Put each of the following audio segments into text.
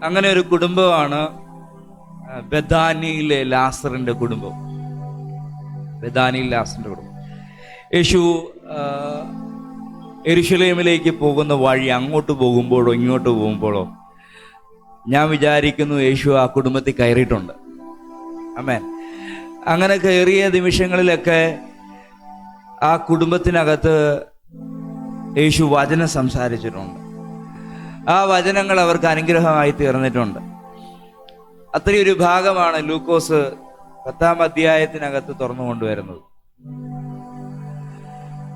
അങ്ങനെ ഒരു കുടുംബമാണ് ബഥാനിയിലെ ലാസറിന്റെ കുടുംബം. ബഥാനിയിൽ ലാസറിന്റെ കുടുംബം. യേശു യെരൂശലേമിലേക്ക് പോകുന്ന വഴി അങ്ങോട്ട് പോകുമ്പോഴോ ഇങ്ങോട്ട് പോകുമ്പോഴോ ഞാൻ വിചാരിക്കുന്നു യേശു ആ കുടുംബത്തിൽ കയറിയിട്ടുണ്ട്. ആമേൻ. അങ്ങനെ കയറിയ നിമിഷങ്ങളിലൊക്കെ ആ കുടുംബത്തിനകത്ത് യേശു വചനം സംസാരിച്ചിട്ടുണ്ട്. ആ വചനങ്ങൾ അവർക്ക് അനുഗ്രഹമായി തീർന്നിട്ടുണ്ട്. അത്രയൊരു ഭാഗമാണ് ലൂക്കോസ് 10-ാം അധ്യായത്തിനകത്ത് തുറന്നു കൊണ്ടുവരുന്നത്.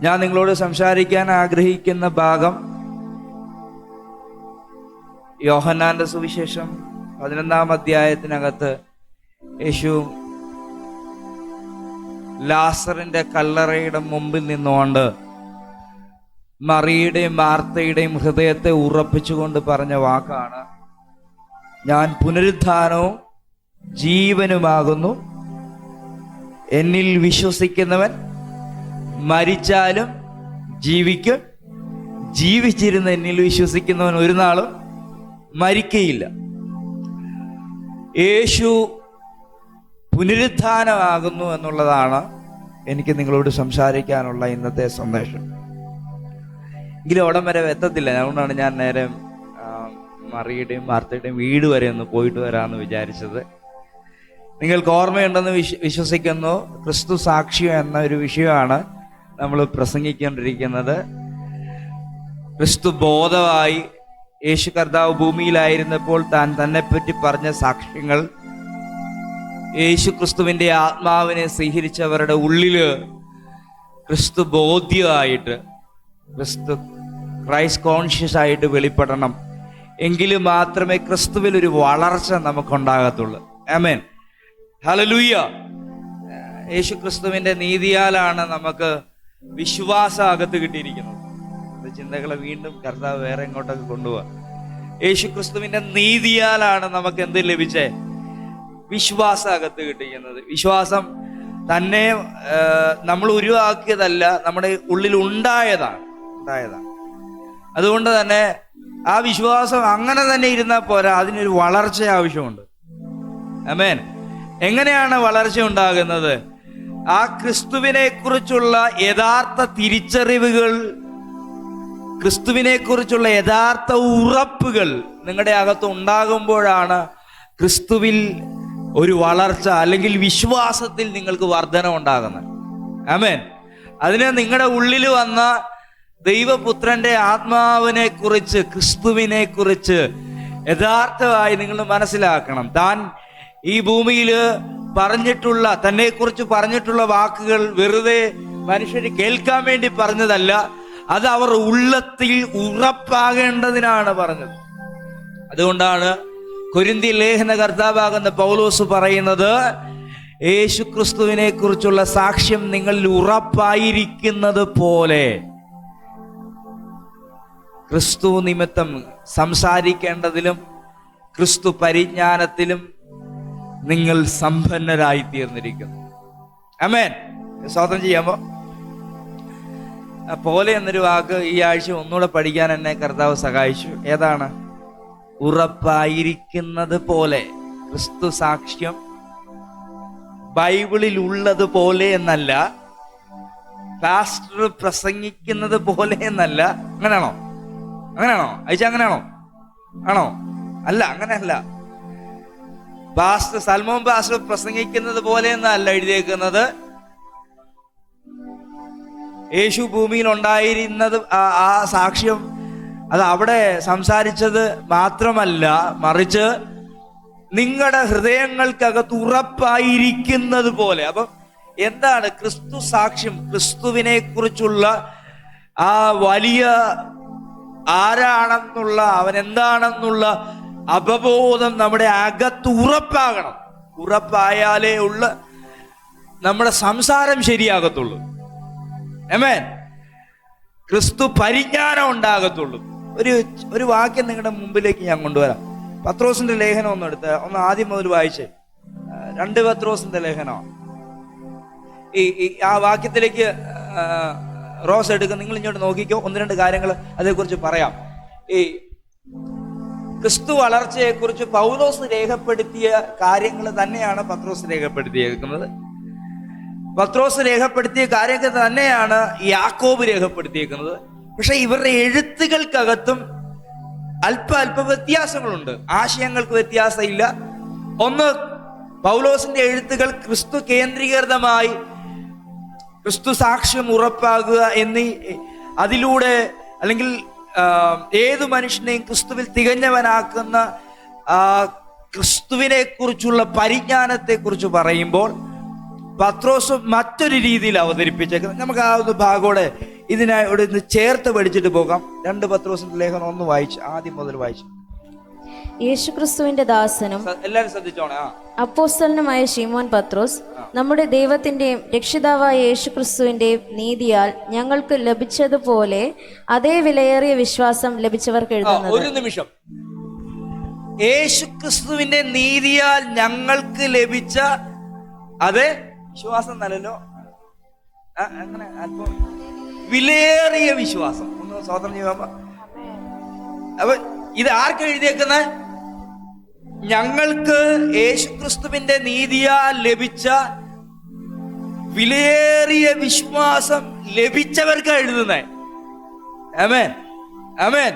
ഞാൻ നിങ്ങളോട് സംസാരിക്കാൻ ആഗ്രഹിക്കുന്ന ഭാഗം യോഹന്നാന്റെ സുവിശേഷം 11-ാം അധ്യായത്തിനകത്ത് യേശു ലാസറിന്റെ കല്ലറയുടെ മുമ്പിൽ നിന്നുകൊണ്ട് മറിയുടെയും മാർത്തയുടെയും ഹൃദയത്തെ ഉറപ്പിച്ചുകൊണ്ട് പറഞ്ഞ വാക്കാണ്, ഞാൻ പുനരുത്ഥാനവും ജീവനുമാകുന്നു. എന്നിൽ വിശ്വസിക്കുന്നവൻ മരിച്ചാലും ജീവിക്കും. ജീവിച്ചിരുന്ന എന്നിൽ വിശ്വസിക്കുന്നവൻ ഒരു നാളും മരിക്കയില്ല. യേശു പുനരുത്ഥാനമാകുന്നു എന്നുള്ളതാണ് എനിക്ക് നിങ്ങളോട് സംസാരിക്കാനുള്ള ഇന്നത്തെ സന്ദേശം. എങ്കിലും അവിടം വരെ എത്തത്തില്ല. അതുകൊണ്ടാണ് ഞാൻ നേരെ മറിയുടെയും മാർത്തയുടെയും വീട് വരെ ഒന്ന് പോയിട്ട് വരാമെന്ന് വിചാരിച്ചത്. നിങ്ങൾക്ക് ഓർമ്മയുണ്ടെന്ന് വിശ്വസിക്കുന്നു. ക്രിസ്തു സാക്ഷ്യം എന്ന ഒരു വിഷയമാണ് നമ്മൾ പ്രസംഗിക്കൊണ്ടിരിക്കുന്നത്. ക്രിസ്തു ബോധമായി യേശു കർത്താവ് ഭൂമിയിലായിരുന്നപ്പോൾ താൻ തന്നെപ്പറ്റി പറഞ്ഞ സാക്ഷ്യങ്ങൾ യേശു ക്രിസ്തുവിൻ്റെ ആത്മാവിനെ സ്വീകരിച്ചവരുടെ ഉള്ളില് ക്രിസ്തു ബോധ്യമായിട്ട്, ക്രൈസ്റ്റ് കോൺഷ്യസ് ആയിട്ട് വെളിപ്പെടണം. എങ്കിലും മാത്രമേ ക്രിസ്തുവിൽ ഒരു വളർച്ച നമുക്കുണ്ടാകത്തുള്ളൂ. ആമേൻ. ഹല്ലേലൂയ. യേശു ക്രിസ്തുവിന്റെ നീതിയാലാണ് നമുക്ക് വിശ്വാസം അകത്ത് കിട്ടിയിരിക്കുന്നത്. ചിന്തകളെ വീണ്ടും കർത്താവ് വേറെ എങ്ങോട്ടൊക്കെ കൊണ്ടുപോവാ. യേശു ക്രിസ്തുവിന്റെ നീതിയാലാണ് നമുക്ക് എന്ത് ലഭിച്ചേ? വിശ്വാസം അകത്ത് കിട്ടിയിരിക്കുന്നത്. വിശ്വാസം തന്നെ നമ്മൾ ഉരുവാക്കിയതല്ല, നമ്മുടെ ഉള്ളിൽ ഉണ്ടായതാണ്. അതുകൊണ്ട് തന്നെ ആ വിശ്വാസം അങ്ങനെ തന്നെ ഇരുന്നാൽ പോരാ, അതിനൊരു വളർച്ച ആവശ്യമുണ്ട്. ആമേൻ. എങ്ങനെയാണ് വളർച്ച ഉണ്ടാകുന്നത്? ആ ക്രിസ്തുവിനെ കുറിച്ചുള്ള യഥാർത്ഥ തിരിച്ചറിവുകൾ, ക്രിസ്തുവിനെ കുറിച്ചുള്ള യഥാർത്ഥ ഉറപ്പുകൾ നിങ്ങളുടെ അകത്ത് ഉണ്ടാകുമ്പോഴാണ് ക്രിസ്തുവിൽ ഒരു വളർച്ച, അല്ലെങ്കിൽ വിശ്വാസത്തിൽ നിങ്ങൾക്ക് വർധന ഉണ്ടാകുന്നത്. ആമേൻ. അതിന് നിങ്ങളുടെ ഉള്ളിൽ വന്ന ദൈവപുത്രന്റെ ആത്മാവിനെ കുറിച്ച്, ക്രിസ്തുവിനെ കുറിച്ച് യഥാർത്ഥമായി നിങ്ങൾ മനസ്സിലാക്കണം. താൻ ഈ ഭൂമിയിൽ പറഞ്ഞിട്ടുള്ള, തന്നെ കുറിച്ച് പറഞ്ഞിട്ടുള്ള വാക്കുകൾ വെറുതെ മനുഷ്യർ കേൾക്കാൻ വേണ്ടി പറഞ്ഞതല്ല, അത് അവർ ഉള്ളത്തിൽ ഉറപ്പാകേണ്ടതിനാണ് പറഞ്ഞത്. അതുകൊണ്ടാണ് കൊരിന്തി ലേഖന കർത്താവാകുന്ന പൗലോസ് പറയുന്നത്, യേശു ക്രിസ്തുവിനെ കുറിച്ചുള്ള സാക്ഷ്യം നിങ്ങളിൽ ഉറപ്പായിരിക്കുന്നത് പോലെ ക്രിസ്തു നിമിത്തം സംസാരിക്കേണ്ടതിലും ക്രിസ്തു പരിജ്ഞാനത്തിലും നിങ്ങൾ സമ്പന്നരായി തീർന്നിരിക്കുന്നു. ആമേൻ. സ്തോത്രം ചെയ്യാമോ? പോലെ എന്നൊരു വാക്ക് ഈ ആഴ്ച ഒന്നുകൂടെ പഠിക്കാൻ എന്നെ കർത്താവ് സഹായിച്ചു. ഏതാണ്? ഉറപ്പായിരിക്കുന്നത് പോലെ. ക്രിസ്തു സാക്ഷ്യം ബൈബിളിൽ ഉള്ളത് പോലെ എന്നല്ല, പാസ്റ്റർ പ്രസംഗിക്കുന്നത് പോലെ എന്നല്ല. അങ്ങനെയാണോ? അയച്ച അങ്ങനെയാണോ? ആണോ? അല്ല, അങ്ങനെയല്ല. പാസ്റ്റർ സൽമോൻ പാസ്റ്റർ പ്രസംഗിക്കുന്നത് പോലെ എന്നല്ല എഴുതിയേക്കുന്നത്. യേശു ഭൂമിയിൽ ഉണ്ടായിരുന്നത്, ആ സാക്ഷ്യം അത് അവിടെ സംസാരിച്ചത് മാത്രമല്ല, മറിച്ച് നിങ്ങളുടെ ഹൃദയങ്ങൾക്കകത്ത് ഉറപ്പായിരിക്കുന്നത് പോലെ. അപ്പം എന്താണ് ക്രിസ്തു സാക്ഷ്യം? ക്രിസ്തുവിനെ കുറിച്ചുള്ള ആ വലിയ ആരാണെന്നുള്ള, അവൻ എന്താണെന്നുള്ള അവബോധം നമ്മുടെ അകത്ത് ഉറപ്പാകണം. ഉറപ്പായാലേ ഉള്ള നമ്മുടെ സംസാരം ശരിയാകത്തുള്ളൂ. ആമേൻ. ക്രിസ്തു പരിജ്ഞാനം ഉണ്ടാകത്തുള്ളൂ. ഒരു വാക്യം നിങ്ങളുടെ മുമ്പിലേക്ക് ഞാൻ കൊണ്ടുവരാം. പത്രോസിന്റെ ലേഖനം ഒന്ന് ആദ്യം മുതൽ വായിച്ചേ. 2 പത്രോസിന്റെ ലേഖനമാണ്. ആ വാക്യത്തിലേക്ക് റോസ് എടുക്കുക. നിങ്ങൾ ഇങ്ങോട്ട് നോക്കിക്കോ. 1-2 കാര്യങ്ങൾ അതേക്കുറിച്ച് പറയാം. ഈ ക്രിസ്തു വളർച്ചയെക്കുറിച്ച് പൗലോസ് രേഖപ്പെടുത്തിയ കാര്യങ്ങൾ തന്നെയാണ് പത്രോസ് രേഖപ്പെടുത്തിയേക്കുന്നത്. പത്രോസ് രേഖപ്പെടുത്തിയ കാര്യങ്ങൾ തന്നെയാണ് യാക്കോബ് രേഖപ്പെടുത്തിയേക്കുന്നത്. പക്ഷെ ഇവരുടെ എഴുത്തുകൾക്കകത്തും അല്പ വ്യത്യാസങ്ങളുണ്ട്. ആശയങ്ങൾക്ക് വ്യത്യാസമില്ല. ഒന്ന്, പൗലോസിന്റെ എഴുത്തുകൾ ക്രിസ്തു കേന്ദ്രീകൃതമായി ക്രിസ്തു സാക്ഷ്യം ഉറപ്പാക്കുക എന്നീ അതിലൂടെ, അല്ലെങ്കിൽ ഏതു മനുഷ്യനെയും ക്രിസ്തുവിൽ തികഞ്ഞവനാക്കുന്ന ക്രിസ്തുവിനെ കുറിച്ചുള്ള പരിജ്ഞാനത്തെ കുറിച്ച് പറയുമ്പോൾ പത്രോസ് മറ്റൊരു രീതിയിൽ അവതരിപ്പിച്ചേക്കുന്നത്. നമുക്ക് ആ ഒരു ഭാഗോടെ ഇതിനായി ഇന്ന് ചേർത്ത് പഠിച്ചിട്ട് പോകാം. 2 പത്രോസിന്റെ ലേഖനം 1 വായിച്ച് ആദ്യം മുതൽ വായിച്ചു. യേശുക്രിസ്തുവിന്റെ ദാസനും എല്ലാവരും ശ്രദ്ധിച്ചോണേ, അപ്പോസ്തലനുമായ ശീമോൻ പത്രോസ്, നമ്മുടെ ദൈവത്തിന്റെയും രക്ഷിതാവായ യേശുക്രിസ്തുവിന്റെയും നീതിയാൽ ഞങ്ങൾക്ക് ലഭിച്ചതുപോലെ അതേ വിലയേറിയ വിശ്വാസം ലഭിച്ചവർക്ക് എഴുതുന്നത്. ഒരു നിമിഷം. യേശുക്രിസ്തുവിന്റെ നീതിയാൽ ഞങ്ങൾക്ക് ലഭിച്ച അതേ വിശ്വാസം നല്ലല്ലോ, അങ്ങനെ അല്പം വിലയേറിയ വിശ്വാസം. ഒന്ന് സ്വതന്ത്രം ചെയ്യുമ്പോ അപ്പൊ ഇത് ആർക്ക് എഴുതിയേക്കുന്നത്? ഞങ്ങൾക്ക് യേശുക്രിസ്തുവിന്റെ നീതിയാൽ ലഭിച്ച വിലയേറിയ വിശ്വാസം ലഭിച്ചവർക്ക് എഴുതുന്നത്. ആമേൻ, ആമേൻ,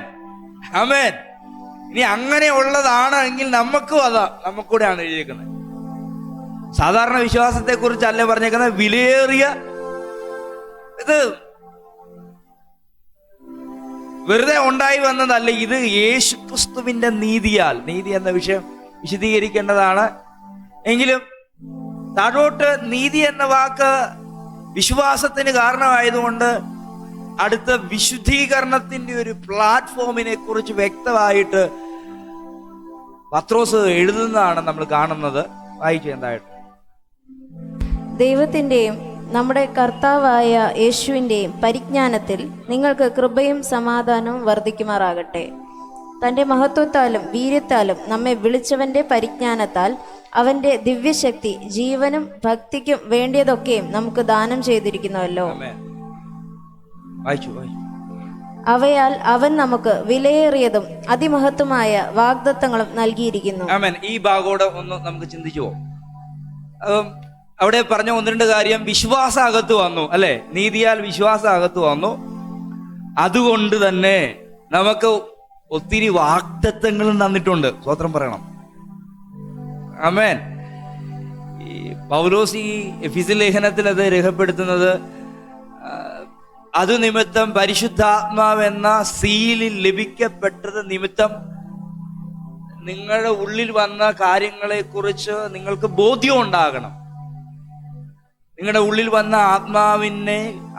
ആമേൻ. ഇനി അങ്ങനെയുള്ളതാണ് എങ്കിൽ നമുക്കും അതാ, നമുക്കൂടെയാണ് എഴുതിയേക്കുന്നത്. സാധാരണ വിശ്വാസത്തെ കുറിച്ചല്ല പറഞ്ഞേക്കുന്നത്, വിലയേറിയ. ഇത് വെറുതെ ഉണ്ടായി വന്നതല്ല, ഇത് യേശുക്രിസ്തുവിന്റെ നീതിയാൽ. നീതി എന്ന വിഷയം വിശദീകരിക്കേണ്ടതാണ്. എങ്കിലും താഴോട്ട് നീതി എന്ന വാക്ക് വിശ്വാസത്തിന് കാരണമായതുകൊണ്ട് അടുത്ത വിശുദ്ധീകരണത്തിന്റെ ഒരു പ്ലാറ്റ്ഫോമിനെ കുറിച്ച് വ്യക്തമായിട്ട് പത്രോസ് എഴുതുന്നതാണ് നമ്മൾ കാണുന്നത്. വായിച്ചു എന്തായിട്ട്. ദൈവത്തിന്റെയും നമ്മുടെ കർത്താവായ യേശുവിന്റെയും പരിജ്ഞാനത്തിൽ നിങ്ങൾക്ക് കൃപയും സമാധാനവും വർദ്ധിക്കുമാറാകട്ടെ. തന്റെ മഹത്വത്താലും വീര്യത്താലും നമ്മെ വിളിച്ചവന്റെ പരിജ്ഞാനത്താൽ അവന്റെ ദിവ്യശക്തി ജീവനും ഭക്തിക്കും വേണ്ടിയതൊക്കെയും നമുക്ക് ദാനം ചെയ്തിരിക്കുന്നുവല്ലോ. അവയാൽ അവൻ നമുക്ക് വിലയേറിയതും അതിമഹത്വമായ വാഗ്ദത്തങ്ങളും നൽകിയിരിക്കുന്നു. ഈ ഭാഗോടെ ഒന്ന് നമുക്ക് ചിന്തിച്ചു പോകും. അവിടെ പറഞ്ഞ 1-2 കാര്യം. വിശ്വാസം അകത്ത് വന്നു, അല്ലെ? നീതിയാൽ വിശ്വാസം അകത്ത് വന്നു. അതുകൊണ്ട് തന്നെ നമുക്ക് ഒത്തിരി വാഗ്ദത്തങ്ങളും തന്നിട്ടുണ്ട്. സ്വത്രം പറയണം. ആമേൻ. ഈ പൗലോസ് ഈ എഫെസ്യ ലേഖനത്തിൽ അത് രേഖപ്പെടുത്തുന്നത്, അത് നിമിത്തം പരിശുദ്ധാത്മാവെന്ന സീലിൽ ലഭിക്കപ്പെട്ടത് നിമിത്തം നിങ്ങളുടെ ഉള്ളിൽ വന്ന കാര്യങ്ങളെ കുറിച്ച് നിങ്ങൾക്ക് ബോധ്യം ഉണ്ടാകണം. നിങ്ങളുടെ ഉള്ളിൽ വന്ന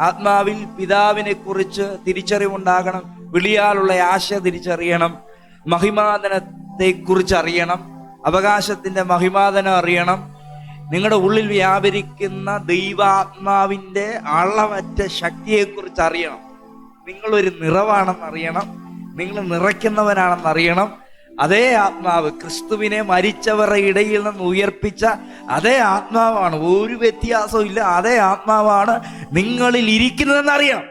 ആത്മാവിൽ പിതാവിനെ കുറിച്ച് തിരിച്ചറിവുണ്ടാകണം. വിളിയാലുള്ള ആശ തിരിച്ചറിയണം. മഹിമാദനത്തെ കുറിച്ച് അറിയണം. അവകാശത്തിന്റെ മഹിമാദനം അറിയണം. നിങ്ങളുടെ ഉള്ളിൽ വ്യാപരിക്കുന്ന ദൈവാത്മാവിന്റെ അളവറ്റ ശക്തിയെക്കുറിച്ച് അറിയണം. നിങ്ങളൊരു നിറവാണെന്നറിയണം. നിങ്ങൾ നിറയ്ക്കുന്നവനാണെന്നറിയണം. അതേ ആത്മാവ് ക്രിസ്തുവിനെ മരിച്ചവരുടെ ഇടയിൽ നിന്ന് ഉയർപ്പിച്ച അതേ ആത്മാവാണ്. ഒരു വ്യത്യാസവും ഇല്ല. അതേ ആത്മാവാണ് നിങ്ങളിൽ ഇരിക്കുന്നതെന്ന് അറിയണം.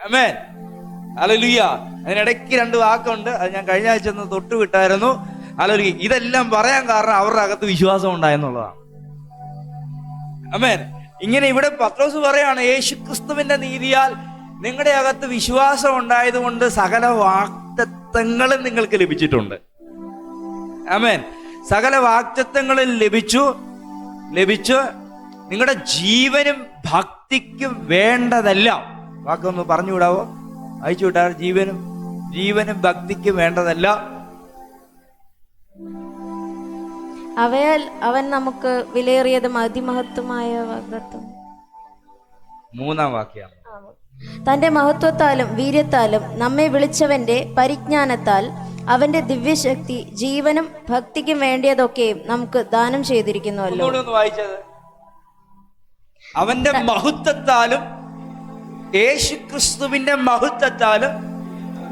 ആമേൻ, ഹല്ലേലൂയ. അതിനിടയ്ക്ക് 2 വാക്കുണ്ട്, അത് ഞാൻ കഴിഞ്ഞ ആഴ്ച ഒന്ന് തൊട്ടുവിട്ടായിരുന്നു. ഹല്ലേലൂയ. ഇതെല്ലാം പറയാൻ കാരണം അവരുടെ അകത്ത് വിശ്വാസം ഉണ്ടായെന്നുള്ളതാണ്. ആമേൻ. ഇങ്ങനെ ഇവിടെ പത്രോസ് പറയാണ്, യേശുക്രിസ്തുവിന്റെ നീതിയാൽ നിങ്ങളുടെ അകത്ത് വിശ്വാസം ഉണ്ടായതുകൊണ്ട് സകല വാഗ്ദത്തങ്ങളും നിങ്ങൾക്ക് ലഭിച്ചിട്ടുണ്ട്. ആമേൻ. സകല വാഗ്ദത്തങ്ങളും ലഭിച്ചു നിങ്ങളുടെ ജീവനും ഭക്തിക്കും വേണ്ടതെല്ലാം. വാക്കൊന്ന് പറഞ്ഞു വിടാവോ? അയച്ചു വിട്ടാ. ജീവനും ഭക്തിക്കും വേണ്ടതെല്ലാം അവയാൽ അവൻ നമുക്ക് വിലയേറിയതും അതിമഹത്വമായ വാഗ്ദത്തം. 3-ാം വാക്യം. തന്റെ മഹത്വത്താലും വീര്യത്താലും നമ്മെ വിളിച്ചവന്റെ പരിജ്ഞാനത്താൽ അവന്റെ ദിവ്യശക്തി ജീവനും ഭക്തിക്കും വേണ്ടിയതൊക്കെയും നമുക്ക് ദാനം ചെയ്തിരിക്കുന്നുവല്ലോ. വായിച്ചത് അവന്റെ മഹത്വത്താലും യേശുക്രിസ്തുവിന്റെ മഹത്വത്താലും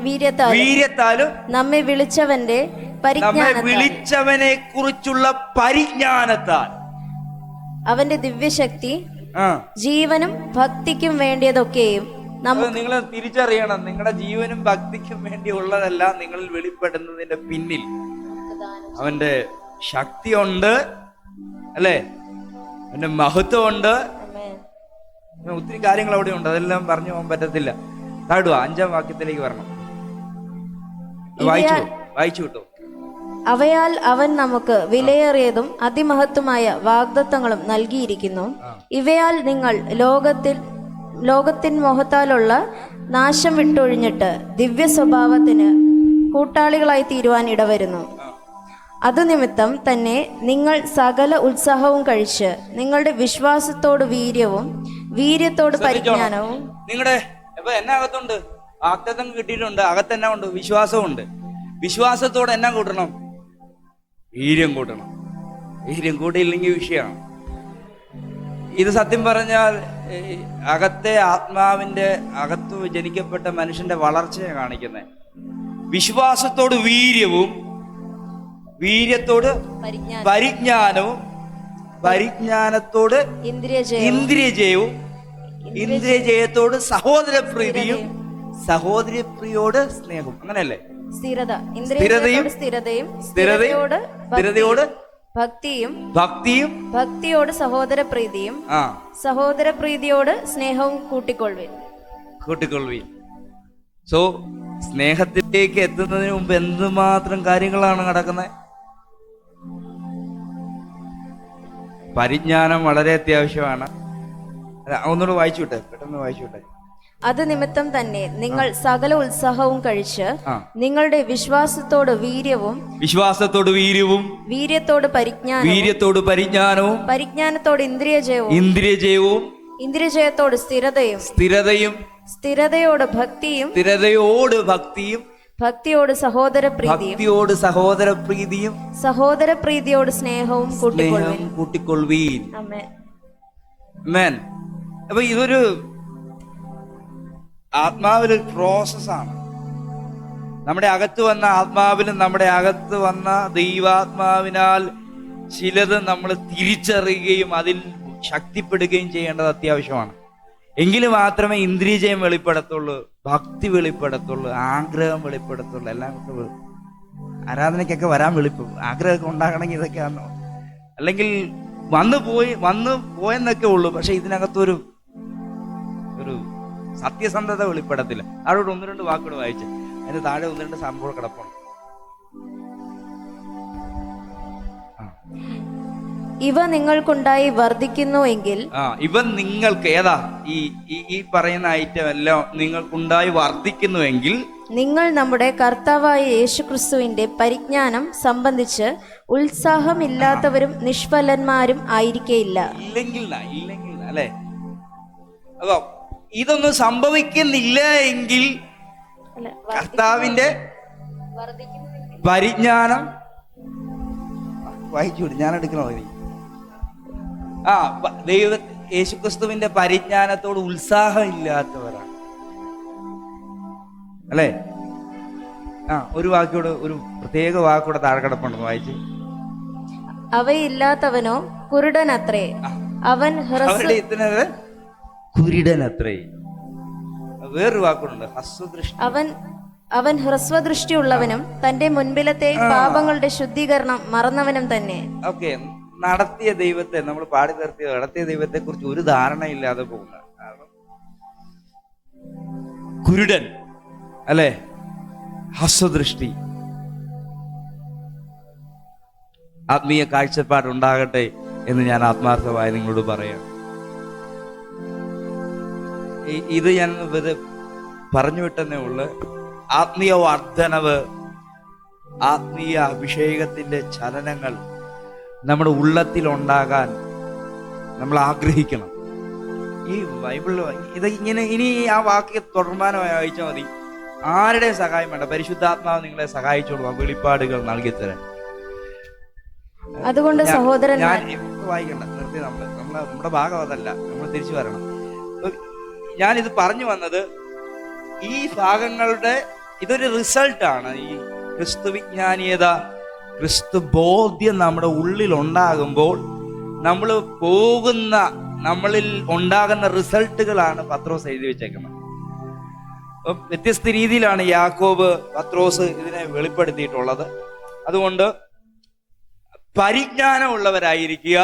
വീര്യത്താലും നമ്മെ വിളിച്ചവനെ കുറിച്ചുള്ള പരിജ്ഞാനത്താൽ അവന്റെ ദിവ്യശക്തി ജീവനും ഭക്തിക്കും വേണ്ടിയതൊക്കെയും നിങ്ങൾ തിരിച്ചറിയണം, നിങ്ങളുടെ ജീവനും ഭക്തിക്കും വേണ്ടിയുള്ളതെല്ലാം നിങ്ങളിൽ വെളിപ്പെടുന്നതിന്റെ പിന്നിൽ അവന്റെ ശക്തിയുണ്ട്, അല്ലേ? അവന്റെ മഹത്വമുണ്ട്. ഒത്തിരി കാര്യങ്ങൾ അവിടെ ഉണ്ട്, അതെല്ലാം പറഞ്ഞു പോകാൻ പറ്റത്തില്ല. താടുക 5-ാം വാക്യത്തിലേക്ക് വരണം. വായിച്ചു കിട്ടും. അവയാൽ അവൻ നമുക്ക് വിലയേറിയതും അതിമഹത്വമായ വാഗ്ദത്തങ്ങളും നൽകിയിരിക്കുന്നു. ഇവയാൽ നിങ്ങൾ ലോകത്തിൻ മോഹത്താലുള്ള നാശം വിട്ടൊഴിഞ്ഞിട്ട് ദിവ്യ സ്വഭാവത്തിന് കൂട്ടാളികളായി തീരുവാൻ ഇടവരുന്നു. അതു നിമിത്തം തന്നെ നിങ്ങൾ സകല ഉത്സാഹവും കഴിച്ച് നിങ്ങളുടെ വിശ്വാസത്തോട് വീര്യവും വീര്യത്തോട് പരിജ്ഞാനവും. നിങ്ങളുടെ ഇപ്പൊ എന്നാ അകത്തുണ്ട്? വാഗ്ദത്തം കിട്ടിയിട്ടുണ്ട്, അകത്തെന്നാ ഉണ്ട്? വിശ്വാസമുണ്ട്. വിശ്വാസത്തോടെ എന്നാ കൂട്ടണം? വീര്യം കൂട്ടണം. വീര്യം കൂട്ടിയില്ലെങ്കിൽ വിഷയമാണ് ഇത്. സത്യം പറഞ്ഞാൽ അകത്തെ ആത്മാവിന്റെ അകത്ത് ജനിക്കപ്പെട്ട മനുഷ്യന്റെ വളർച്ചയെ കാണിക്കുന്നത്. വിശ്വാസത്തോട് വീര്യവും വീര്യത്തോട് പരിജ്ഞാനവും പരിജ്ഞാനത്തോട് ഇന്ദ്രിയജയവും ഇന്ദ്രിയജയത്തോട് സഹോദരപ്രീതിയും സഹോദരപ്രിയോട് സ്നേഹവും. അങ്ങനെയല്ലേ? സ്ഥിരതയോട് ഭക്തിയും ഭക്തിയോട് സഹോദരപ്രീതിയും സഹോദരപ്രീതിയോട് സ്നേഹവും കൂട്ടിക്കൊള്ളുവിൻ. സോ സ്നേഹത്തിലേക്ക് എത്തുന്നതിന് മുമ്പ് എന്തുമാത്രം കാര്യങ്ങളാണ് നടക്കുന്നത്? പരിജ്ഞാനം വളരെ അത്യാവശ്യമാണ്. ഒന്നുകൂടെ വായിച്ചുവിട്ടെ, പെട്ടെന്ന് വായിച്ചുവിട്ടെ. അത് നിമിത്തം തന്നെ നിങ്ങൾ സകല ഉത്സാഹവും കഴിച്ച് നിങ്ങളുടെ വിശ്വാസത്തോട് വീര്യവും വീര്യത്തോട് പരിജ്ഞാനവും പരിജ്ഞാനത്തോട് ഇന്ദ്രിയജയവും ഇന്ദ്രിയജയത്തോട് സ്ഥിരതയും സ്ഥിരതയോട് ഭക്തിയും ഭക്തിയോട് സഹോദരപ്രീതിയും സഹോദരപ്രീതിയോട് സ്നേഹവും കൂട്ടിക്കൊള്ളുവീൻ. ആമേൻ. അപ്പൊ ഇതൊരു ആത്മാവിലൊരു പ്രോസസ്സാണ്. നമ്മുടെ അകത്ത് വന്ന ആത്മാവിലും നമ്മുടെ അകത്ത് വന്ന ദൈവാത്മാവിനാൽ ചിലത് നമ്മൾ തിരിച്ചറിയുകയും അതിൽ ശക്തിപ്പെടുകയും ചെയ്യേണ്ടത് അത്യാവശ്യമാണ്. എങ്കിൽ മാത്രമേ ഇന്ദ്രിയജയം വെളിപ്പെടത്തുള്ളൂ, ഭക്തി വെളിപ്പെടത്തുള്ളൂ, ആഗ്രഹം വെളിപ്പെടത്തുള്ളൂ. എല്ലാം കൊണ്ട് ആരാധനയ്ക്കൊക്കെ വരാൻ ആഗ്രഹമൊക്കെ ഉണ്ടാകണമെങ്കിൽ ഇതൊക്കെയാണോ? അല്ലെങ്കിൽ വന്നു പോയെന്നൊക്കെ ഉള്ളൂ. പക്ഷെ ഇതിനകത്തൊരു സത്യസന്ധത വെളിപ്പെടത്തില്ല. അവിടെ 1-2 വാക്കുകൾ വായിച്ച് അതിന് താഴെ 1-2 സംഭവം കിടപ്പുണ്ട്. ഇവ നിങ്ങൾക്കുണ്ടായി വർദ്ധിക്കുന്നു എങ്കിൽ ഇവ നിങ്ങൾക്ക് ഏതാ ഈ പറയുന്ന ഐറ്റം എല്ലാം നിങ്ങൾക്കുണ്ടായി വർദ്ധിക്കുന്നുവെങ്കിൽ നിങ്ങൾ നമ്മുടെ കർത്താവായ യേശുക്രിസ്തുവിന്റെ പരിജ്ഞാനം സംബന്ധിച്ച് ഉത്സാഹമില്ലാത്തവരും നിഷ്ഫലന്മാരും ആയിരിക്കയില്ല. ഇല്ലെങ്കിൽ അല്ലെ? അപ്പൊ ഇതൊന്നും സംഭവിക്കുന്നില്ല എങ്കിൽ കർത്താവിന്റെ പരിജ്ഞാനം വായിച്ചു. ഞാൻ എടുക്കണോ? യേശുക്രിസ്തുവിന്റെ പരിജ്ഞാനത്തോട് ഉത്സാഹം ഇല്ലാത്തവരാണ്, അല്ലേ? ഒരു വാക്കിയോട്, ഒരു പ്രത്യേക വാക്കൂടെ താഴെ കിടപ്പുണ്ട്, വായിച്ച്. അവയില്ലാത്തവനോ കുരുടനത്രേ, അവൻ കുരുടനത്രേ. വേറൊരു വാക്കുണ്ട്, ഹസ്വദൃഷ്ടി. അവൻ ഹ്രസ്വദൃഷ്ടിയുള്ളവനും തന്റെ മുൻപിലത്തെ പാപങ്ങളുടെ ശുദ്ധീകരണം മറന്നവനും തന്നെ. ഓക്കെ, നടത്തിയ ദൈവത്തെ, നമ്മൾ പാടി നിർത്തിയ നടത്തിയ ദൈവത്തെ കുറിച്ച് ഒരു ധാരണയില്ലാതെ പോകുന്ന കുരുടൻ, അല്ലെ? ഹസ്വദൃഷ്ടി. ആത്മീയ കാഴ്ചപ്പാടുണ്ടാകട്ടെ എന്ന് ഞാൻ ആത്മാർത്ഥമായി നിങ്ങളോട് പറയാം. ഇത് ഞാൻ പറഞ്ഞു വിട്ടെന്നേ ഉള്ളു. ആത്മീയ വർധനവ്, ആത്മീയ അഭിഷേകത്തിന്റെ ചലനങ്ങൾ നമ്മുടെ ഉള്ളത്തിൽ ഉണ്ടാകാൻ നമ്മൾ ആഗ്രഹിക്കണം. ഈ ബൈബിളിൽ ഇത് ഇങ്ങനെ, ഇനി ആ വാക്യ തുടർമാനമായി വായിച്ചാൽ മതി. ആരുടെയും സഹായം വേണ്ട, പരിശുദ്ധാത്മാവ് നിങ്ങളെ സഹായിച്ചോളൂ ആ വെളിപ്പാടുകൾ നൽകി തരാൻ. അതുകൊണ്ട് സഹോദരൻ, ഞാൻ വായിക്കണ്ട, നിർത്തി. നമ്മുടെ ഭാഗം അതല്ല, നമ്മൾ തിരിച്ചു വരണം. ഞാനിത് പറഞ്ഞു വന്നത് ഈ ഭാഗങ്ങളുടെ ഇതൊരു റിസൾട്ടാണ്. ഈ ക്രിസ്തു വിജ്ഞാനീയത, ക്രിസ്തു ബോധ്യം നമ്മുടെ ഉള്ളിൽ ഉണ്ടാകുമ്പോൾ നമ്മൾ നമ്മളിൽ ഉണ്ടാകുന്ന റിസൾട്ടുകളാണ് പത്രോസ് എഴുതി വെച്ചേക്കുന്നത്. വ്യത്യസ്ത രീതിയിലാണ് യാക്കോബ്, പത്രോസ് ഇതിനെ വെളിപ്പെടുത്തിയിട്ടുള്ളത്. അതുകൊണ്ട് പരിജ്ഞാനമുള്ളവരായിരിക്കുക,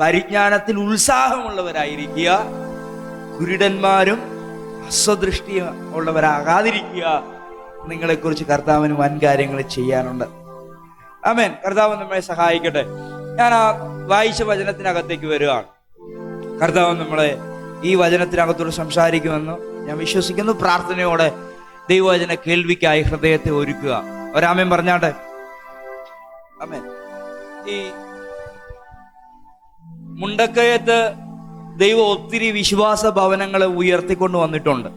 പരിജ്ഞാനത്തിൽ ഉത്സാഹമുള്ളവരായിരിക്കുക, കുരുടന്മാരും അസ്വദൃഷ്ടി ഉള്ളവരാകാതിരിക്കുക. നിങ്ങളെക്കുറിച്ച് കർത്താവിന് വൻ കാര്യങ്ങൾ ചെയ്യാനുണ്ട്. ആമേൻ. കർത്താവ് നമ്മളെ സഹായിക്കട്ടെ. ഞാൻ ആ വായിച്ച വചനത്തിനകത്തേക്ക് വരികയാണ്. കർത്താവ് നമ്മളെ ഈ വചനത്തിനകത്തോട് സംസാരിക്കുമെന്ന് ഞാൻ വിശ്വസിക്കുന്നു. പ്രാർത്ഥനയോടെ ദൈവവചന കേൾവിക്കായി ഹൃദയത്തെ ഒരുക്കുക. ഒരാമേൻ പറഞ്ഞാട്ടെ. ആമേൻ. ഈ മുണ്ടക്കയത്ത് ദൈവം ഒത്തിരി വിശ്വാസ ഭവനങ്ങളെ ഉയർത്തിക്കൊണ്ട് വന്നിട്ടുണ്ട്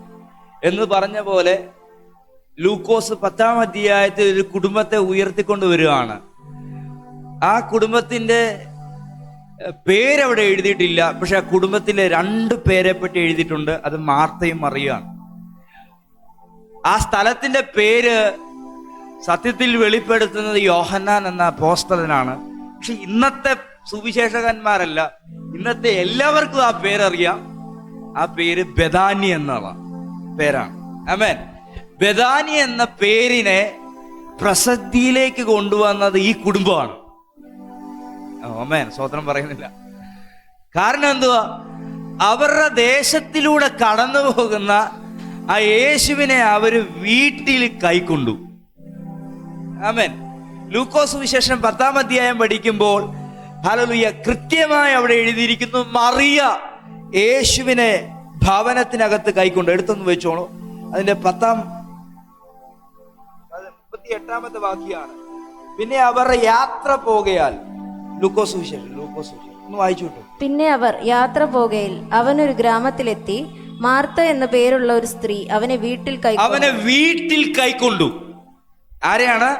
എന്ന് പറഞ്ഞ പോലെ ലൂക്കോസ് 10-ാം അധ്യായത്തിൽ ഒരു കുടുംബത്തെ ഉയർത്തിക്കൊണ്ട് വരികയാണ്. ആ കുടുംബത്തിന്റെ പേരവിടെ എഴുതിയിട്ടില്ല, പക്ഷെ ആ കുടുംബത്തിലെ 2 പേരെ പറ്റി എഴുതിയിട്ടുണ്ട്. അത് മാർത്തയും മറിയുമാണ്. ആ സ്ഥലത്തിന്റെ പേര് സത്യത്തിൽ വെളിപ്പെടുത്തുന്നത് യോഹന്നാൻ എന്ന അപ്പോസ്തലനാണ്. പക്ഷെ ഇന്നത്തെ സുവിശേഷകന്മാരല്ല, ഇന്നത്തെ എല്ലാവർക്കും ആ പേരറിയാം. ആ പേര് ബെഥാനി എന്നുള്ള പേരാണ്. ആമേൻ. ബെഥാനി എന്ന പേരിനെ പ്രസിദ്ധിയിലേക്ക് കൊണ്ടുവന്നത് ഈ കുടുംബമാണ്. ആമേൻ. സ്വതന്ത്രം പറയുന്നില്ല. കാരണം എന്തുവാ? അവരുടെ ദേശത്തിലൂടെ കടന്നു പോകുന്ന ആ യേശുവിനെ അവര് വീട്ടിൽ കൈക്കൊണ്ടു. ആമേൻ. ലൂക്കോസ് വിശേഷം 10-ാം അധ്യായം പഠിക്കുമ്പോൾ ഹല്ലേലൂയ കൃത്യമായി അവിടെ എഴുതിയിരിക്കുന്നു, മറിയ യേശുവിനെ ഭവനത്തിനകത്ത് കൈക്കൊണ്ട്. എടുത്തൊന്ന് വെച്ചോളൂ. അതിന്റെ 38-ാമത്തെ വാക്യാണ്. പിന്നെ അവർ യാത്ര പോകയാൽ, ലൂക്കോസ് വിശേഷം ഒന്ന് വായിച്ചു കിട്ടും. പിന്നെ അവർ യാത്ര പോകയിൽ അവനൊരു ഗ്രാമത്തിലെത്തി. മാർത്ത എന്ന പേരുള്ള ഒരു സ്ത്രീ അവനെ വീട്ടിൽ കൈക്കൊണ്ടു. ആരെയാണ്?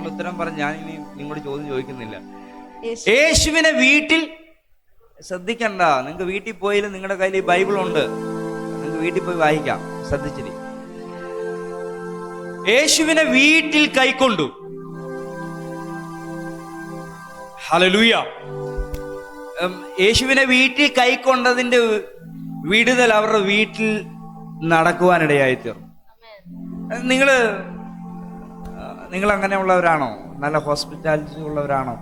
ഉത്തരം പറഞ്ഞ് ഞാൻ ഇനി നിങ്ങളോട് ചോദ്യം ചോദിക്കുന്നില്ല. യേശുവിനെ വീട്ടിൽ, ശ്രദ്ധിക്കണ്ട, നിങ്ങൾക്ക് വീട്ടിൽ പോയാലും നിങ്ങളുടെ കയ്യിൽ ബൈബിൾ ഉണ്ട്, നിങ്ങൾക്ക് വീട്ടിൽ പോയി വായിക്കാം. ശ്രദ്ധിച്ചിരി. യേശുവിനെ വീട്ടിൽ കൈക്കൊണ്ടു. ഹല്ലേലൂയ. യേശുവിനെ വീട്ടിൽ കൈക്കൊണ്ടതിന്റെ വിടുതൽ അവരുടെ വീട്ടിൽ നടക്കുവാനിടയായി തീർന്നു. നിങ്ങൾ അങ്ങനെയുള്ളവരാണോ? നല്ല ഹോസ്പിറ്റാലിറ്റി ഉള്ളവരാണോ?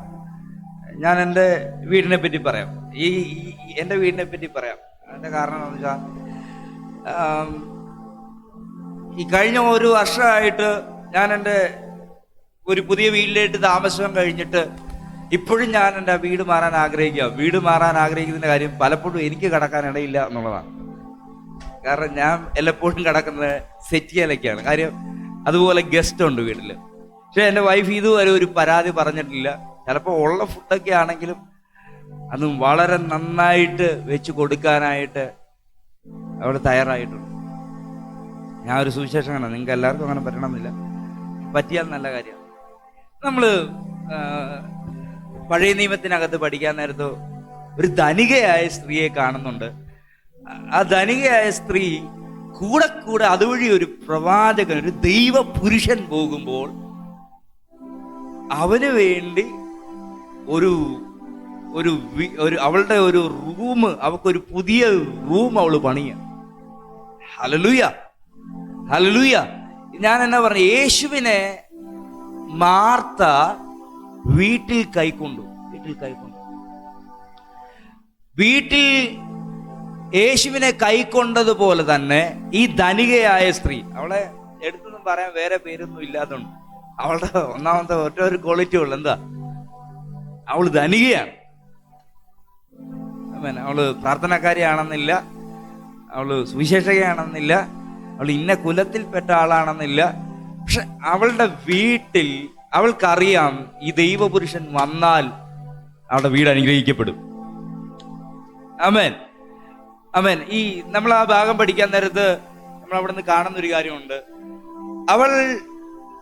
ഞാൻ എൻ്റെ വീടിനെ പറ്റി പറയാം. എൻ്റെ വീടിനെ പറ്റി പറയാം. അതിൻ്റെ കാരണം എന്ന് വെച്ചാൽ ഈ കഴിഞ്ഞ 1 വർഷമായിട്ട് ഞാൻ എൻ്റെ ഒരു പുതിയ വീട്ടിലേക്ക് താമസം കഴിഞ്ഞിട്ട് ഇപ്പോഴും ഞാൻ എൻ്റെ വീട് മാറാൻ ആഗ്രഹിക്കുക. വീട് മാറാൻ ആഗ്രഹിക്കുന്നതിൻ്റെ കാര്യം പലപ്പോഴും എനിക്ക് കിടക്കാനിടയില്ല എന്നുള്ളതാണ്. കാരണം ഞാൻ എല്ലപ്പോഴും കിടക്കുന്നത് സെറ്റിയിലൊക്കെയാണ്. കാര്യം അതുപോലെ ഗസ്റ്റ് ഉണ്ട് വീട്ടിൽ. പക്ഷെ എൻ്റെ വൈഫ് ഇതുവരെ ഒരു പരാതി പറഞ്ഞിട്ടില്ല. ചിലപ്പോൾ ഉള്ള ഫുഡൊക്കെ ആണെങ്കിലും അതും വളരെ നന്നായിട്ട് വെച്ച് കൊടുക്കാനായിട്ട് അവിടെ തയ്യാറായിട്ടുണ്ട്. ഞാൻ ഒരു സുവിശേഷമാണ്, നിങ്ങൾക്ക് എല്ലാവർക്കും അങ്ങനെ പറ്റണമെന്നില്ല, പറ്റിയാൽ നല്ല കാര്യമാണ്. നമ്മൾ പഴയ നിയമത്തിനകത്ത് പഠിക്കാൻ നേരത്ത് ഒരു ധനികയായ സ്ത്രീയെ കാണുന്നുണ്ട്. ആ ധനികയായ സ്ത്രീ കൂടെ അതുവഴി ഒരു പ്രവാചകൻ, ഒരു ദൈവ പുരുഷൻ പോകുമ്പോൾ അവന് വേണ്ടി ഒരു അവളുടെ ഒരു റൂം, അവൾക്കൊരു പുതിയ റൂം അവള് പണിയ. ഹല്ലേലൂയ. ഞാൻ എന്നാ പറഞ്ഞു, യേശുവിനെ മാർത്ത വീട്ടിൽ കൈക്കൊണ്ടു. വീട്ടിൽ യേശുവിനെ കൈക്കൊണ്ടതുപോലെ തന്നെ ഈ ധനികയായ സ്ത്രീ, അവളെ എടുത്തൊന്നും പറയാൻ വേറെ പേരൊന്നും ഇല്ലാത്തതുകൊണ്ട് അവളുടെ ഒന്നാമത്തെ ഒറ്റ ഒരു ക്വാളിറ്റി ഉള്ളു, എന്താ? അവള് ധനികയാണ്. അവള് പ്രാർത്ഥനക്കാരിയാണെന്നില്ല, അവള് സുവിശേഷകയാണെന്നില്ല, അവൾ ഇന്ന കുലത്തിൽപ്പെട്ട ആളാണെന്നില്ല. പക്ഷെ അവളുടെ വീട്ടിൽ അവൾക്കറിയാം ഈ ദൈവപുരുഷൻ വന്നാൽ അവളുടെ വീട് അനുഗ്രഹിക്കപ്പെടും. ആമേൻ. ഈ നമ്മൾ ആ ഭാഗം പഠിക്കാൻ നേരത്ത് നമ്മൾ അവിടെ നിന്ന് കാണുന്ന ഒരു കാര്യമുണ്ട്. അവൾ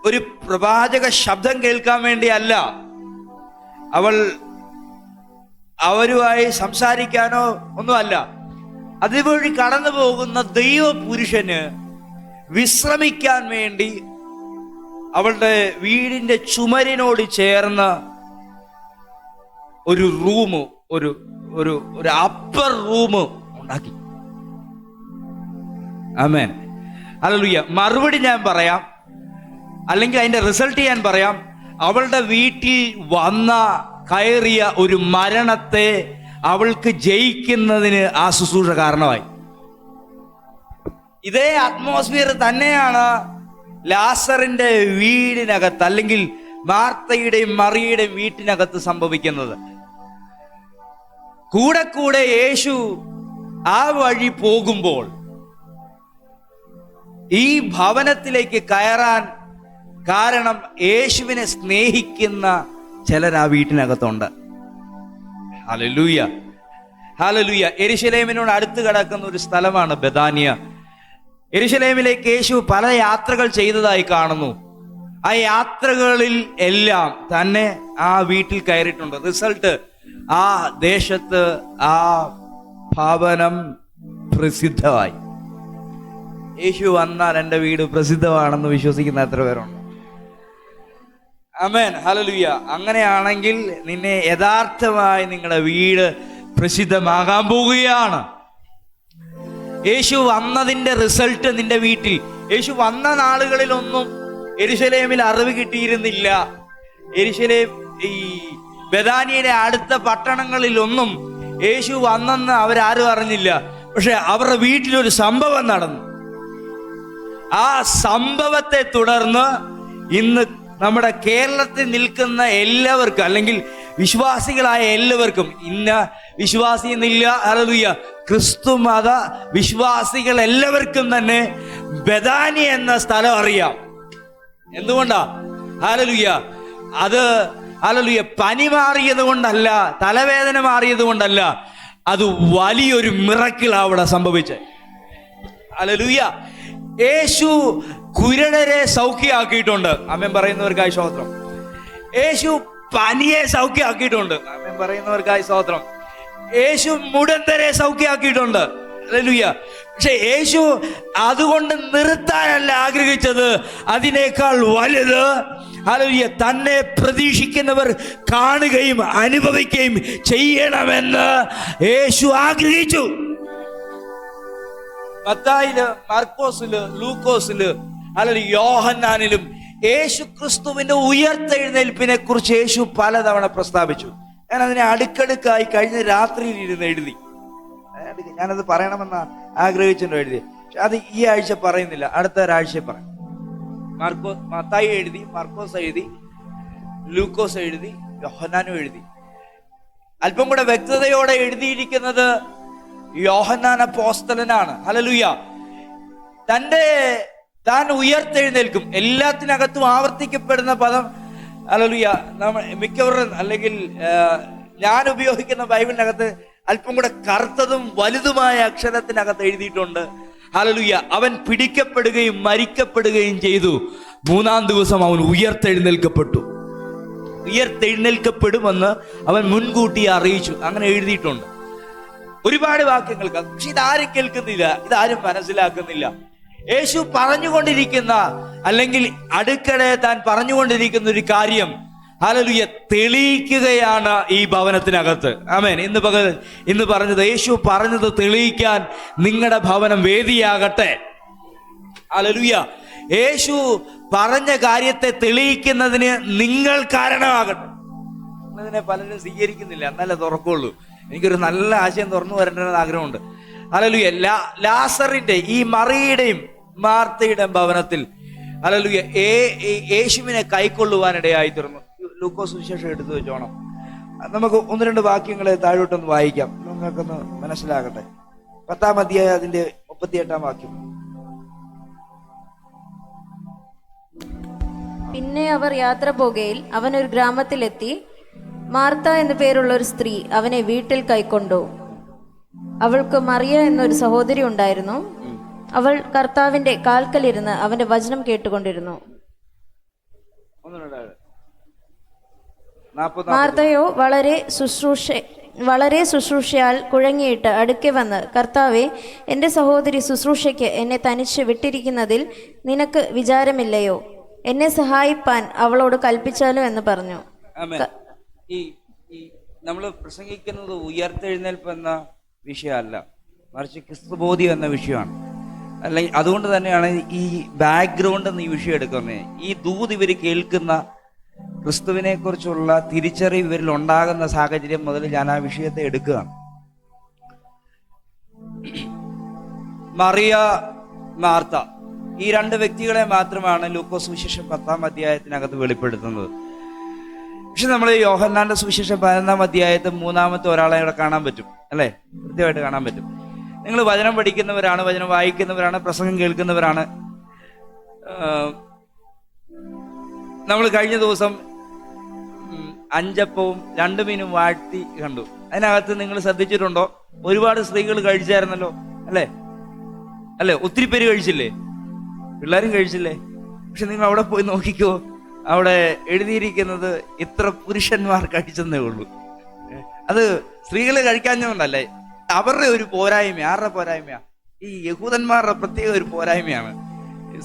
ഒരു പ്രവാചക ശബ്ദം കേൾക്കാൻ വേണ്ടിയല്ല, അവൾ അവരുമായി സംസാരിക്കാനോ ഒന്നുമല്ല, അതുവഴി കടന്നു പോകുന്ന ദൈവപുരുഷന് വിശ്രമിക്കാൻ വേണ്ടി അവളുടെ വീടിന്റെ ചുമരിനോട് ചേർന്ന് ഒരു റൂം, ഒരു അപ്പർ റൂം ഉണ്ടാക്കി. ആമേൻ. ഹല്ലേലൂയ. മറുപടി ഞാൻ പറയാം, അല്ലെങ്കിൽ അതിന്റെ റിസൾട്ട് ഞാൻ പറയാം. അവളുടെ വീട്ടിൽ കയറിയ ഒരു മരണത്തെ അവൾക്ക് ജയിക്കുന്നതിന് ആ ശുശ്രൂഷ കാരണമായി. ഇതേ അറ്റ്മോസ്ഫിയർ തന്നെയാണ് ലാസറിന്റെ വീടിനകത്ത്, അല്ലെങ്കിൽ മാർത്തയുടെയും മറിയയുടെയും വീട്ടിനകത്ത് സംഭവിക്കുന്നത്. കൂടെ കൂടെ യേശു ആ വഴി പോകുമ്പോൾ ഈ ഭവനത്തിലേക്ക് കയറാൻ കാരണം യേശുവിനെ സ്നേഹിക്കുന്ന ചിലർ ആ വീട്ടിനകത്തുണ്ട്. Hallelujah, hallelujah. യെരൂശലേമിനോട് അടുത്ത് കിടക്കുന്ന ഒരു സ്ഥലമാണ് ബെഥാനിയ. യെരൂശലേമിലേക്ക് യേശു പല യാത്രകൾ ചെയ്തതായി കാണുന്നു. ആ യാത്രകളിൽ എല്ലാം തന്നെ ആ വീട്ടിൽ കയറിയിട്ടുണ്ട്. റിസൾട്ട്, ആ ദേശത്ത് ആ ഭവനം പ്രസിദ്ധമായി. യേശു വന്നാൽ എൻ്റെ വീട് പ്രസിദ്ധമാണെന്ന് വിശ്വസിക്കുന്ന എത്ര പേരുണ്ട്? ആമേൻ, ഹല്ലേലൂയ. അങ്ങനെയാണെങ്കിൽ നിന്നെ യഥാർത്ഥമായി നിങ്ങളുടെ വീട് പ്രസിദ്ധമാകാൻ പോവുകയാണ്. യേശു വന്നതിന്റെ റിസൾട്ട് നിന്റെ വീട്ടിൽ. യേശു വന്ന നാളുകളിലൊന്നും യെരൂശലേമിൽ അറിവ് കിട്ടിയിരുന്നില്ല. യെരൂശലേം, ഈ ബെഥാനിയയിലെ അടുത്ത പട്ടണങ്ങളിലൊന്നും യേശു വന്നെന്ന് അവരാരും അറിഞ്ഞില്ല. പക്ഷെ അവരുടെ വീട്ടിലൊരു സംഭവം നടന്നു. ആ സംഭവത്തെ തുടർന്ന് ഇന്ന് നമ്മുടെ കേരളത്തിൽ നിൽക്കുന്ന എല്ലാവർക്കും, അല്ലെങ്കിൽ വിശ്വാസികളായ എല്ലാവർക്കും, ഇന്ന വിശ്വാസി എന്നില്ല, ഹല്ലേലൂയ, ക്രിസ്തു മത വിശ്വാസികൾ എല്ലാവർക്കും തന്നെ ബെഥാനി എന്ന സ്ഥലം അറിയാം. എന്തുകൊണ്ടാ? ഹല്ലേലൂയ. അത് ഹല്ലേലൂയ പനി മാറിയത് കൊണ്ടല്ല, തലവേദന മാറിയത് കൊണ്ടല്ല, അത് വലിയൊരു മിറക്കിൾ അവിടെ സംഭവിച്ചത്. ഹല്ലേലൂയ. യേശു കുരുടരെ സൗഖ്യമാക്കിയിട്ടുണ്ട്. ആമേൻ പറയുന്നവർക്കായി സ്തോത്രം. യേശു പനിയെ സൗഖ്യമാക്കിയിട്ടുണ്ട്. ആമേൻ പറയുന്നവർക്കായി സ്തോത്രം. യേശു മുടന്തരെ സൗഖ്യമാക്കിയിട്ടുണ്ട്. ഹല്ലേലൂയ. പക്ഷെ യേശു അതുകൊണ്ട് നിർത്താനല്ല ആഗ്രഹിച്ചത്. അതിനേക്കാൾ വലുത്, ഹല്ലേലൂയ, തന്നെ പ്രതീക്ഷിക്കുന്നവർ കാണുകയും അനുഭവിക്കുകയും ചെയ്യണമെന്ന് യേശു ആഗ്രഹിച്ചു. മത്തായില്, മർക്കോസില്, ലൂക്കോസില്, അല്ലെങ്കിൽ യോഹന്നാനിലും യേശു ക്രിസ്തുവിന്റെ ഉയർത്തെഴുന്നേൽപ്പിനെ കുറിച്ച് യേശു പലതവണ പ്രസ്താവിച്ചു. ഞാൻ അതിനെ അടുക്കടുക്കായി കഴിഞ്ഞ രാത്രിയിൽ ഇരുന്ന് എഴുതി. ഞാനത് പറയണമെന്ന് ആഗ്രഹിച്ചിട്ടുണ്ടോ എഴുതി. പക്ഷെ അത് ഈ ആഴ്ച പറയുന്നില്ല, അടുത്ത ഒരാഴ്ച പറയും. മത്തായി എഴുതി, മർക്കോസ് എഴുതി, ലൂക്കോസ് എഴുതി, യോഹന്നാനും എഴുതി. അല്പം കൂടെ വ്യക്തതയോടെ എഴുതിയിരിക്കുന്നത് യോഹന്നാൻ അപ്പോസ്തലനാണ്. ഹല്ലേലൂയ. താൻ ഉയർത്തെഴുന്നേൽക്കും. എല്ലാത്തിനകത്തും ആവർത്തിക്കപ്പെടുന്ന പദം, ഹല്ലേലൂയ, നമ്മൾ മിക്കവരും, അല്ലെങ്കിൽ ഞാൻ ഉപയോഗിക്കുന്ന ബൈബിളിനകത്ത് അല്പം കൂടെ കറുത്തതും വലുതുമായ അക്ഷരത്തിനകത്ത് എഴുതിയിട്ടുണ്ട്. ഹല്ലേലൂയ. അവൻ പിടിക്കപ്പെടുകയും മരിക്കപ്പെടുകയും ചെയ്തു, മൂന്നാം ദിവസം അവൻ ഉയർത്തെഴുന്നേൽക്കപ്പെട്ടു. ഉയർത്തെഴുന്നേൽക്കപ്പെടുമെന്ന് അവൻ മുൻകൂട്ടി അറിയിച്ചു. അങ്ങനെ എഴുതിയിട്ടുണ്ട്. ഒരുപാട് വാക്യങ്ങൾ. പക്ഷെ ഇതാരും കേൾക്കുന്നില്ല, ഇതാരും മനസ്സിലാക്കുന്നില്ല. യേശു പറഞ്ഞുകൊണ്ടിരിക്കുന്ന, അല്ലെങ്കിൽ അടുക്കടെ താൻ പറഞ്ഞുകൊണ്ടിരിക്കുന്ന ഒരു കാര്യം, ഹല്ലേലൂയ, തെളിയിക്കുകയാണ് ഈ ഭവനത്തിനകത്ത്. ആമേൻ. ഇന്ന് പറഞ്ഞത്, യേശു പറഞ്ഞത് തെളിയിക്കാൻ നിങ്ങളുടെ ഭവനം വേദിയാകട്ടെ. ഹല്ലേലൂയ. യേശു പറഞ്ഞ കാര്യത്തെ തെളിയിക്കുന്നതിന് നിങ്ങൾ കാരണമാകട്ടെ. ഇതിനെ പലരും സ്വീകരിക്കുന്നില്ല, എന്നാലേ തുറക്കുള്ളൂ. എനിക്കൊരു നല്ല ആശയം തുറന്നു വരേണ്ടെന്ന് ആഗ്രഹമുണ്ട്. ഹല്ലേലൂയ. ലാസറിന്റെ, ഈ മറിയയുടെയും മാർത്തയുടെയും ഭവനത്തിൽ, ഹല്ലേലൂയ, യേശുവിനെ കൈക്കൊള്ളുവാനിടയായി തീർന്നു. ലൂക്കോസ് സുവിശേഷം എടുത്തു വെച്ചോണം. നമുക്ക് ഒന്ന് രണ്ട് വാക്യങ്ങളെ താഴോട്ടൊന്ന് വായിക്കാം, നിങ്ങൾക്കൊന്ന് മനസ്സിലാകട്ടെ. 10-ാം അധ്യായം അതിന്റെ 38-ാം വാക്യം. പിന്നെ അവർ യാത്ര പോകയിൽ അവൻ ഒരു ഗ്രാമത്തിലെത്തി. മാർത്ത എന്നു പേരുള്ള ഒരു സ്ത്രീ അവനെ വീട്ടിൽ കൈക്കൊണ്ടു. അവൾക്ക് മറിയ എന്നൊരു സഹോദരി ഉണ്ടായിരുന്നു. അവൾ കർത്താവിന്റെ കാൽക്കലിരുന്ന് അവന്റെ വചനം കേട്ടുകൊണ്ടിരുന്നു. മാർത്തയോ വളരെ ശുശ്രൂഷയാൽ കുഴങ്ങിയിട്ട് അടുക്കെ വന്ന്, കർത്താവേ, എൻ്റെ സഹോദരി ശുശ്രൂഷയ്ക്ക് എന്നെ തനിച്ച് വിട്ടിരിക്കുന്നതിൽ നിനക്ക് വിചാരമില്ലയോ? എന്നെ സഹായിപ്പാൻ അവളോട് കൽപ്പിച്ചാലോ എന്ന് പറഞ്ഞു. ഈ നമ്മൾ പ്രസംഗിക്കുന്നത് ഉയർത്തെഴുന്നേൽപ്പ് എന്ന വിഷയമല്ല, മറിച്ച് ക്രിസ്തുബോധി എന്ന വിഷയമാണ്. അല്ലെങ്കിൽ അതുകൊണ്ട് തന്നെയാണ് ഈ ബാക്ക്ഗ്രൗണ്ട് എന്ന് ഈ വിഷയം എടുക്കുന്നത്. ഈ ദൂത് ഇവർ കേൾക്കുന്ന ക്രിസ്തുവിനെ കുറിച്ചുള്ള തിരിച്ചറിവ് ഇവരിൽ ഉണ്ടാകുന്ന സാഹചര്യം മുതൽ ഞാൻ ആ വിഷയത്തെ എടുക്കുകയാണ്. മറിയ, മാർത്ത, ഈ രണ്ട് വ്യക്തികളെ മാത്രമാണ് ലൂക്കോസ് സുവിശേഷം 10-ാം അധ്യായത്തിനകത്ത് വെളിപ്പെടുത്തുന്നത്. പക്ഷെ നമ്മൾ യോഹന്നാന്റെ സുവിശേഷം 11-ാം അധ്യായത്തിൽ 3-ാമത്തെ ഒരാളെ ഇവിടെ കാണാൻ പറ്റും, അല്ലേ? കൃത്യമായിട്ട് കാണാൻ പറ്റും. നിങ്ങൾ വചനം പഠിക്കുന്നവരാണ്, വചനം വായിക്കുന്നവരാണ്, പ്രസംഗം കേൾക്കുന്നവരാണ്. നമ്മൾ കഴിഞ്ഞ ദിവസം 5 അപ്പവും 2 മീനും വാഴ്ത്തി കണ്ടു. അതിനകത്ത് നിങ്ങൾ ശ്രദ്ധിച്ചിട്ടുണ്ടോ? ഒരുപാട് സ്ത്രീകൾ കഴിച്ചായിരുന്നല്ലോ, അല്ലേ? അല്ലേ? ഒത്തിരി പേര് കഴിച്ചില്ലേ? പിള്ളേരും കഴിച്ചില്ലേ? പക്ഷെ നിങ്ങൾ അവിടെ പോയി നോക്കിക്കോ, അവിടെ എഴുതിയിരിക്കുന്നത് ഇത്ര പുരുഷന്മാർ കഴിച്ചെന്നേ ഉള്ളൂ. അത് സ്ത്രീകൾ കഴിക്കാഞ്ഞതുകൊണ്ടല്ലേ, അവരുടെ ഒരു പോരായ്മ. ആരുടെ പോരായ്മയാ? ഈ യഹൂദന്മാരുടെ പ്രത്യേക ഒരു പോരായ്മയാണ്.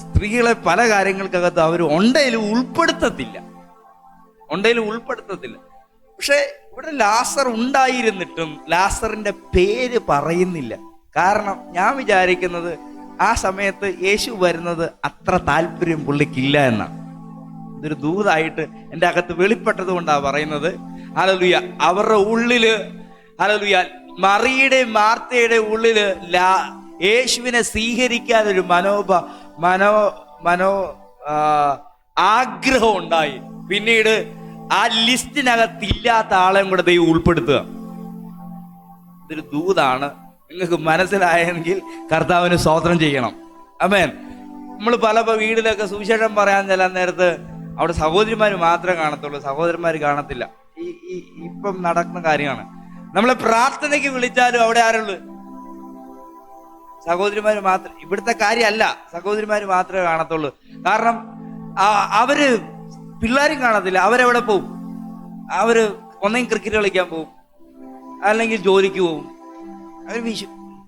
സ്ത്രീകളെ പല കാര്യങ്ങൾക്കകത്ത് അവർ ഉണ്ടയിലും ഉൾപ്പെടുത്തത്തില്ല. പക്ഷെ ഇവിടെ ലാസർ ഉണ്ടായിരുന്നിട്ടും ലാസറിന്റെ പേര് പറയുന്നില്ല. കാരണം ഞാൻ വിചാരിക്കുന്നത് ആ സമയത്ത് യേശു വരുന്നത് അത്ര താല്പര്യം പുള്ളിക്കില്ല എന്നാണ്. ഇതൊരു ദൂതായിട്ട് എൻ്റെ അകത്ത് വെളിപ്പെട്ടത് കൊണ്ടാണ് പറയുന്നത്. ഹല്ലേലൂയ. അവരുടെ ഉള്ളില്, ഹല്ലേലൂയ, മറിയുടെയും മാർത്തയുടെയും ഉള്ളില് യേശുവിനെ സ്വീകരിക്കാൻ ഒരു ആഗ്രഹം ഉണ്ടായി. പിന്നീട് ആ ലിസ്റ്റിനകത്ത് ഇല്ലാത്ത ആളെയും കൂടെ ദൈവം ഉൾപ്പെടുത്തുക. ഇതൊരു ദൂതാണ്. നിങ്ങൾക്ക് മനസ്സിലായെങ്കിൽ കർത്താവിന് സ്തോത്രം ചെയ്യണം. ആമേൻ. നമ്മൾ പല വീട്ടിലൊക്കെ സുവിശേഷം പറയാൻ ചെല്ലാൻ നേരത്ത് അവിടെ സഹോദരിമാർ മാത്രമേ കാണത്തുള്ളൂ, സഹോദരന്മാർ കാണത്തില്ല. ഇപ്പം നടക്കുന്ന കാര്യമാണ്. നമ്മളെ പ്രാർത്ഥനയ്ക്ക് വിളിച്ചാലും അവിടെ ആരുള്ളൂ? സഹോദരിമാർ മാത്രം. ഇവിടുത്തെ കാര്യമല്ല, സഹോദരിമാർ മാത്രമേ കാണത്തുള്ളൂ. കാരണം അവര് പിള്ളേരും കാണത്തില്ല. അവരെവിടെ പോവും? അവര് ഒന്നെങ്കിൽ ക്രിക്കറ്റ് കളിക്കാൻ പോവും, അല്ലെങ്കിൽ ജോലിക്ക് പോവും. അവർ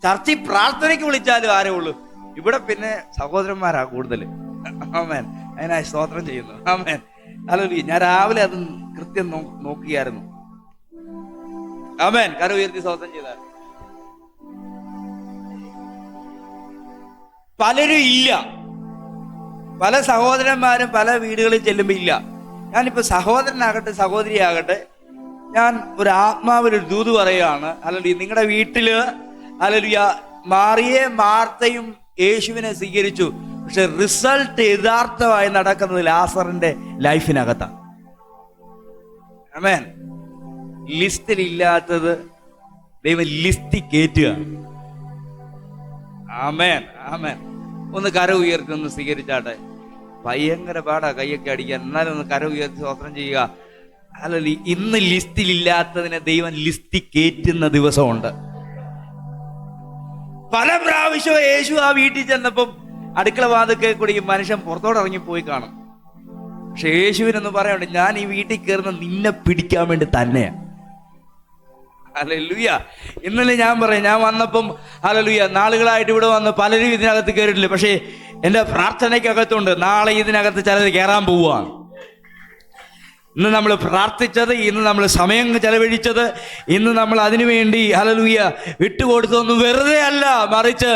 ചർച്ചയിൽ പ്രാർത്ഥനയ്ക്ക് വിളിച്ചാലും ആരേ ഉള്ളൂ? ഇവിടെ പിന്നെ സഹോദരന്മാരാ കൂടുതൽ. ആമേൻ. അതിനായി സ്തോത്രം ചെയ്യുന്നു. ആമേൻ. ഹല്ലേലൂയ. ഞാൻ രാവിലെ അത് കൃത്യം നോക്കിയായിരുന്നു. ആമേൻ. കര ഉയർത്തി സ്തോത്രം ചെയ്താൽ പലരും ഇല്ല. പല സഹോദരന്മാരും പല വീടുകളിൽ ചെല്ലുമ്പോ ഇല്ല. ഞാനിപ്പോ സഹോദരനാകട്ടെ സഹോദരിയാകട്ടെ, ഞാൻ ഒരു ആത്മാവിലൊരു ദൂത് പറയുകയാണ്. ഹല്ലേലൂയ. നിങ്ങളുടെ വീട്ടില്, ഹല്ലേലൂയ, മറിയയും മാർത്തയും യേശുവിനെ സ്വീകരിച്ചു. പക്ഷെ റിസൾട്ട് യഥാർത്ഥമായി നടക്കുന്നത് ലാസറിന്റെ ലൈഫിനകത്താണ്. ആമേൻ. ലിസ്റ്റിൽ ഇല്ലാത്തത് ദൈവം ലിസ്റ്റിൽ കയറ്റുക. ആമേൻ. ആമേൻ. ഒന്ന് കര ഉയർത്തി ഒന്ന് സ്വീകരിച്ചാട്ടെ. ഭയങ്കര പാടാ കൈയൊക്കെ അടിക്കാൻ. എന്നാലും ഒന്ന് കര ഉയർത്തി സ്തോത്രം ചെയ്യുക. അല്ലല്ല, ഇന്ന് ലിസ്റ്റിൽ ഇല്ലാത്തതിനെ ദൈവം ലിസ്റ്റിൽ കയറ്റുന്ന ദിവസമുണ്ട്. പല പ്രാവശ്യവും യേശു ആ വീട്ടിൽ ചെന്നപ്പം അടുക്കള വാതിൽക്കെ കൂടി ഈ മനുഷ്യൻ പുറത്തോടെ ഇറങ്ങിപ്പോയി കാണും. പക്ഷെ യേശുവിനൊന്ന് പറയണ്ട, ഞാൻ ഈ വീട്ടിൽ കയറുന്ന നിന്നെ പിടിക്കാൻ വേണ്ടി തന്നെയാ. ഹല്ലേലൂയ. ഇന്നലെ ഞാൻ പറയാം, ഞാൻ വന്നപ്പം, ഹല്ലേലൂയ, നാളുകളായിട്ട് ഇവിടെ വന്ന് പലരും ഇതിനകത്ത് കയറിയിട്ടില്ല. പക്ഷേ എൻ്റെ പ്രാർത്ഥനയ്ക്കകത്തുണ്ട് നാളെ ഇതിനകത്ത് ചിലർ കയറാൻ പോവുകയാണ്. ഇന്ന് നമ്മൾ പ്രാർത്ഥിച്ചത്, ഇന്ന് നമ്മൾ സമയം ചെലവഴിച്ചത്, ഇന്ന് നമ്മൾ അതിനു വേണ്ടി, ഹല്ലേലൂയ, വിട്ടുകൊടുത്തതൊന്നും വെറുതെ അല്ല, മറിച്ച്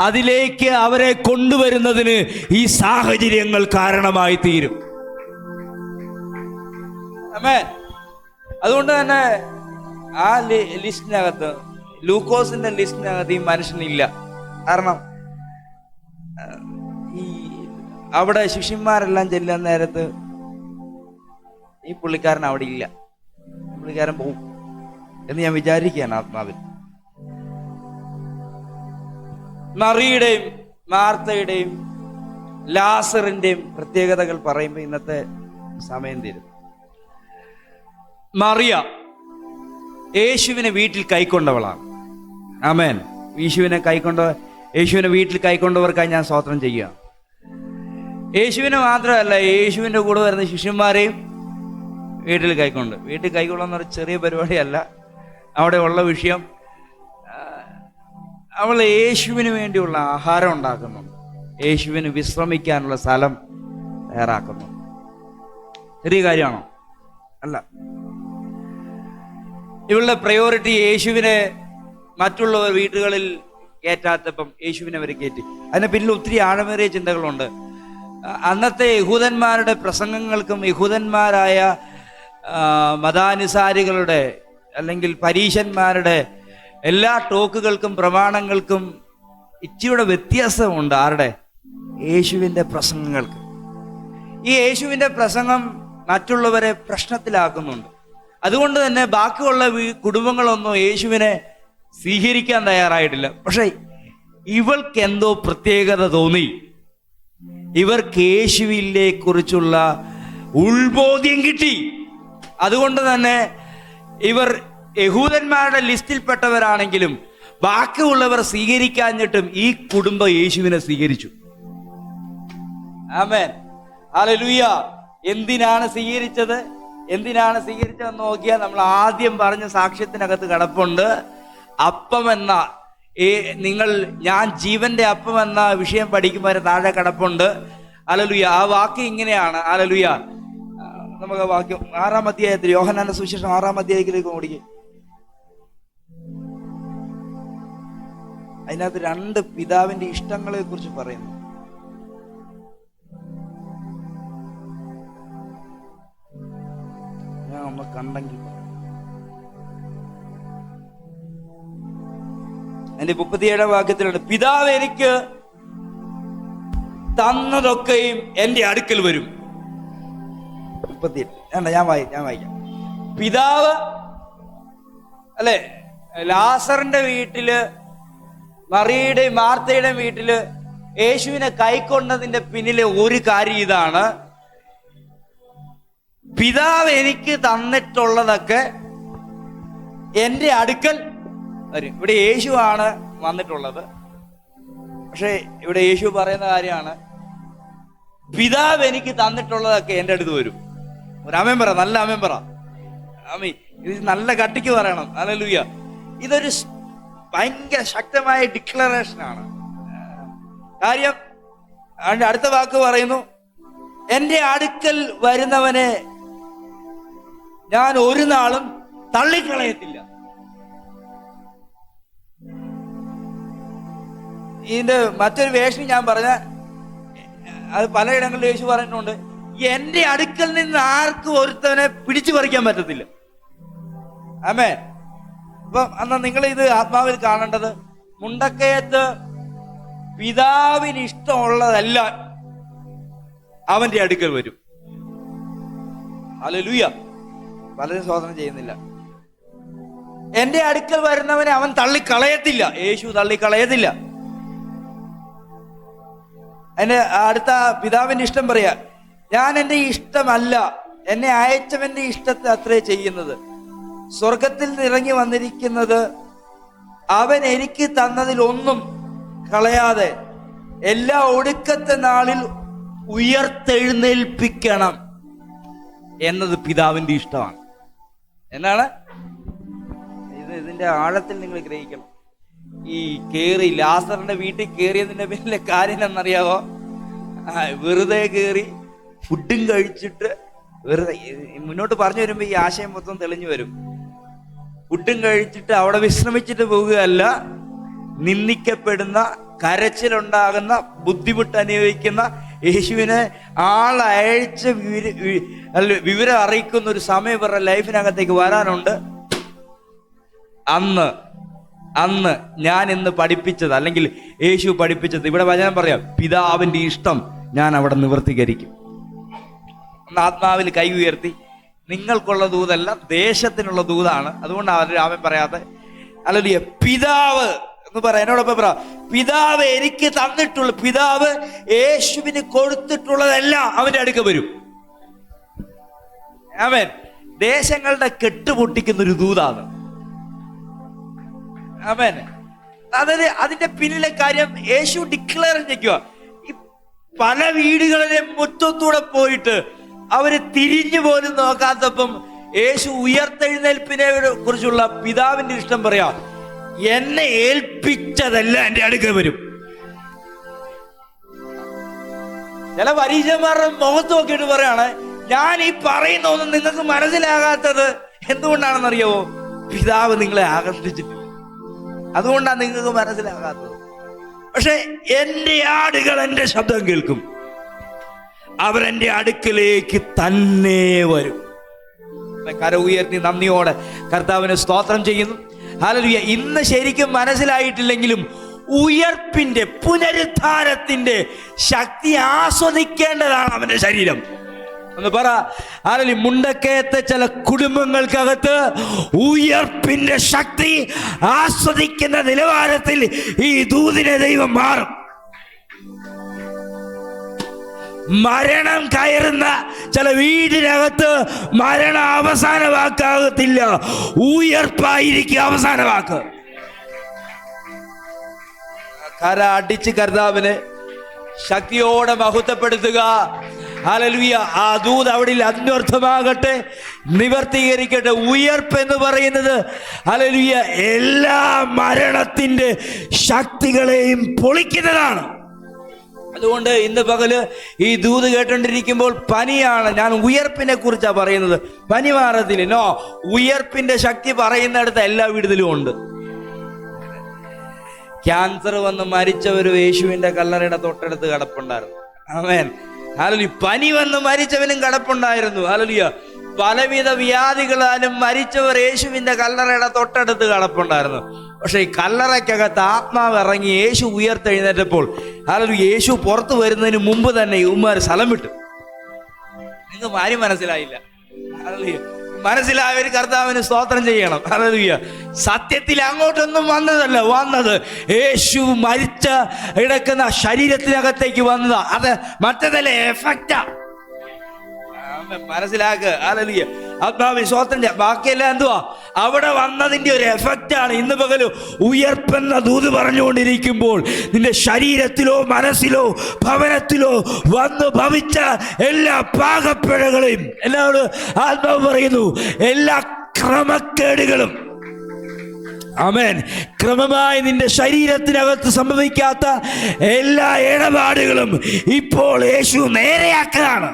അതിലേക്ക് അവരെ കൊണ്ടുവരുന്നതിന് ഈ സാഹചര്യങ്ങൾ കാരണമായി തീരും. ആമേൻ. അതുകൊണ്ട് തന്നെ ആ ലിസ്റ്റിനകത്ത്, ലൂക്കോസിന്റെ ലിസ്റ്റിനകത്ത് ഈ മനുഷ്യനില്ല. കാരണം ഈ അവിടെ ശിഷ്യന്മാരെല്ലാം ചെല്ലുന്ന നേരത്ത് ഈ പുള്ളിക്കാരൻ അവിടെ ഇല്ല. പുള്ളിക്കാരൻ പോവും എന്ന് ഞാൻ വിചാരിക്കുകയാണ് ആത്മാവിൽ. മറിയുടെയും മാർത്തയുടെയും ലാസറിന്റെയും പ്രത്യേകതകൾ പറയുമ്പോൾ ഇന്നത്തെ സമയം തീരും. മറിയ യേശുവിനെ വീട്ടിൽ കൈക്കൊണ്ടവളാണ്. ആമേൻ. യേശുവിനെ വീട്ടിൽ കൈക്കൊണ്ടവർക്കായി ഞാൻ സ്തോത്രം ചെയ്യുക. യേശുവിനെ മാത്രമല്ല, യേശുവിൻ്റെ കൂടെ വരുന്ന ശിഷ്യന്മാരെയും വീട്ടിൽ കൈക്കൊള്ളുന്ന ഒരു ചെറിയ പരിപാടിയല്ല. അവിടെ ഉള്ള വിഷയം, അവൾ യേശുവിന് വേണ്ടിയുള്ള ആഹാരം ഉണ്ടാക്കുന്നുണ്ട്, യേശുവിന് വിശ്രമിക്കാനുള്ള സ്ഥലം തയ്യാറാക്കുന്നു. ചെറിയ കാര്യമാണോ? അല്ല. ഇവളുടെ പ്രയോറിറ്റി യേശുവിനെ മറ്റുള്ളവർ വീടുകളിൽ കയറ്റാത്തപ്പം യേശുവിനെ അവർ കയറ്റി. അതിന് പിന്നിൽ ഒത്തിരി ആഴമേറിയ ചിന്തകളുണ്ട്. അന്നത്തെ യഹൂദന്മാരുടെ പ്രസംഗങ്ങൾക്കും യഹൂദന്മാരായ മതാനുസാരികളുടെ അല്ലെങ്കിൽ പരീശന്മാരുടെ എല്ലാ ടോക്കുകൾക്കും പ്രമാണങ്ങൾക്കും ഇച്ചിരിയുടെ വ്യത്യാസമുണ്ട്. ആരുടെ? യേശുവിൻ്റെ പ്രസംഗങ്ങൾക്ക്. ഈ യേശുവിൻ്റെ പ്രസംഗം മറ്റുള്ളവരെ പ്രശ്നത്തിലാക്കുന്നുണ്ട്. അതുകൊണ്ട് തന്നെ ബാക്കിയുള്ള കുടുംബങ്ങളൊന്നും യേശുവിനെ സ്വീകരിക്കാൻ തയ്യാറായിട്ടില്ല. പക്ഷെ ഇവൾക്ക് എന്തോ പ്രത്യേകത തോന്നി. ഇവർക്ക് യേശുവിനെ കുറിച്ചുള്ള ഉൾബോധ്യം കിട്ടി. അതുകൊണ്ട് തന്നെ ഇവർ യഹൂദന്മാരുടെ ലിസ്റ്റിൽപ്പെട്ടവരാണെങ്കിലും ബാക്കിയുള്ളവർ സ്വീകരിക്കാഞ്ഞിട്ടും ഈ കുടുംബം യേശുവിനെ സ്വീകരിച്ചു. ആമേൻ, ഹല്ലേലൂയ. എന്തിനാണ് സ്വീകരിച്ചതെന്ന് നോക്കിയാൽ നമ്മൾ ആദ്യം പറഞ്ഞ സാക്ഷ്യത്തിനകത്ത് കിടപ്പുണ്ട്. അപ്പം എന്ന ഞാൻ ജീവന്റെ അപ്പം എന്ന വിഷയം പഠിക്കുമ്പോൾ താഴെ കിടപ്പുണ്ട്. ഹല്ലേലൂയ. ആ വാക്യം ഇങ്ങനെയാണ്. ഹല്ലേലൂയ. നമുക്ക് വാക്യം 6-ാം അധ്യായത്തിൽ, യോഹന്നാന്റെ സുവിശേഷം 6-ാം അധ്യായത്തിലേക്ക് ഓടിക്കുക. അതിനകത്ത് 2 പിതാവിന്റെ ഇഷ്ടങ്ങളെ കുറിച്ച് പറയുന്നു. ഞാൻ ഒന്ന് കണ്ടെങ്കിൽ എന്റെ 37-ാം വാക്യത്തിലുണ്ട്, പിതാവ് എനിക്ക് തന്നതൊക്കെയും എന്റെ അടുക്കൽ വരും. 38 ഞാൻ വായിക്കാം. പിതാവ് അല്ലെ ലാസറിന്റെ വീട്ടില്, മറിയുടെയും മാർത്തയുടെയും വീട്ടില് യേശുവിനെ കൈക്കൊണ്ടതിന്റെ പിന്നിലെ ഒരു കാര്യം ഇതാണ്: പിതാവ് എനിക്ക് തന്നിട്ടുള്ളതൊക്കെ എന്റെ അടുക്കൽ വരും. ഇവിടെ യേശുവാണ് വന്നിട്ടുള്ളത്. പക്ഷെ ഇവിടെ യേശു പറയുന്ന കാര്യമാണ്, പിതാവ് എനിക്ക് തന്നിട്ടുള്ളതൊക്കെ എന്റെ അടുത്ത് വരും. ഒരു ആമേൻ പറ, നല്ല ആമേൻ പറ. ആമീൻ. ഇത് നല്ല കട്ടിക്ക് പറയണം. ഹല്ലേലൂയ. ഇതൊരു ഭയങ്കര ശക്തമായ ഡിക്ലറേഷനാണ്. കാര്യം അടുത്ത വാക്ക് പറയുന്നു, എന്റെ അടുക്കൽ വരുന്നവനെ ഞാൻ ഒരു നാളും തള്ളിക്കളയത്തില്ല. ഇതിന്റെ മറ്റൊരു വേഷം ഞാൻ പറഞ്ഞ, അത് പലയിടങ്ങളിലും യേശു പറഞ്ഞിട്ടുണ്ട്, എന്റെ അടുക്കൽ നിന്ന് ആർക്കും ഒരുത്തവനെ പിടിച്ചു പറിക്കാൻ പറ്റത്തില്ല. ആമേൻ. അപ്പം എന്നാ നിങ്ങൾ ഇത് ആത്മാവിൽ കാണേണ്ടത്, മുണ്ടക്കയത്ത് പിതാവിന് ഇഷ്ടമുള്ളതല്ല അവന്റെ അടുക്കൽ വരും. ഹല്ലേലൂയ. പലരും ശോധന ചെയ്യുന്നില്ല. എന്റെ അടുക്കൽ വരുന്നവനെ അവൻ തള്ളിക്കളയത്തില്ല. യേശു തള്ളിക്കളയത്തില്ല. അതിന്റെ അടുത്ത പിതാവിന്റെ ഇഷ്ടം പറയാ, ഞാൻ എന്റെ ഇഷ്ടമല്ല, എന്നെ അയച്ചവന്റെ ഇഷ്ടത്തെ അത്രേ ചെയ്യുന്നത്. സ്വർഗത്തിൽ നിന്ന് ഇറങ്ങി വന്നിരിക്കുന്നത് അവൻ എനിക്ക് തന്നതിൽ ഒന്നും കളയാതെ എല്ലാ ഒടുക്കത്തെ നാളിൽ ഉയർത്തെഴുന്നേൽപ്പിക്കണം എന്നത് പിതാവിന്റെ ഇഷ്ടമാണ്. എന്നാണ് ഇതിന്റെ ആഴത്തിൽ നിങ്ങൾ ഗ്രഹിക്കണം. ഈ ലാസറിന്റെ വീട്ടിൽ കയറിയതിന്റെ പിന്നിലെ കാര്യം എന്നറിയാവോ? വെറുതെ കയറി ഫുഡും കഴിച്ചിട്ട് വെറുതെ മുന്നോട്ട് പറഞ്ഞു വരുമ്പോ ഈ ആശയം മൊത്തം തെളിഞ്ഞു വരും. ഫുഡും കഴിച്ചിട്ട് അവിടെ വിശ്രമിച്ചിട്ട് പോവുകയല്ല, നിന്ദിക്കപ്പെടുന്ന, കരച്ചിലുണ്ടാകുന്ന, ബുദ്ധിമുട്ട് അനുഭവിക്കുന്ന യേശുവിനെ ആളയച്ച് വിവരം അറിയിക്കുന്ന ഒരു സമയം ഇവരുടെ ലൈഫിനകത്തേക്ക് വരാനുണ്ട്. അന്ന് ഞാൻ ഇന്ന് പഠിപ്പിച്ചത്, അല്ലെങ്കിൽ യേശു പഠിപ്പിച്ചത്, ഇവിടെ വചനം പറയാം, പിതാവിന്റെ ഇഷ്ടം ഞാൻ അവിടെ നിവർത്തീകരിക്കും. ആത്മാവിൽ കൈ ഉയർത്തി, നിങ്ങൾക്കുള്ള ദൂതല്ല, ദേശത്തിനുള്ള ദൂതാണ്. അതുകൊണ്ടാണ് അവർ ആമേൻ പറയാതെ. ഹല്ലേലൂയ. പിതാവ് എന്ന് പറയാം, എന്നോടൊപ്പം പറ, പിതാവ് എനിക്ക് തന്നിട്ടുള്ള, പിതാവ് യേശുവിന് കൊടുത്തിട്ടുള്ളതെല്ലാം അവന്റെ അടുക്ക വരും. ആമേൻ. ദേശങ്ങളുടെ കെട്ടുപൊട്ടിക്കുന്ന ഒരു ദൂതാണ്. ആമേൻ. അതായത് അതിന്റെ പിന്നിലെ കാര്യം യേശു ഡിക്ലെയർ ചെയ്യുക. ഈ പല വീടുകളിലെ മുറ്റത്തൂടെ പോയിട്ട് അവര് തിരിഞ്ഞു പോലും നോക്കാത്തപ്പം യേശു ഉയർത്തെഴുന്നേൽപ്പിനെ കുറിച്ചുള്ള പിതാവിന്റെ ഇഷ്ടം പറയാ, എന്നെ ഏൽപ്പിച്ചതെല്ലാം എന്റെ അടുക്കൽ വരും. ചില പരീക്ഷന്മാരുടെ മുഖത്ത് നോക്കിയിട്ട് പറയാണ്, ഞാൻ ഈ പറയുന്ന ഒന്നും നിങ്ങൾക്ക് മനസ്സിലാകാത്തത് എന്തുകൊണ്ടാണെന്നറിയാവോ? പിതാവ് നിങ്ങളെ ആകർഷിച്ചിട്ടില്ല, അതുകൊണ്ടാണ് നിങ്ങൾക്ക് മനസ്സിലാകാത്തത്. പക്ഷെ എൻ്റെ ആടുകൾ എൻ്റെ ശബ്ദം കേൾക്കും, അവരെൻ്റെ അടുക്കലേക്ക് തന്നെ വരും. കര ഉയർത്തി നന്ദിയോടെ കർത്താവിന് സ്തോത്രം ചെയ്യുന്നു. ഹല്ലേലൂയ. ഇന്ന് ശരിക്കും മനസ്സിലായിട്ടില്ലെങ്കിലും ഉയർപ്പിന്റെ, പുനരുദ്ധാനത്തിന്റെ ശക്തി ആസ്വദിക്കേണ്ടതാണ് അവന്റെ ശരീരം. ഒന്ന് പറ ഹല്ലേലൂയ. മുണ്ടക്കയത്തെ ചില കുടുംബങ്ങൾക്കകത്ത് ഉയർപ്പിന്റെ ശക്തി ആസ്വദിക്കുന്ന നിലവാരത്തിൽ ഈ ദൂതിനെ ദൈവം മാറും. മരണം കയറുന്ന ചില വീടിനകത്ത് മരണം അവസാന വാക്കാകത്തില്ല, ഉയർപ്പായിരിക്കും അവസാന വാക്ക്. കര അടിച്ച് കർത്താവിനെ ശക്തിയോടെ മഹത്വപ്പെടുത്തുക. ഹല്ലേലൂയ. ആ ദൂത് അവിടെ അന്വർത്ഥമാകട്ടെ, നിവർത്തീകരിക്കട്ടെ. ഉയർപ്പ് എന്ന് പറയുന്നത് ഹല്ലേലൂയ എല്ലാ മരണത്തിന്റെ ശക്തികളെയും പൊളിക്കുന്നതാണ്. അതുകൊണ്ട് ഇന്ന് പകല് ഈ ദൂത് കേട്ടോണ്ടിരിക്കുമ്പോൾ പനിയാണ്, ഞാൻ ഉയർപ്പിനെ കുറിച്ചാണ് പറയുന്നത്. പനി മാറത്തില്ല. നോ, ഉയർപ്പിന്റെ ശക്തി പറയുന്നിടത്ത് എല്ലാ വീടുകളിലും ഉണ്ട്. ക്യാൻസർ വന്ന് മരിച്ചവര് യേശുവിന്റെ കല്ലറയുടെ തൊട്ടടുത്ത് കിടപ്പുണ്ടായിരുന്നു. ആമേൻ. ഹല്ലേലൂയ. പനി വന്ന് മരിച്ചവനും കിടപ്പുണ്ടായിരുന്നു. ഹല്ലേലൂയ. പലവിധ വ്യാധികളാലും മരിച്ചവർ യേശുവിന്റെ കല്ലറയുടെ തൊട്ടടുത്ത് കിടപ്പുണ്ടായിരുന്നു. പക്ഷെ ഈ കല്ലറയ്ക്കകത്ത് ആത്മാവ് ഇറങ്ങി യേശു ഉയർത്തെഴുന്നേറ്റപ്പോൾ ഹല്ലേലൂയ, യേശു പുറത്തു വരുന്നതിന് മുമ്പ് തന്നെ ഇവന്മാർ സ്ഥലം വിട്ടു. നിങ്ങൾക്ക് ആരും മനസ്സിലായില്ല. ഹല്ലേലൂയ. മനസ്സിലായവർ കർത്താവിന് സ്തോത്രം ചെയ്യണം. ഹല്ലേലൂയ. സത്യത്തിൽ അങ്ങോട്ടൊന്നും വന്നതല്ല, വന്നത് യേശു മരിച്ച കിടക്കുന്ന ശരീരത്തിനകത്തേക്ക് വന്നതാ. അത് മറ്റതല്ല, എഫക്റ്റാ. മനസ്സിലാക്കുക. ഹല്ലേലൂയ. ആത്മാവിൽ സ്തോത്രം. ബാക്കിയെല്ലാം എന്തുവാ? അവിടെ വന്നതിന്റെ ഒരു എഫക്റ്റാണ്. ഇന്ന് പകലും ഉയർപ്പെന്ന ദൂത് പറഞ്ഞുകൊണ്ടിരിക്കുമ്പോൾ നിന്റെ ശരീരത്തിലോ മനസ്സിലോ ഭവനത്തിലോ വന്നു ഭവിച്ച എല്ലാ പാകപ്പിഴകളെയും, എല്ലാവരും ആത്മാവ് പറയുന്നു, എല്ലാ ക്രമക്കേടുകളും, ആമേൻ, ക്രമമായി നിന്റെ ശരീരത്തിനകത്ത് സംഭവിക്കാത്ത എല്ലാ ഇടപാടുകളും ഇപ്പോൾ യേശു നേരെയാക്കുകയാണ്.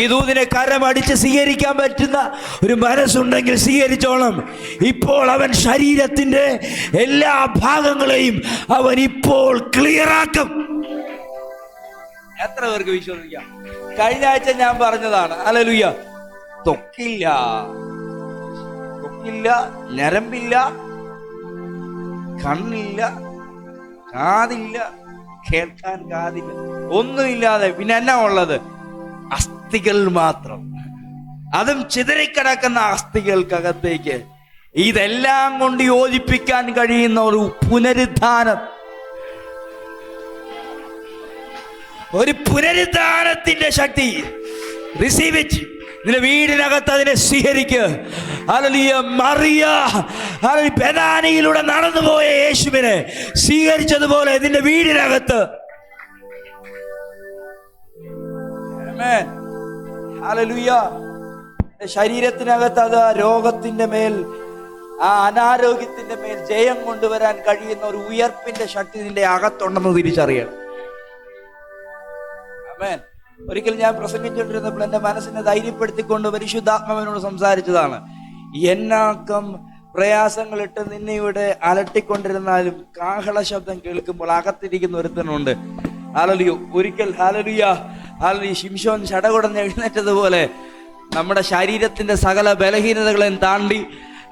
ഈ ദൂതിനെ കരമടിച്ച് സ്വീകരിക്കാൻ പറ്റുന്ന ഒരു മനസ്സുണ്ടെങ്കിൽ സ്വീകരിച്ചോണം. ഇപ്പോൾ അവൻ ശരീരത്തിന്റെ എല്ലാ ഭാഗങ്ങളെയും അവൻ ഇപ്പോൾ ക്ലിയറാക്കും. എത്ര പേർക്ക് വിശ്വസിക്കാം? കഴിഞ്ഞ ആഴ്ച ഞാൻ പറഞ്ഞതാണ്. ഹല്ലേലൂയ. ത്വക്കില്ല, ഞരമ്പില്ല, കണ്ണില്ല, കാതില്ല, കേൾക്കാൻ കാതില്ല, ഒന്നുമില്ലാതെ പിന്നെ എന്നാ ഉള്ളത്? അസ്ഥികൾ മാത്രം. അതും ചിതറിക്കിടക്കുന്ന അസ്ഥികൾക്കകത്തേക്ക് ഇതെല്ലാം കൊണ്ട് യോജിപ്പിക്കാൻ കഴിയുന്ന ഒരു പുനരുദ്ധാനം, ഒരു പുനരുദ്ധാനത്തിന്റെ ശക്തി റിസീവ് ഇറ്റ്. നിന്റെ വീടിനകത്ത് അതിനെ സ്വീകരിക്കുക. ഹല്ലേലൂയ. മറിയ ബെഥാനിയിലൂടെ നടന്നുപോയ യേശുവിനെ സ്വീകരിച്ചതുപോലെ നിന്റെ വീടിനകത്ത്, ഹല്ലേലൂയ, ശരീരത്തിനകത്ത് അത് രോഗത്തിന്റെ മേൽ, ആ അനാരോഗ്യത്തിന്റെ മേൽ ജയം കൊണ്ടുവരാൻ കഴിയുന്ന ഒരു ഉയർപ്പിന്റെ ശക്തി നിന്റെ അകത്തുണ്ടെന്ന് തിരിച്ചറിയണം. ആമേൻ. ഒരിക്കൽ ഞാൻ പ്രസംഗിച്ചുകൊണ്ടിരുന്നപ്പോൾ എന്റെ മനസ്സിനെ ധൈര്യപ്പെടുത്തിക്കൊണ്ട് പരിശുദ്ധാത്മാവിനോട് സംസാരിച്ചതാണ്. എന്നാക്കം പ്രയാസങ്ങളിട്ട് നിന്നെ ഇവിടെ അലട്ടിക്കൊണ്ടിരുന്നാലും കാഹള ശബ്ദം കേൾക്കുമ്പോൾ അകത്തിരിക്കുന്ന ഒരുത്തനുണ്ട്. ഹല്ലേലൂയ. ഒരിക്കൽ ഹല്ലേലൂയ ശിംശോൻ ചടകുടഞ്ഞ് എഴുന്നേറ്റതുപോലെ നമ്മുടെ ശരീരത്തിന്റെ സകല ബലഹീനതകളെയും താണ്ടി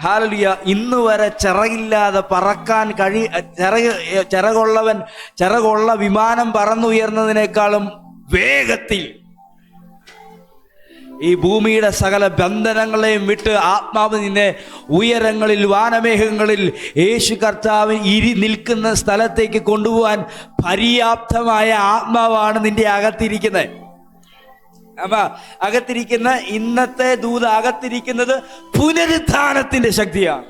ഹല്ലേലൂയ ഇന്ന് വരെ ചിറകില്ലാതെ പറക്കാൻ ചിറകുള്ള വിമാനം പറന്നുയർന്നതിനേക്കാളും വേഗത്തിൽ ഈ ഭൂമിയുടെ സകല ബന്ധനങ്ങളെയും വിട്ട് ആത്മാവ് നിന്നെ ഉയരങ്ങളിൽ, വാനമേഘങ്ങളിൽ യേശു കർത്താവ് നിൽക്കുന്ന സ്ഥലത്തേക്ക് കൊണ്ടുപോകാൻ പര്യാപ്തമായ ആത്മാവാണ് നിന്റെ അകത്തിരിക്കുന്നത്. അപ്പൊ അകത്തിരിക്കുന്ന ഇന്നത്തെ ദൂത് അകത്തിരിക്കുന്നത് പുനരുദ്ധാനത്തിന്റെ ശക്തിയാണ്.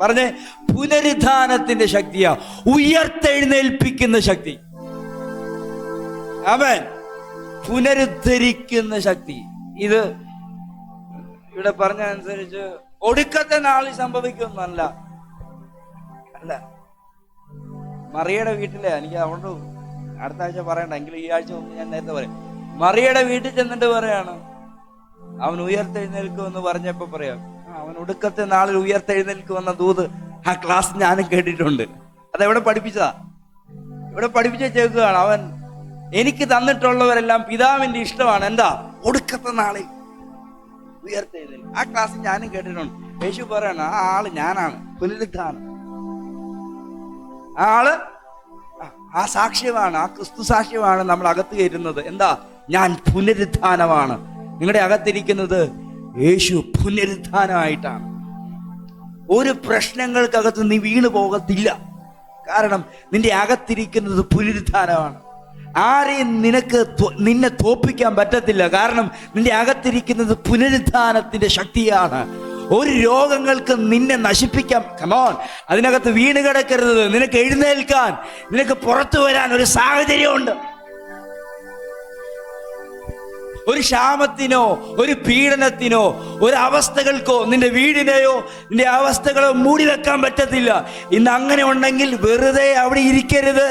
പറഞ്ഞേ, പുനരുദ്ധാനത്തിന്റെ ശക്തിയാ, ഉയർത്തെഴുന്നേൽപ്പിക്കുന്ന ശക്തി. ആമേൻ. പുനരുദ്ധരിക്കുന്ന ശക്തി. ഇത് ഇവിടെ പറഞ്ഞ അനുസരിച്ച് ഒടുക്കത്തെ നാളിൽ സംഭവിക്കുന്നല്ല. അല്ല, മറിയയുടെ വീട്ടിലെ, എനിക്ക് അതുകൊണ്ട് അടുത്ത ആഴ്ച പറയണ്ട, എങ്കിലും ഈ ആഴ്ച മുമ്പ് ഞാൻ നേരത്തെ പറയാം. മറിയയുടെ വീട്ടിൽ ചെന്നിട്ട് പറയാണ് അവൻ ഉയർത്തെഴുന്നേൽക്കുമെന്ന് പറഞ്ഞപ്പോ പറയാം, അവൻ ഒടുക്കത്തെ നാളിൽ ഉയർത്തെഴുന്നേൽക്കുമെന്ന ദൂത് ആ ക്ലാസ് ഞാനും കേട്ടിട്ടുണ്ട്. അതെവിടെ പഠിപ്പിച്ചതാ? ഇവിടെ പഠിപ്പിച്ച് വെച്ചേക്കുകയാണ്. അവൻ എനിക്ക് തന്നിട്ടുള്ളവരെല്ലാം പിതാവിന്റെ ഇഷ്ടമാണ്. എന്താ? ഒടുക്കത്തെ നാളിൽ ഉയർത്തെഴുന്നേൽക്കും. ആ ക്ലാസ് ഞാനും കേട്ടിട്ടുണ്ട്. യേശു പറയണം, ആ ആള് ഞാനാണ്, പുനരുത്ഥാനം. ആ ആള് ആ സാക്ഷ്യമാണ്, ആ ക്രിസ്തു സാക്ഷ്യമാണ് നമ്മൾ അകത്ത് കയറ്റുന്നത്. എന്താ? ഞാൻ പുനരുത്ഥാനമാണ്. നിങ്ങളുടെ അകത്തിരിക്കുന്നത് യേശു പുനരുത്ഥാനമായിട്ടാണ്. ഒരു പ്രശ്നങ്ങൾക്കകത്ത് നീ വീണു പോകത്തില്ല. കാരണം നിന്റെ അകത്തിരിക്കുന്നത് പുനരുത്ഥാനമാണ്. ആരെയും നിന്നെ തോപ്പിക്കാൻ പറ്റത്തില്ല. കാരണം നിന്റെ അകത്തിരിക്കുന്നത് പുനരുത്ഥാനത്തിന്റെ ശക്തിയാണ്. ഒരു രോഗങ്ങൾക്ക് നിന്നെ നശിപ്പിക്കാം. കമോൺ, അതിനകത്ത് വീണ് കിടക്കരുത്. നിനക്ക് എഴുന്നേൽക്കാൻ, നിനക്ക് പുറത്തു വരാൻ ഒരു സാഹചര്യമുണ്ട്. ഒരു ക്ഷാമത്തിനോ ഒരു പീഡനത്തിനോ ഒരു അവസ്ഥകൾക്കോ നിന്റെ വീടിനെയോ നിന്റെ അവസ്ഥകളോ മൂടി വെക്കാൻ പറ്റത്തില്ല. ഇന്ന് അങ്ങനെ ഉണ്ടെങ്കിൽ വെറുതെ അവിടെ ഇരിക്കരുത്.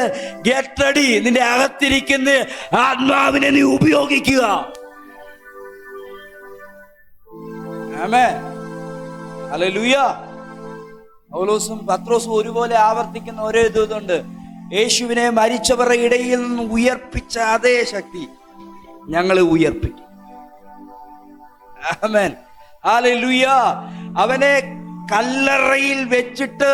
Get ready. നിന്റെ അകത്തിരിക്കുന്ന ആത്മാവിനെ നീ ഉപയോഗിക്കുക. ആമേൻ, ഹല്ലേലൂയ. പൗലോസും പത്രോസും ഒരുപോലെ ആവർത്തിക്കുന്ന ഒരേ ഇതുണ്ട്. യേശുവിനെ മരിച്ചവരുടെ ഇടയിൽ നിന്ന് ഉയർപ്പിച്ച അതേ ശക്തി ഞങ്ങളെ ഉയർപ്പിക്കും. ആമേൻ, ഹല്ലേലൂയ. അവനെ കല്ലറയിൽ വെച്ചിട്ട്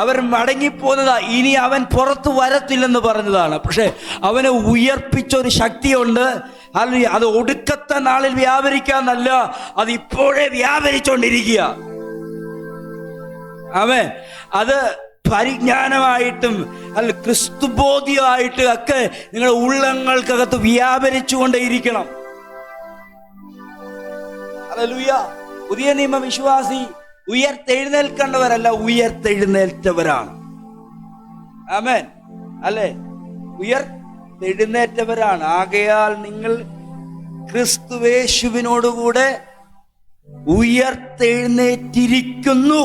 അവർ മടങ്ങിപ്പോന്നതാ. ഇനി അവൻ പുറത്തു വരത്തില്ലെന്ന് പറഞ്ഞതാണ്. പക്ഷെ അവനെ ഉയർപ്പിച്ച ഒരു ശക്തിയുണ്ട്. അത് ഒടുക്കത്തെ നാളിൽ വ്യാപരിക്കാന്നല്ല, അത് ഇപ്പോഴേ വ്യാപരിച്ചോണ്ടിരിക്കുക. ആമേൻ. അത് പരിജ്ഞാനമായിട്ടും അല്ല ക്രിസ്തുബോധ്യമായിട്ടും ഒക്കെ നിങ്ങളുടെ ഉള്ളങ്ങൾക്കകത്ത് വ്യാപരിച്ചുകൊണ്ടേയിരിക്കണം. ഹല്ലേലൂയ. പുതിയ നിയമ വിശ്വാസി ഉയർത്തെഴുന്നേൽക്കേണ്ടവരല്ല, ഉയർത്തെഴുന്നേറ്റവരാണ്. ആമേൻ, അല്ലേ? ഉയർത്തെഴുന്നേറ്റവരാണ്. ആകയാൽ നിങ്ങൾ ക്രിസ്തുയേശുവിനോടുകൂടെ ഉയർത്തെഴുന്നേറ്റിരിക്കുന്നു.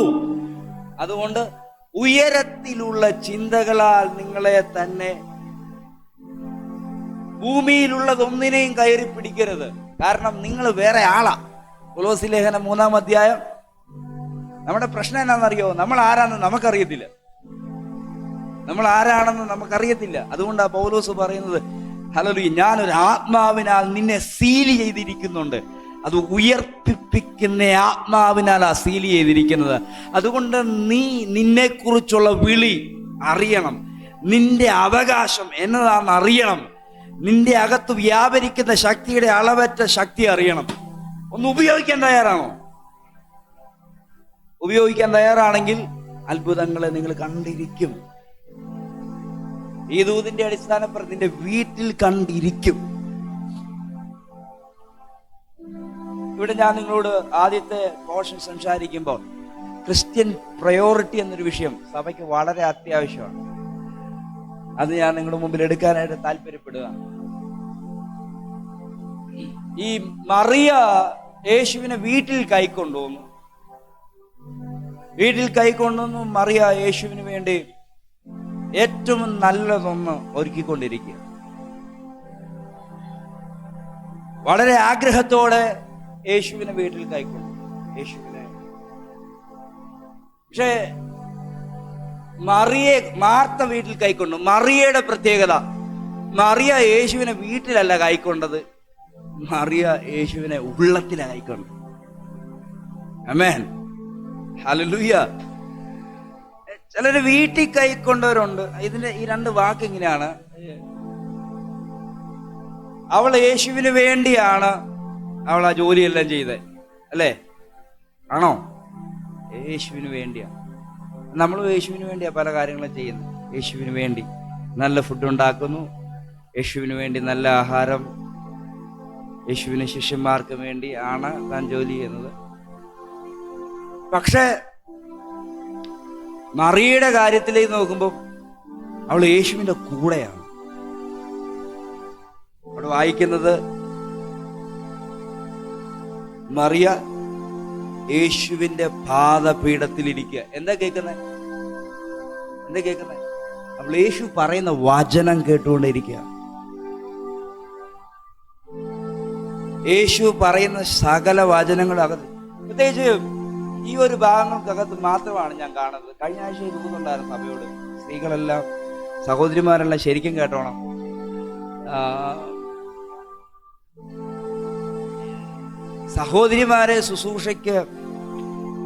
അതുകൊണ്ട് ഉയരത്തിലുള്ള ചിന്തകളാൽ നിങ്ങളെ തന്നെ, ഭൂമിയിലുള്ളതൊന്നിനെയും കയറി പിടിക്കരുത്. കാരണം നിങ്ങൾ വേറെ ആളാ. കൊലോസി ലേഖനം 3-ാം അധ്യായം. നമ്മുടെ പ്രശ്നം എന്നാണെന്നറിയോ? നമ്മൾ ആരാണെന്ന് നമുക്കറിയത്തില്ല. നമ്മൾ ആരാണെന്ന് നമുക്കറിയത്തില്ല. അതുകൊണ്ടാണ് പൗലോസ് പറയുന്നത്, ഹല്ലേലൂയ, ഞാനൊരു ആത്മാവിനാൽ നിന്നെ സീൽ ചെയ്തിരിക്കുന്നുണ്ട്. അത് ഉയർപ്പിക്കുന്ന ആത്മാവിനാൽ ആ സീൽ ചെയ്തിരിക്കുന്നത്. അതുകൊണ്ട് നീ നിന്നെക്കുറിച്ചുള്ള വിളി അറിയണം. നിന്റെ അവകാശം എന്നതാണെന്ന് അറിയണം. നിന്റെ അകത്ത് വ്യാപരിക്കുന്ന ശക്തിയുടെ അളവറ്റ ശക്തി അറിയണം. ഒന്ന് ഉപയോഗിക്കാൻ തയ്യാറാണോ? ഉപയോഗിക്കാൻ തയ്യാറാണെങ്കിൽ അത്ഭുതങ്ങളെ നിങ്ങൾ കണ്ടിരിക്കും. ഈ ദൂതിന്റെ അടിസ്ഥാനത്തിൽ നിന്റെ വീട്ടിൽ കണ്ടിരിക്കും. ഇവിടെ ഞാൻ നിങ്ങളോട് ആദ്യത്തെ പോർഷൻ സംസാരിക്കുമ്പോൾ ക്രിസ്ത്യൻ പ്രയോറിറ്റി എന്നൊരു വിഷയം സഭയ്ക്ക് വളരെ അത്യാവശ്യമാണ്. അത് ഞാൻ നിങ്ങളുടെ മുമ്പിൽ എടുക്കാനായിട്ട് താല്പര്യപ്പെടുക. ഈ മറിയ യേശുവിനെ വീട്ടിൽ കൈക്കൊണ്ടുവന്നു. മറിയ യേശുവിന് വേണ്ടി ഏറ്റവും നല്ലതൊന്ന് ഒരുക്കിക്കൊണ്ടിരിക്കുക. വളരെ ആഗ്രഹത്തോടെ യേശുവിനെ വീട്ടിൽ കൈക്കൊണ്ടു. യേശുവിനെ പക്ഷേ മാർത്ത വീട്ടിൽ കൈക്കൊണ്ടു. മറിയയുടെ പ്രത്യേകത, മറിയ യേശുവിനെ വീട്ടിലല്ല കൈക്കൊണ്ടത്, മറിയ യേശുവിനെ ഉള്ളത്തിലാണ് കൈക്കൊണ്ടത്. ആമേൻ, ഹല്ലേലൂയ. ചിലര് വീട്ടിൽ കൈക്കൊണ്ടവരുണ്ട്. ഇതിന്റെ ഈ രണ്ട് വാക്ക് ഇങ്ങനെയാണ്. അവൾ യേശുവിന് വേണ്ടിയാണ് അവൾ ആ ജോലിയെല്ലാം ചെയ്തത്, അല്ലേ? ആണോ? യേശുവിന് വേണ്ടിയാണ്. നമ്മളും യേശുവിന് വേണ്ടിയാ പല കാര്യങ്ങളും ചെയ്യുന്നത്. യേശുവിന് വേണ്ടി നല്ല ഫുഡ് ഉണ്ടാക്കുന്നു, യേശുവിന് വേണ്ടി നല്ല ആഹാരം, യേശുവിന് ശിഷ്യന്മാർക്ക് വേണ്ടി ആണ് താൻ ജോലി ചെയ്യുന്നത്. പക്ഷെ മറിയയുടെ കാര്യത്തിലേക്ക് നോക്കുമ്പോൾ അവൾ യേശുവിന്റെ കൂടെയാണ്. അവിടെ വായിക്കുന്നത് മറിയ യേശുവിന്റെ പാദപീഠത്തിലിരിക്കുക. എന്താ കേൾക്കുന്നത്? അവൾ യേശു പറയുന്ന വചനം കേട്ടുകൊണ്ടിരിക്കുക. യേശു പറയുന്ന സകല വചനങ്ങളകത്ത്, പ്രത്യേകിച്ച് ഈ ഒരു ഭാഗങ്ങൾക്കകത്ത് മാത്രമാണ് ഞാൻ കാണുന്നത്. കഴിഞ്ഞ ആഴ്ച ഇതുകൊണ്ടുണ്ടായിരുന്നു സഭയോട്. സ്ത്രീകളെല്ലാം സഹോദരിമാരെല്ലാം ശരിക്കും കേട്ടോണം. സഹോദരിമാരെ ശുശ്രൂഷയ്ക്ക്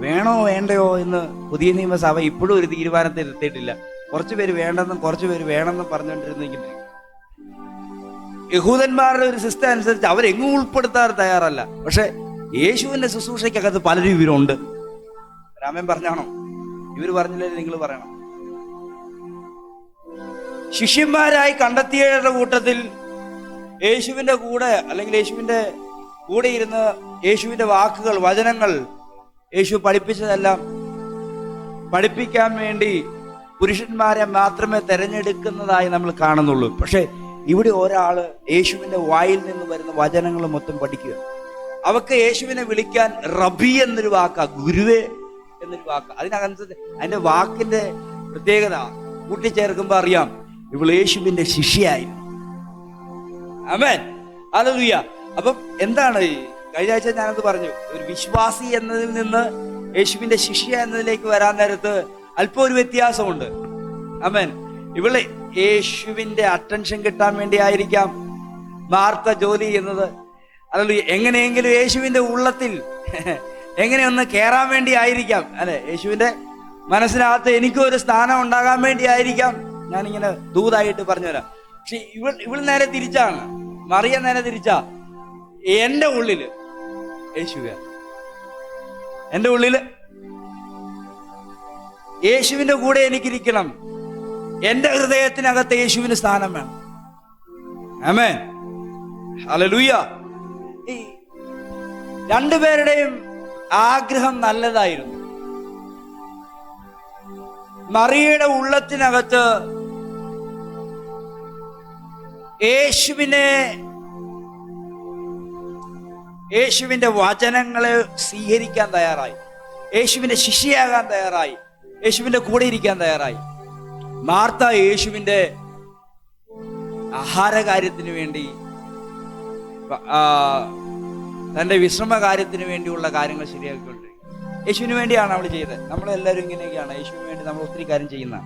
വേണോ വേണ്ടയോ എന്ന് പുതിയ നിയമസഭ ഇപ്പോഴും ഒരു തീരുമാനത്തിൽ എത്തിയിട്ടില്ല. കുറച്ചു പേര് വേണ്ടെന്നും കുറച്ചു പേര് വേണമെന്നും പറഞ്ഞുകൊണ്ടിരുന്നെങ്കിൽ യഹൂദന്മാരുടെ ഒരു സിസ്റ്റം അനുസരിച്ച് അവരെങ്ങും ഉൾപ്പെടുത്താൻ തയ്യാറല്ല. പക്ഷെ യേശുവിന്റെ ശുശ്രൂഷയ്ക്കകത്ത് പലരും ഇവരുണ്ട്. രാമൻ പറഞ്ഞാണോ? ഇവർ പറഞ്ഞില്ലേ? നിങ്ങൾ പറയണം. ശിഷ്യന്മാരായി കണ്ടെത്തിയവരുടെ കൂട്ടത്തിൽ യേശുവിന്റെ കൂടെ അല്ലെങ്കിൽ യേശുവിന്റെ കൂടെ ഇരുന്ന് യേശുവിന്റെ വാക്കുകൾ, വചനങ്ങൾ, യേശു പഠിപ്പിച്ചതെല്ലാം പഠിപ്പിക്കാൻ വേണ്ടി പുരുഷന്മാരെ മാത്രമേ തെരഞ്ഞെടുക്കുന്നതായി നമ്മൾ കാണുന്നുള്ളൂ. പക്ഷെ ഇവിടെ ഒരാള് യേശുവിന്റെ വായിൽ നിന്ന് വരുന്ന വചനങ്ങൾ മൊത്തം പഠിക്കുക. അവക്ക് യേശുവിനെ വിളിക്കാൻ റബി എന്നൊരു വാക്കാ, ഗുരുവേ എന്നൊരു വാക്ക. അതിനകത്ത് അതിന്റെ വാക്കിന്റെ പ്രത്യേകത കൂട്ടിച്ചേർക്കുമ്പോ അറിയാം ഇവൾ യേശുവിന്റെ ശിഷ്യയായിരുന്നു. ആമേൻ, ഹല്ലേലൂയ. അപ്പം എന്താണ് കഴിഞ്ഞ ആഴ്ച ഞാനത് പറഞ്ഞു, ഒരു വിശ്വാസി എന്നതിൽ നിന്ന് യേശുവിന്റെ ശിഷ്യ എന്നതിലേക്ക് വരാൻ നേരത്ത് അല്പം ഒരു വ്യത്യാസമുണ്ട്. ആമേൻ. ഇവള് യേശുവിന്റെ അറ്റൻഷൻ കിട്ടാൻ വേണ്ടി ആയിരിക്കാം മാർത്ത ജോലി ചെയ്യുന്നത്. അല്ലെങ്കിൽ എങ്ങനെയെങ്കിലും യേശുവിന്റെ ഉള്ളത്തിൽ എങ്ങനെയൊന്ന് കയറാൻ വേണ്ടി ആയിരിക്കാം, അല്ലെ? യേശുവിന്റെ മനസ്സിനകത്ത് എനിക്കും ഒരു സ്ഥാനം ഉണ്ടാകാൻ വേണ്ടി ആയിരിക്കാം ഞാനിങ്ങനെ ദൂതായിട്ട് പറഞ്ഞുതരാം. പക്ഷെ ഇവൾ നേരെ തിരിച്ചാണ്. മറിയ നേരെ തിരിച്ചാ. എന്റെ ഉള്ളില് യേശുവ, എന്റെ ഉള്ളില് യേശുവിന്റെ കൂടെ എനിക്കിരിക്കണം. എന്റെ ഹൃദയത്തിനകത്ത് യേശുവിന് സ്ഥാനം വേണം. ആമേൻ, ഹല്ലേലൂയ. ഈ രണ്ടുപേരുടെയും ആഗ്രഹം നല്ലതായിരുന്നു. മറിയയുടെ ഉള്ളത്തിനകത്ത് യേശുവിന്റെ വചനങ്ങളെ സ്വീകരിക്കാൻ തയ്യാറായി, യേശുവിന്റെ ശിഷ്യയാകാൻ തയ്യാറായി, യേശുവിന്റെ കൂടെ ഇരിക്കാൻ തയ്യാറായി. മാർത്ത യേശുവിന്റെ ആഹാര കാര്യത്തിന് വേണ്ടി, തന്റെ വിശ്രമ കാര്യത്തിന് വേണ്ടിയുള്ള കാര്യങ്ങൾ ശരിയാക്കിക്കൊണ്ടിരിക്കും. യേശുവിന് വേണ്ടിയാണ് അവൾ ചെയ്തത്. നമ്മളെല്ലാവരും ഇങ്ങനെയൊക്കെയാണ്. യേശുവിന് വേണ്ടി നമ്മൾ ഒത്തിരി കാര്യം ചെയ്യുന്ന.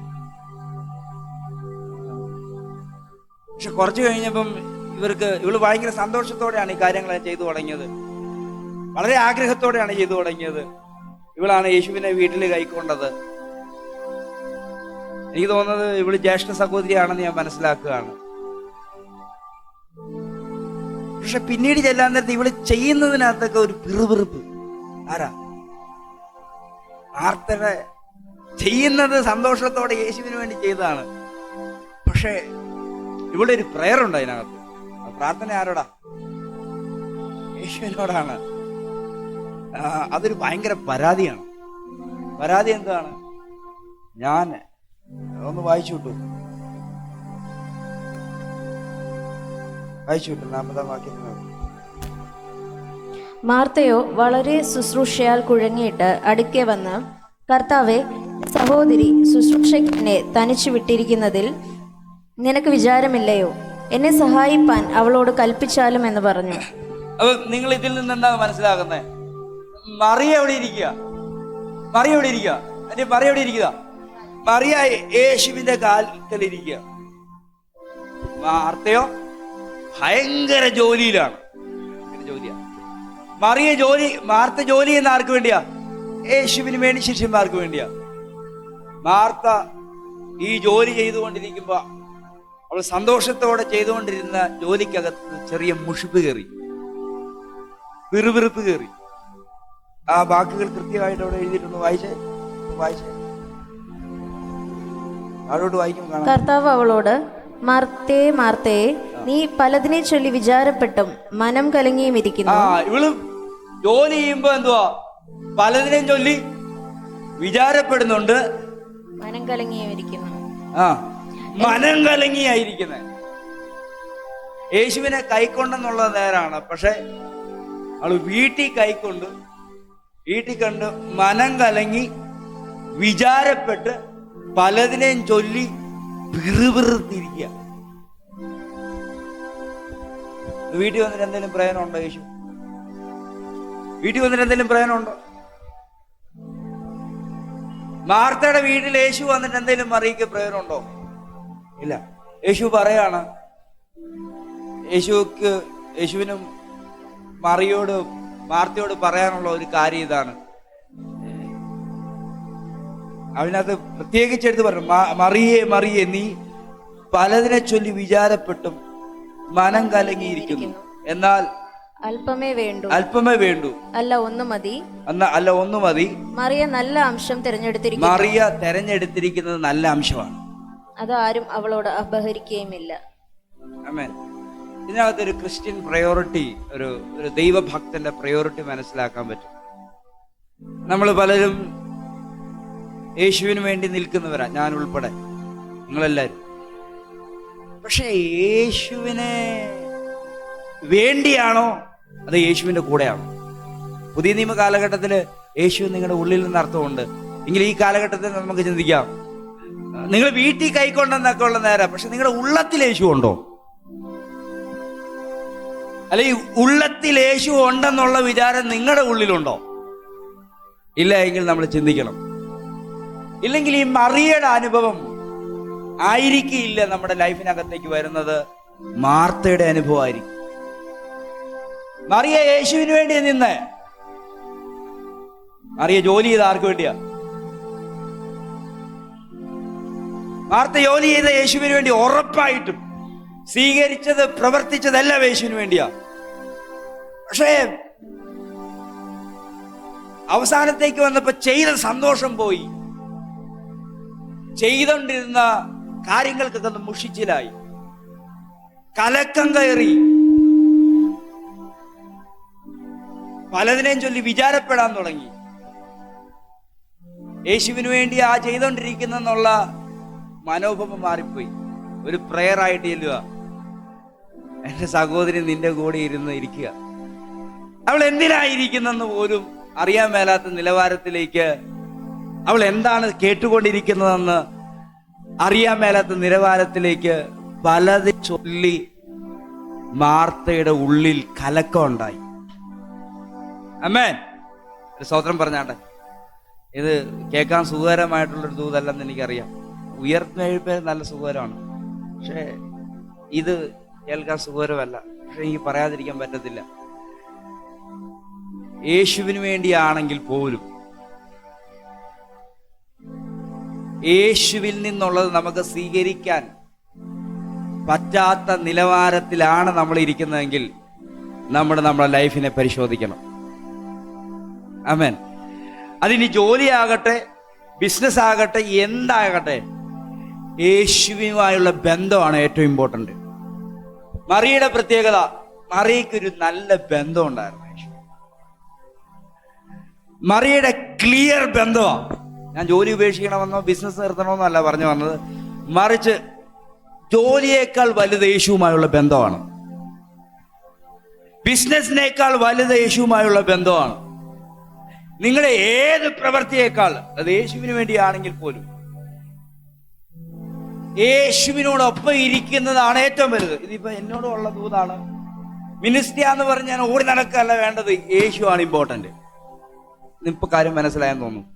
പക്ഷെ കുറച്ച് കഴിഞ്ഞപ്പം ഇവള് ഭയങ്കര സന്തോഷത്തോടെയാണ് ഈ കാര്യങ്ങൾ ചെയ്തു തുടങ്ങിയത്. വളരെ ആഗ്രഹത്തോടെയാണ് ചെയ്തു തുടങ്ങിയത്. ഇവളാണ് യേശുവിനെ വീട്ടിൽ കൈക്കൊണ്ടത്. എനിക്ക് തോന്നുന്നത് ഇവള് ജ്യേഷ്ഠ സഹോദരിയാണെന്ന് ഞാൻ മനസ്സിലാക്കുകയാണ്. പക്ഷെ പിന്നീട് ചെല്ലാൻ നേരത്തെ ഇവള് ചെയ്യുന്നതിനകത്തൊക്കെ ഒരു പിറുപിറുപ്പ്. ആരാ? ആർത്തടെ ചെയ്യുന്നത് സന്തോഷത്തോടെ യേശുവിന് വേണ്ടി ചെയ്തതാണ്. പക്ഷെ ഇവിടെ ഒരു പ്രയർ ഉണ്ട് അതിനകത്ത്. പ്രാർത്ഥന ആരോടാ? യേശുവിനോടാണ്. അതൊരു ഭയങ്കര പരാതിയാണ്. പരാതി എന്താണ്? ഞാൻ ഒന്ന് വായിച്ചു വിട്ടു 40-ാം വാക്യത്തിൽ. മാർത്തയോ വളരെ ശുശ്രൂഷയാൽ കുഴങ്ങിയിട്ട് അടുക്കെ വന്ന്, കർത്താവേ, സഹോദരി ശുശ്രൂഷയ്ക്ക് എന്നെ തനിച്ചു വിട്ടിരിക്കുന്നതിൽ നിനക്ക് വിചാരമില്ലയോ? എന്നെ സഹായിപ്പാൻ അവളോട് കൽപ്പിച്ചാലും എന്ന് പറഞ്ഞു. അപ്പൊ നിങ്ങൾ ഇതിൽ നിന്ന് എന്താ മനസ്സിലാക്കുന്നത്? മറിയ എവിടെ ഇരിക്കുക? മറിയ എവിടെ ഇരിക്കുക? മറിയ എവിടെ ഇരിക്കുക? മറിയ യേശുവിന്റെ കാൽക്കലിരിക്കുക. മാർത്തയോ ഭയങ്കര ജോലിയിലാണ്. മാർത്ത ജോലി ചെയ്യുന്ന ആർക്ക് വേണ്ടിയാ? യേശുവിന് വേണ്ടി, ശിഷ്യന്മാർക്ക് വേണ്ടിയാ. മാർത്ത ഈ ജോലി ചെയ്തുകൊണ്ടിരിക്കുമ്പോ അവൾ സന്തോഷത്തോടെ ചെയ്തുകൊണ്ടിരുന്ന ജോലിക്കകത്ത് ചെറിയ മുഷിപ്പ് കയറി, പിറുപിറുപ്പ് കയറി. ആ വാക്കുകൾ കൃത്യമായിട്ട് അവിടെ എഴുതിയിട്ടുണ്ട്. വായിച്ചേ ആളോട് വായിക്കും. കർത്താവ് അവളോട്, മാർത്തേ മാർത്തേ, നീ പലതിനെ ചൊല്ലി വിചാരപ്പെട്ടും മനം കലങ്ങിയും ഇരിക്കുന്നു. ഇവള് ജോലി ചെയ്യുമ്പോ എന്തുവാ? പലതിനെയും ചൊല്ലി വിചാരപ്പെടുന്നുണ്ട്, മനം കലങ്ങിയും ഇരിക്കുന്നു. മനം കലങ്ങിയായിരിക്കുന്നത്. യേശുവിനെ കൈക്കൊണ്ടെന്നുള്ളത് നേരാണ്. പക്ഷെ അവള് വീട്ടിൽ കണ്ട് മനം കലങ്ങി വിചാരപ്പെട്ട് പലതിനെയും ചൊല്ലി പിറുപിറുത്തിരിക്കുക. വീട്ടിൽ വന്നിട്ട് എന്തെങ്കിലും പ്രയോജനമുണ്ടോ? യേശു വീട്ടിൽ വന്നിട്ട് എന്തെങ്കിലും പ്രയോജനമുണ്ടോ? മാർത്തയുടെ വീട്ടിൽ യേശു വന്നിട്ട് എന്തെങ്കിലും മറിയ്ക്ക് പ്രയോജനമുണ്ടോ? ഇല്ല. യേശു പറയാണ്, യേശുവിനും മാർത്തയോട് പറയാനുള്ള ഒരു കാര്യം ഇതാണ്. അതിനകത്ത് പ്രത്യേകിച്ചെടുത്ത് പറഞ്ഞു, മറിയേ മറിയേ, നീ പലതിനെ ചൊല്ലി വിചാരപ്പെട്ടും മനം കലങ്ങിയിരിക്കുന്നു, എന്നാൽ അല്പമേ വേണ്ടൂ, അല്ല ഒന്ന് മതി. മറിയ നല്ല അംശം തിരഞ്ഞെടുത്തിരിക്കുന്നു. മറിയ തെരഞ്ഞെടുത്തിരിക്കുന്നത് നല്ല അംശമാണ്. അതാരും അവളോട് അപഹരിക്കുകയുമില്ല. ആമേൻ. ഇതിനകത്തൊരു ക്രിസ്ത്യൻ പ്രയോറിറ്റി, ഒരു ദൈവഭക്തന്റെ പ്രയോറിറ്റി മനസ്സിലാക്കാൻ പറ്റും. നമ്മൾ പലരും യേശുവിന് വേണ്ടി നിൽക്കുന്നവരാ, ഞാൻ ഉൾപ്പെടെ, നിങ്ങളെല്ലാരും. പക്ഷെ യേശുവിനെ വേണ്ടിയാണോ അത് യേശുവിന്റെ കൂടെയാണോ? പുതിയ നിയമ കാലഘട്ടത്തില് യേശു നിങ്ങളുടെ ഉള്ളിൽ നിന്ന് അർത്ഥമുണ്ട് എങ്കിൽ ഈ കാലഘട്ടത്തിൽ നമുക്ക് ചിന്തിക്കാം, നിങ്ങൾ വീട്ടിൽ കൈക്കൊണ്ടെന്നൊക്കെ ഉള്ള നേരം, പക്ഷെ നിങ്ങളുടെ ഉള്ളത്തിൽ യേശു ഉണ്ടോ? അല്ലെ, ഈ ഉള്ളത്തിൽ യേശു ഉണ്ടെന്നുള്ള വിചാരം നിങ്ങളുടെ ഉള്ളിലുണ്ടോ? ഇല്ല എങ്കിൽ നമ്മൾ ചിന്തിക്കണം. ഇല്ലെങ്കിൽ ഈ മറിയയുടെ അനുഭവം ആയിരിക്കില്ല നമ്മുടെ ലൈഫിനകത്തേക്ക് വരുന്നത്, മാർത്തയുടെ അനുഭവമായിരിക്കും. മറിയ യേശുവിന് വേണ്ടി നിന്ന്, മറിയ ജോലി ചെയ്ത് ആർക്ക് വേണ്ടിയാ? മാർത്ത ജോലി ചെയ്ത യേശുവിന് വേണ്ടി. ഉറപ്പായിട്ടും സ്വീകരിച്ചത് പ്രവർത്തിച്ചതെല്ലാം യേശുവിന് വേണ്ടിയാ. പക്ഷേ അവസാനത്തേക്ക് വന്നപ്പോ ചെയ്ത സന്തോഷം പോയി, ചെയ്തോണ്ടിരുന്ന കാര്യങ്ങൾക്കൊക്കെ മുഷിച്ചിലായി, കലക്കം കയറി, പലതിനെയും ചൊല്ലി വിചാരപ്പെടാൻ തുടങ്ങി. യേശുവിന് വേണ്ടി ആ ചെയ്തോണ്ടിരിക്കുന്നുള്ള മനോഭാവം മാറിപ്പോയി. ഒരു പ്രെയർ ആയിട്ട് ചെല്ലുക, എന്റെ സഹോദരി നിന്റെ കൂടെ ഇരിക്കുക. അവൾ എന്തിനായിരിക്കുന്നെന്ന് പോലും അറിയാൻ മേലാത്ത നിലവാരത്തിലേക്ക്, അവൾ എന്താണ് കേട്ടുകൊണ്ടിരിക്കുന്നതെന്ന് അറിയാൻ മേലാത്ത നിലവാരത്തിലേക്ക് പലതും ചൊല്ലി മാർത്തയുടെ ഉള്ളിൽ കലക്കം ഉണ്ടായി. ആമേൻ. ഒരു സ്തോത്രം പറഞ്ഞാട്ടെ. ഇത് കേൾക്കാൻ സുഖകരമായിട്ടുള്ളൊരു ദൂതല്ലെന്ന് എനിക്കറിയാം. ഉയർന്നെഴുപ്പേ നല്ല സുഖകരമാണ്, പക്ഷെ ഇത് കേൾക്കാൻ സുഖകരമല്ല. പക്ഷെ എനിക്ക് പറയാതിരിക്കാൻ പറ്റത്തില്ല. യേശുവിന് വേണ്ടിയാണെങ്കിൽ പോലും യേശുവിൽ നിന്നുള്ളത് നമുക്ക് സ്വീകരിക്കാൻ പറ്റാത്ത നിലവാരത്തിലാണ് നമ്മൾ ഇരിക്കുന്നതെങ്കിൽ നമ്മുടെ ലൈഫിനെ പരിശോധിക്കണം. ആമേൻ. അതിനി ജോലിയാകട്ടെ, ബിസിനസ് ആകട്ടെ, എന്താകട്ടെ, യേശുവിനുമായുള്ള ബന്ധമാണ് ഏറ്റവും ഇമ്പോർട്ടന്റ്. മറിയയുടെ പ്രത്യേകത, മറിയക്കൊരു നല്ല ബന്ധം ഉണ്ടായിരുന്നു. മറിയയുടെ ക്ലിയർ ബന്ധമാണ്. ഞാൻ ജോലി ഉപേക്ഷിക്കണമെന്നോ ബിസിനസ് നിർത്തണമെന്നോ അല്ല പറഞ്ഞു വന്നത്, മറിച്ച് ജോലിയേക്കാൾ വലുത് യേശുവുമായുള്ള ബന്ധമാണ്. ബിസിനസിനേക്കാൾ വലുത് യേശുവുമായുള്ള ബന്ധമാണ്. നിങ്ങളുടെ ഏത് പ്രവൃത്തിയേക്കാൾ, അത് യേശുവിന് വേണ്ടിയാണെങ്കിൽ പോലും യേശുവിനോടൊപ്പം ഇരിക്കുന്നതാണ് ഏറ്റവും വലുത്. ഇതിപ്പോ എന്നോടുള്ള ദൂതാണ്. മിനിസ്ട്രി എന്ന് പറഞ്ഞ് ഞാൻ ഓടി നടക്കല്ല വേണ്ടത്, യേശുവാണ് ഇമ്പോർട്ടന്റ്. ഇപ്പൊ കാര്യം മനസ്സിലായെന്ന് തോന്നുന്നു.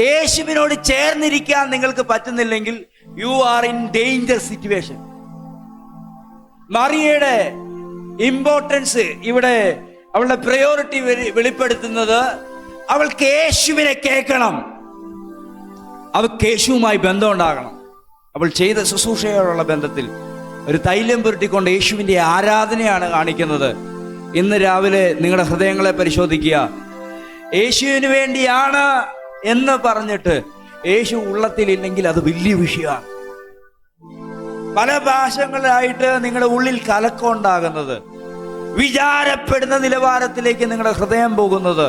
യേശുവിനോട് ചേർന്നിരിക്കാൻ നിങ്ങൾക്ക് പറ്റുന്നില്ലെങ്കിൽ you are in danger situation. മറിയയുടെ ഇമ്പോർട്ടൻസ് ഇവിടെ, അവളുടെ പ്രയോറിറ്റി വെളിപ്പെടുത്തുന്നത്, അവൾക്ക് യേശുവിനെ കേൾക്കണം, അവൾക്ക് യേശുവുമായി ബന്ധം ഉണ്ടാകണം. അവൾ ചെയ്ത ശുശ്രൂഷയോടുള്ള ബന്ധത്തിൽ ഒരു തൈലം പുരട്ടിക്കൊണ്ട് യേശുവിന്റെ ആരാധനയാണ് കാണിക്കുന്നത്. ഇന്ന് രാവിലെ നിങ്ങളുടെ ഹൃദയങ്ങളെ പരിശോധിക്കുക. യേശുവിന് വേണ്ടിയാണ് എന്ന് പറഞ്ഞിട്ട് യേശു ഉള്ളത്തിലില്ലെങ്കിൽ അത് വലിയ വിഷയമാണ്. പല ഭാഷകളിലായിട്ട് നിങ്ങളുടെ ഉള്ളിൽ കലക്കം ഉണ്ടാകുന്നത്, വിചാരപ്പെടുന്ന നിലവാരത്തിലേക്ക് നിങ്ങളുടെ ഹൃദയം പോകുന്നത്,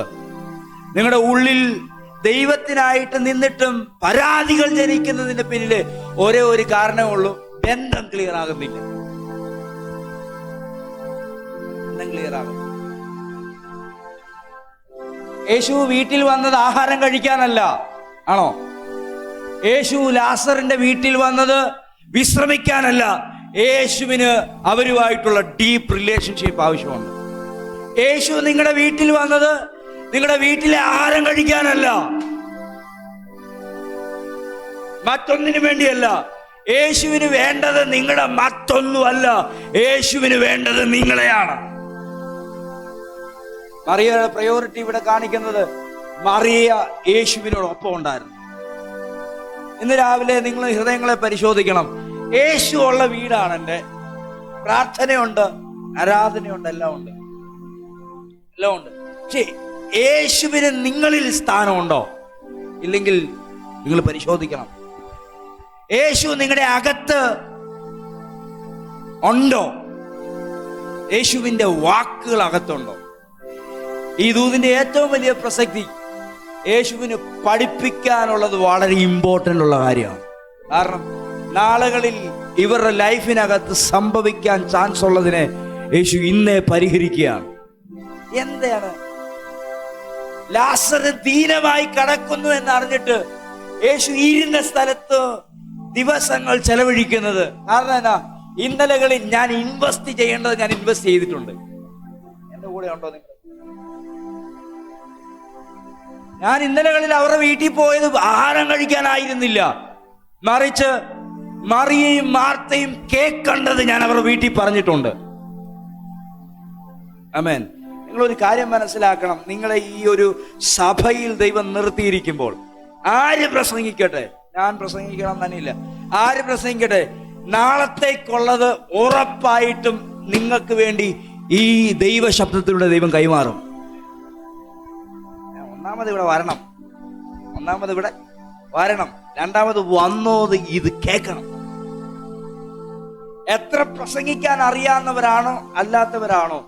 നിങ്ങളുടെ ഉള്ളിൽ ദൈവത്തിനായിട്ട് നിന്നിട്ടും പരാതികൾ ജനിക്കുന്നതിന്റെ പിന്നില് ഒരേ ഒരു കാരണമേ ഉള്ളൂ, ബന്ധം ക്ലിയർ ആകുന്നില്ല. ബന്ധം ക്ലിയർ ആകുന്നു. യേശു വീട്ടിൽ വന്നത് ആഹാരം കഴിക്കാനല്ല, ആണോ? യേശു ലാസറിന്റെ വീട്ടിൽ വന്നത് വിശ്രമിക്കാനല്ല. യേശുവിന് അവരുമായിട്ടുള്ള ഡീപ്പ് റിലേഷൻഷിപ്പ് ആവശ്യമുണ്ട്. യേശു നിങ്ങളുടെ വീട്ടിൽ വന്നത് നിങ്ങളുടെ വീട്ടിലെ ആഹാരം കഴിക്കാനല്ല, മറ്റൊന്നിനു വേണ്ടിയല്ല. യേശുവിന് വേണ്ടത് നിങ്ങളുടെ മറ്റൊന്നുമല്ല, യേശുവിന് വേണ്ടത് നിങ്ങളെയാണ്. മറിയയുടെ പ്രയോറിറ്റി ഇവിടെ കാണിക്കുന്നത് മറിയ യേശുവിനോടൊപ്പം ഉണ്ടായിരുന്നു. ഇന്ന് രാവിലെ നിങ്ങൾ ഹൃദയങ്ങളെ പരിശോധിക്കണം. യേശു ഉള്ള വീടാണ് എൻ്റെ. പ്രാർത്ഥനയുണ്ട്, ആരാധനയുണ്ട്, എല്ലാം ഉണ്ട്. പക്ഷേ യേശുവിന് നിങ്ങളിൽ സ്ഥാനമുണ്ടോ? ഇല്ലെങ്കിൽ നിങ്ങൾ പരിശോധിക്കണം. യേശു നിങ്ങളുടെ അകത്ത് ഉണ്ടോ? യേശുവിന്റെ വാക്കുകൾ അകത്തുണ്ടോ? ഈ ദൂതിന്റെ ഏറ്റവും വലിയ പ്രസക്തി യേശുവിന് പഠിപ്പിക്കാനുള്ളത് വളരെ ഇമ്പോർട്ടൻ്റ് ഉള്ള കാര്യമാണ്. കാരണം നാളുകളിൽ ഇവരുടെ ലൈഫിനകത്ത് സംഭവിക്കാൻ ചാൻസ് ഉള്ളതിനെ യേശു ഇന്നേ പരിഹരിക്കുകയാണ്. എന്താണ്? ലാസർ ദീനമായി കടക്കുന്നു എന്നറിഞ്ഞിട്ട് യേശു ഇരുന്ന സ്ഥലത്ത് ദിവസങ്ങൾ ചെലവഴിക്കുന്നത്. കാരണം എന്നാ? ഇന്നലകളിൽ ഞാൻ ഇൻവെസ്റ്റ് ചെയ്യേണ്ടത് ഞാൻ ഇൻവെസ്റ്റ് ചെയ്തിട്ടുണ്ട്. എന്റെ കൂടെ ഉണ്ടോ നിങ്ങൾ? ഞാൻ ഇന്നലകളിൽ അവരുടെ വീട്ടിൽ പോയത് ആഹാരം കഴിക്കാനായിരുന്നില്ല, മറിച്ച് മറിയയും മാർത്തയും കേൾക്കേണ്ടത് ഞാൻ അവരുടെ വീട്ടിൽ പറഞ്ഞിട്ടുണ്ട്. ആമേൻ. നിങ്ങളൊരു കാര്യം മനസ്സിലാക്കണം. നിങ്ങളെ ഈ ഒരു സഭയിൽ ദൈവം നിർത്തിയിരിക്കുമ്പോൾ ആര് പ്രസംഗിക്കട്ടെ, ഞാൻ പ്രസംഗിക്കണം തന്നെയില്ല, ആര് പ്രസംഗിക്കട്ടെ, നാളത്തേക്കുള്ളത് ഉറപ്പായിട്ടും നിങ്ങൾക്ക് വേണ്ടി ഈ ദൈവശബ്ദത്തിലൂടെ ദൈവം കൈമാറും. ഒന്നാമത് ഇവിടെ വരണം, രണ്ടാമത് വന്നോത് ഇത് കേൾക്കണം. എത്ര പ്രസംഗിക്കാൻ അറിയാവുന്നവരാണോ അല്ലാത്തവരാണോ,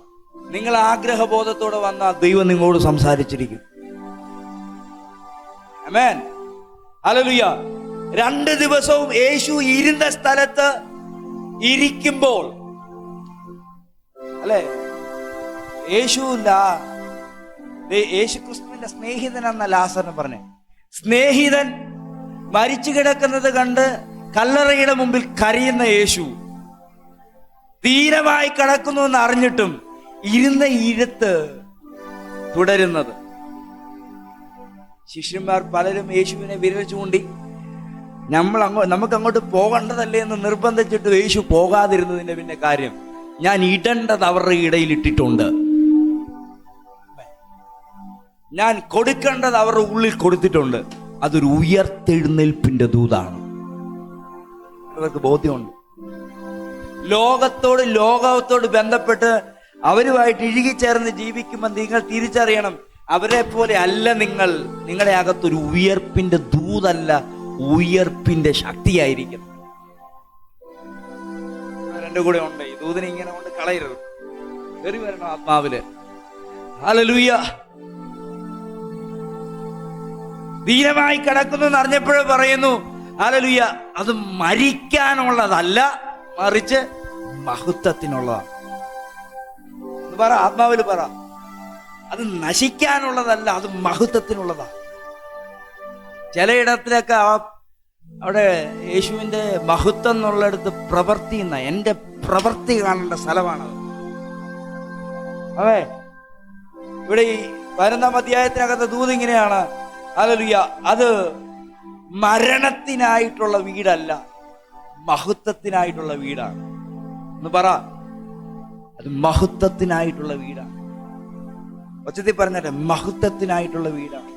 നിങ്ങൾ ആഗ്രഹബോധത്തോടെ വന്നാൽ ദൈവം നിങ്ങളോട് സംസാരിച്ചിരിക്കും. ആമേൻ, ഹല്ലേലൂയ. 2 ദിവസവും യേശു ഇരുന്ന സ്ഥലത്ത് ഇരിക്കുമ്പോൾ അല്ലെ, യേശുക്രിസ്തുവിന്റെ സ്നേഹിതൻ എന്ന ലാസറിന് പറഞ്ഞേ, സ്നേഹിതൻ മരിച്ചു കിടക്കുന്നത് കണ്ട് കല്ലറയുടെ മുമ്പിൽ കരയുന്ന യേശു ധീരമായി കിടക്കുന്നു എന്ന് അറിഞ്ഞിട്ടും ഇരുന്ന ഇഴത്ത് തുടരുന്നത്. ശിഷ്യന്മാർ പലരും യേശുവിനെ വിരൽ ചൂണ്ടി നമുക്ക് അങ്ങോട്ട് പോകേണ്ടതല്ലേ എന്ന് നിർബന്ധിച്ചിട്ട് യേശു പോകാതിരുന്നതിന്റെ പിന്നെ കാര്യം, ഞാൻ ഇടേണ്ടത് അവരുടെ ഇടയിൽ ഇട്ടിട്ടുണ്ട്, ഞാൻ കൊടുക്കേണ്ടത് അവരുടെ ഉള്ളിൽ കൊടുത്തിട്ടുണ്ട്. അതൊരു ഉയർത്തെഴുന്നേൽപ്പിന്റെ ദൂതാണ്. അവർക്ക് ബോധ്യമുണ്ട്. ലോകത്തോട് ബന്ധപ്പെട്ട് അവരുമായിട്ട് ഇഴുകിച്ചേർന്ന് ജീവിക്കുമ്പോൾ നിങ്ങൾ തിരിച്ചറിയണം, അവരെ പോലെ അല്ല നിങ്ങൾ. നിങ്ങളുടെ അകത്തൊരു ഉയർപ്പിന്റെ ദൂതല്ല, ഉയർപ്പിന്റെ ശക്തിയായിരിക്കും. എന്റെ കൂടെ ഉണ്ട്. ഈ ദൂതനെ ഇങ്ങനെ കൊണ്ട് കളയരുത്, കയറി വരണം ആത്മാവില്. ഹല്ലേലൂയ. ധീരമായി കിടക്കുന്നു എന്ന് അറിഞ്ഞപ്പോഴേ പറയുന്നു, ഹല്ലേലൂയ, അത് മരിക്കാനുള്ളതല്ല, മറിച്ച് മഹത്വത്തിനുള്ളതാണ്. പറ, ആത്മാവിൽ പറ. അത് നശിക്കാനുള്ളതല്ല, അത് മഹത്വത്തിനുള്ളതാണ്. ചിലയിടത്തിലൊക്കെ അവിടെ യേശുവിന്റെ മഹത്വം എന്നുള്ളിടത്ത് പ്രവൃത്തി എന്ന എന്റെ പ്രവൃത്തി കാണേണ്ട സ്ഥലമാണത്. അതെ, ഇവിടെ ഈ 11-ാം അധ്യായത്തിനകത്ത് ദൂത് ഇങ്ങനെയാണ്, ഹല്ലേലൂയ, അത് മരണത്തിനായിട്ടുള്ള വീടല്ല, മഹത്വത്തിനായിട്ടുള്ള വീടാണ്. എന്ന് പറ, അത് മഹത്വത്തിനായിട്ടുള്ള വീടാണ്. ഒച്ചത്തിൽ പറഞ്ഞാട്ടെ, മഹത്വത്തിനായിട്ടുള്ള വീടാണ്.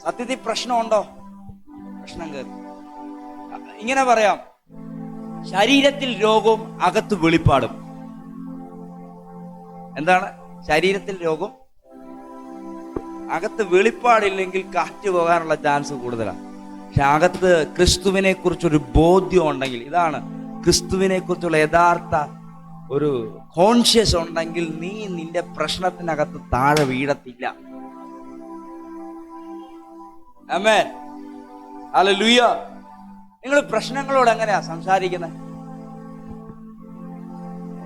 സത്യത്തിൽ പ്രശ്നമുണ്ടോ? പ്രശ്നം കയറി. ഇങ്ങനെ പറയാം, ശരീരത്തിൽ രോഗവും അകത്ത് വെളിപ്പാടും. എന്താണ് ശരീരത്തിൽ രോഗം? അകത്ത് വെളിപ്പാടില്ലെങ്കിൽ കാറ്റ് പോകാനുള്ള ചാൻസ് കൂടുതലാണ്. പക്ഷെ അകത്ത് ക്രിസ്തുവിനെ കുറിച്ചൊരു ബോധ്യം ഉണ്ടെങ്കിൽ, ഇതാണ് ക്രിസ്തുവിനെ കുറിച്ചുള്ള യഥാർത്ഥ ഒരു കോൺഷ്യസ് ഉണ്ടെങ്കിൽ നീ നിന്റെ പ്രശ്നത്തിനകത്ത് താഴെ വീഴത്തില്ല. ആമേൻ, ഹല്ലേലൂയ. നിങ്ങൾ പ്രശ്നങ്ങളോട് എങ്ങനെയാ സംസാരിക്കുന്നത്?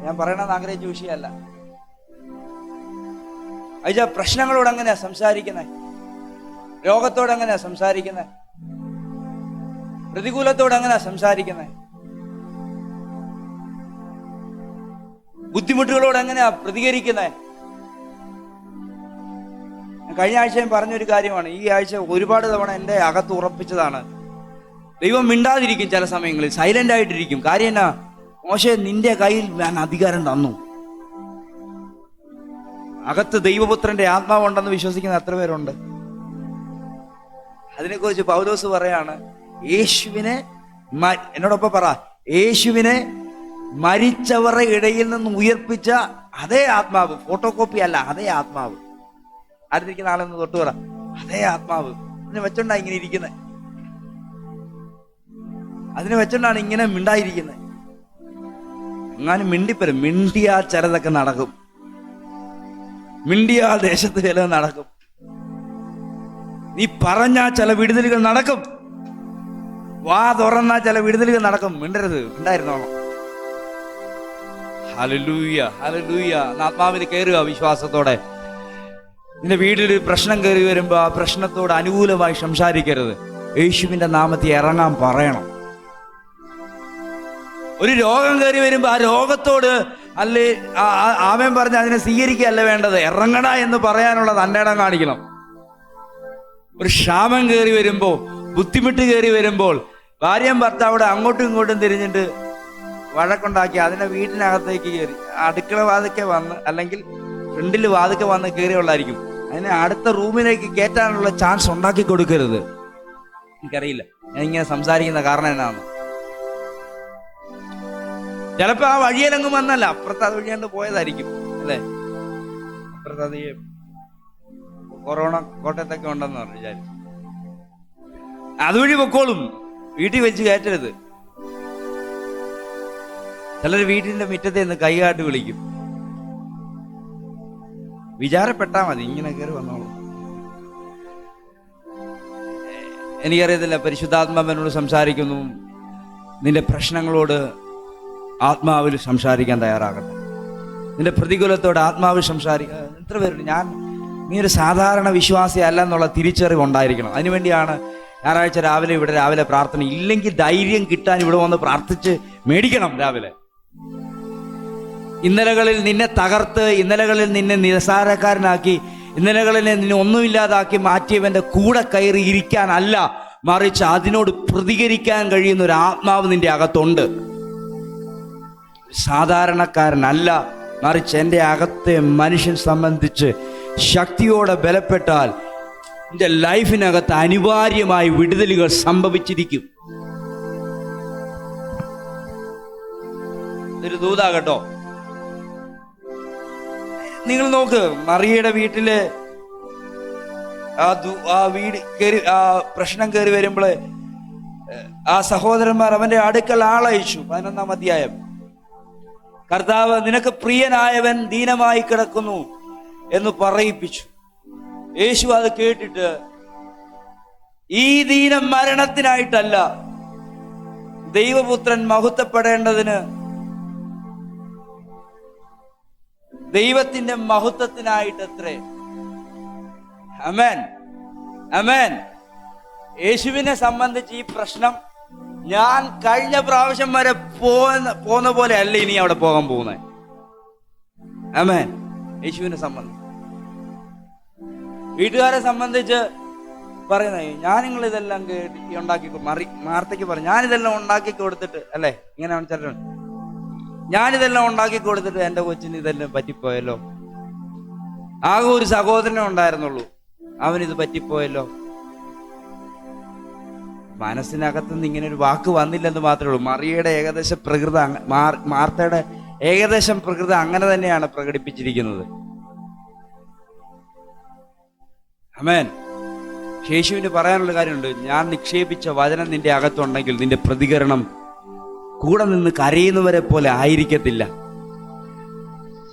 ഞാൻ പറയണമെന്ന് ആഗ്രഹിച്ച വിഷയമല്ല. അയച്ച പ്രശ്നങ്ങളോട് എങ്ങനെയാ സംസാരിക്കുന്നത്? രോഗത്തോട് എങ്ങനെയാ സംസാരിക്കുന്നത്? പ്രതികൂലത്തോട് എങ്ങനെയാ സംസാരിക്കുന്നത്? ബുദ്ധിമുട്ടുകളോട് എങ്ങനെയാ പ്രതികരിക്കുന്നത്? കഴിഞ്ഞ ആഴ്ചയും പറഞ്ഞൊരു കാര്യമാണ്, ഈ ആഴ്ച ഒരുപാട് തവണ എൻ്റെ അകത്ത് ഉറപ്പിച്ചതാണ്. ദൈവം മിണ്ടാതിരിക്കും, ചില സമയങ്ങളിൽ സൈലന്റ് ആയിട്ടിരിക്കും. കാര്യം എന്നാ? മോശെ, നിന്റെ കയ്യിൽ ഞാൻ അധികാരം തന്നു. അകത്ത് ദൈവപുത്രന്റെ ആത്മാവുണ്ടെന്ന് വിശ്വസിക്കുന്ന എത്ര പേരുണ്ട്? അതിനെക്കുറിച്ച് പൗലോസ് പറയാണ്, യേശുവിനെ എന്നോടൊപ്പം പറ, യേശുവിനെ മരിച്ചവരുടെ ഇടയിൽ നിന്ന് ഉയർപ്പിച്ച അതേ ആത്മാവ്, ഫോട്ടോ കോപ്പി അല്ല, അതേ ആത്മാവ്. അടുത്തിരിക്കുന്ന ആളെന്ന് തൊട്ട് പറ, അതേ ആത്മാവ്. അതിനെ വെച്ചോണ്ടാ ഇങ്ങനെ ഇരിക്കുന്നത്, അതിനെ വെച്ചോണ്ടാണ് ഇങ്ങനെ മിണ്ടായിരിക്കുന്നത്. എങ്ങാനും മിണ്ടിപ്പരും, മിണ്ടിയാ ചിലതൊക്കെ നടക്കും, മിണ്ടിയാ ദേശത്ത് ചിലത് നടക്കും, നീ പറഞ്ഞാ ചില വിടുതലുകൾ നടക്കും, വാ തുറന്നാ ചില വിടുതലുകൾ നടക്കും. മിണ്ടരുത്, മിണ്ടായിരുന്നോളാം. Hallelujah, hallelujah. ആത്മാവിൽ കയറുക വിശ്വാസത്തോടെ. നിന്റെ വീട്ടിൽ പ്രശ്നം കയറി വരുമ്പോ ആ പ്രശ്നത്തോട് അനുകൂലമായി സംസാരിക്കരുത്. യേശുവിന്റെ നാമത്തിൽ ഇറങ്ങാൻ പറയണം. ഒരു രോഗം കയറി വരുമ്പോ ആ രോഗത്തോട് അല്ലേ ആമേൻ പറഞ്ഞ് അതിനെ സ്വീകരിക്കുകയല്ല വേണ്ടത്, ഇറങ്ങണ എന്ന് പറയാനുള്ള തന്റെ ഇടം കാണിക്കണം. ഒരു ക്ഷാമം കയറി വരുമ്പോ, ബുദ്ധിമുട്ട് കയറി വരുമ്പോൾ ഭാര്യയും ഭർത്താവിടെ അങ്ങോട്ടും ഇങ്ങോട്ടും തിരിഞ്ഞിട്ട് വഴക്കുണ്ടാക്കി അതിനെ വീട്ടിനകത്തേക്ക് കയറി അടുക്കള വാതിക്കെ വന്ന് അല്ലെങ്കിൽ ഫ്രണ്ടിൽ വാതിക്കെ വന്ന് കയറിയുള്ളായിരിക്കും. അതിനെ അടുത്ത റൂമിലേക്ക് കയറ്റാനുള്ള ചാൻസ് ഉണ്ടാക്കി കൊടുക്കരുത്. എനിക്കറിയില്ല ഞാൻ ഇങ്ങനെ സംസാരിക്കുന്ന കാരണം എന്നാണ്. ചിലപ്പോ ആ വഴിയിലെങ്ങും വന്നല്ല, അപ്പുറത്ത് അത് വഴിയാണ്ട് പോയതായിരിക്കും അല്ലേ? അപ്പുറത്ത് അത് കൊറോണ കോട്ടയത്തൊക്കെ ഉണ്ടെന്ന് പറഞ്ഞു വിചാരിച്ചു, അതുവഴി പൊക്കോളും. വീട്ടിൽ വെച്ച് കയറ്റരുത്. ചിലർ വീട്ടിന്റെ മുറ്റത്തെ നിന്ന് കൈകാട്ട് വിളിക്കും. വിചാരപ്പെട്ടാ മതി, ഇങ്ങനെ കയറി വന്നോളൂ. എനിക്കറിയത്തില്ല, പരിശുദ്ധാത്മാവിനോട് സംസാരിക്കുന്നു. നിന്റെ പ്രശ്നങ്ങളോട് ആത്മാവിൽ സംസാരിക്കാൻ തയ്യാറാകട്ടെ. നിന്റെ പ്രതികൂലത്തോട് ആത്മാവിൽ സംസാരിക്കാൻ. എത്ര പേരുണ്ട് നീ ഒരു സാധാരണ വിശ്വാസി അല്ല എന്നുള്ള തിരിച്ചറിവ് ഉണ്ടായിരിക്കണം. അതിനുവേണ്ടിയാണ് ഞായറാഴ്ച രാവിലെ പ്രാർത്ഥന. ഇല്ലെങ്കിൽ ധൈര്യം കിട്ടാൻ ഇവിടെ വന്ന് പ്രാർത്ഥിച്ച് മേടിക്കണം. രാവിലെ ഇന്നലകളിൽ നിന്നെ തകർത്ത്, ഇന്നലകളിൽ നിന്നെ നിസ്സാരക്കാരനാക്കി, ഇന്നലകളിൽ നിന്നെ ഒന്നുമില്ലാതാക്കി മാറ്റിയവന്റെ കൂടെ കയറി ഇരിക്കാനല്ല, മറിച്ച് അതിനോട് പ്രതികരിക്കാൻ കഴിയുന്ന ഒരു ആത്മാവ് നിന്റെ അകത്തുണ്ട്. സാധാരണക്കാരനല്ല, മറിച്ച് എൻ്റെ അകത്തെ മനുഷ്യൻ സംബന്ധിച്ച് ശക്തിയോടെ ബലപ്പെട്ടാൽ എൻ്റെ ലൈഫിനകത്ത് അനിവാര്യമായ വിടുതലുകൾ സംഭവിച്ചിരിക്കും. ഇതൊരു ദൂതാകട്ടോ. നിങ്ങൾ നോക്ക്, മറിയയുടെ വീട്ടില് ആ വീട് കയറി, ആ പ്രശ്നം കയറി വരുമ്പോള് ആ സഹോദരന്മാർ അവന്റെ അടുക്കൽ ആളയച്ചു. 11-ാം അധ്യായം. കർത്താവ്, നിനക്ക് പ്രിയനായവൻ ദീനമായി കിടക്കുന്നു എന്ന് പറയിപ്പിച്ചു. യേശു അത് കേട്ടിട്ട്, ഈ ദീനം മരണത്തിനായിട്ടല്ല, ദൈവപുത്രൻ മഹത്വപ്പെടേണ്ടതിന്, ദൈവത്തിന്റെ മഹത്വത്തിനായിട്ടത്രേ. ആമേൻ, ആമേൻ. യേശുവിനെ സംബന്ധിച്ച് ഈ പ്രശ്നം ഞാൻ കഴിഞ്ഞ പ്രാവശ്യം വരെ പോന്ന പോലെ അല്ല ഇനി അവിടെ പോകാൻ പോകുന്നത്. ആമേൻ. യേശുവിനെ സംബന്ധിച്ച്, വീട്ടുകാരെ സംബന്ധിച്ച് പറയുന്നത്, ഞാൻ നിങ്ങൾ ഇതെല്ലാം ഉണ്ടാക്കി മാർത്തയ്ക്ക് പറഞ്ഞു, ഞാനിതെല്ലാം ഉണ്ടാക്കി കൊടുത്തിട്ട് അല്ലേ, ഇങ്ങനെയാണ് ചിലർ, ഞാനിതെല്ലാം ഉണ്ടാക്കി കൊടുത്തിട്ട് എൻ്റെ കൊച്ചിന് ഇതെല്ലാം പറ്റിപ്പോയല്ലോ. ആകെ ഒരു സഹോദരനെ ഉണ്ടായിരുന്നുള്ളൂ, അവനിത് പറ്റിപ്പോയല്ലോ. മനസ്സിനകത്തുനിന്ന് ഇങ്ങനെ ഒരു വാക്ക് വന്നില്ലെന്ന് മാത്രമേ ഉള്ളൂ. മറിയയുടെ ഏകദേശ പ്രകൃതി, മാർത്തയുടെ ഏകദേശം പ്രകൃതി അങ്ങനെ തന്നെയാണ് പ്രകടിപ്പിച്ചിരിക്കുന്നത്. ആമേൻ. യേശുവിന് പറയാനുള്ള കാര്യമുണ്ട്, ഞാൻ നിക്ഷേപിച്ച വചനം നിന്റെ അകത്തുണ്ടെങ്കിൽ നിന്റെ പ്രതികരണം കൂടെ നിന്ന് കരയുന്നവരെ പോലെ ആയിരിക്കത്തില്ല.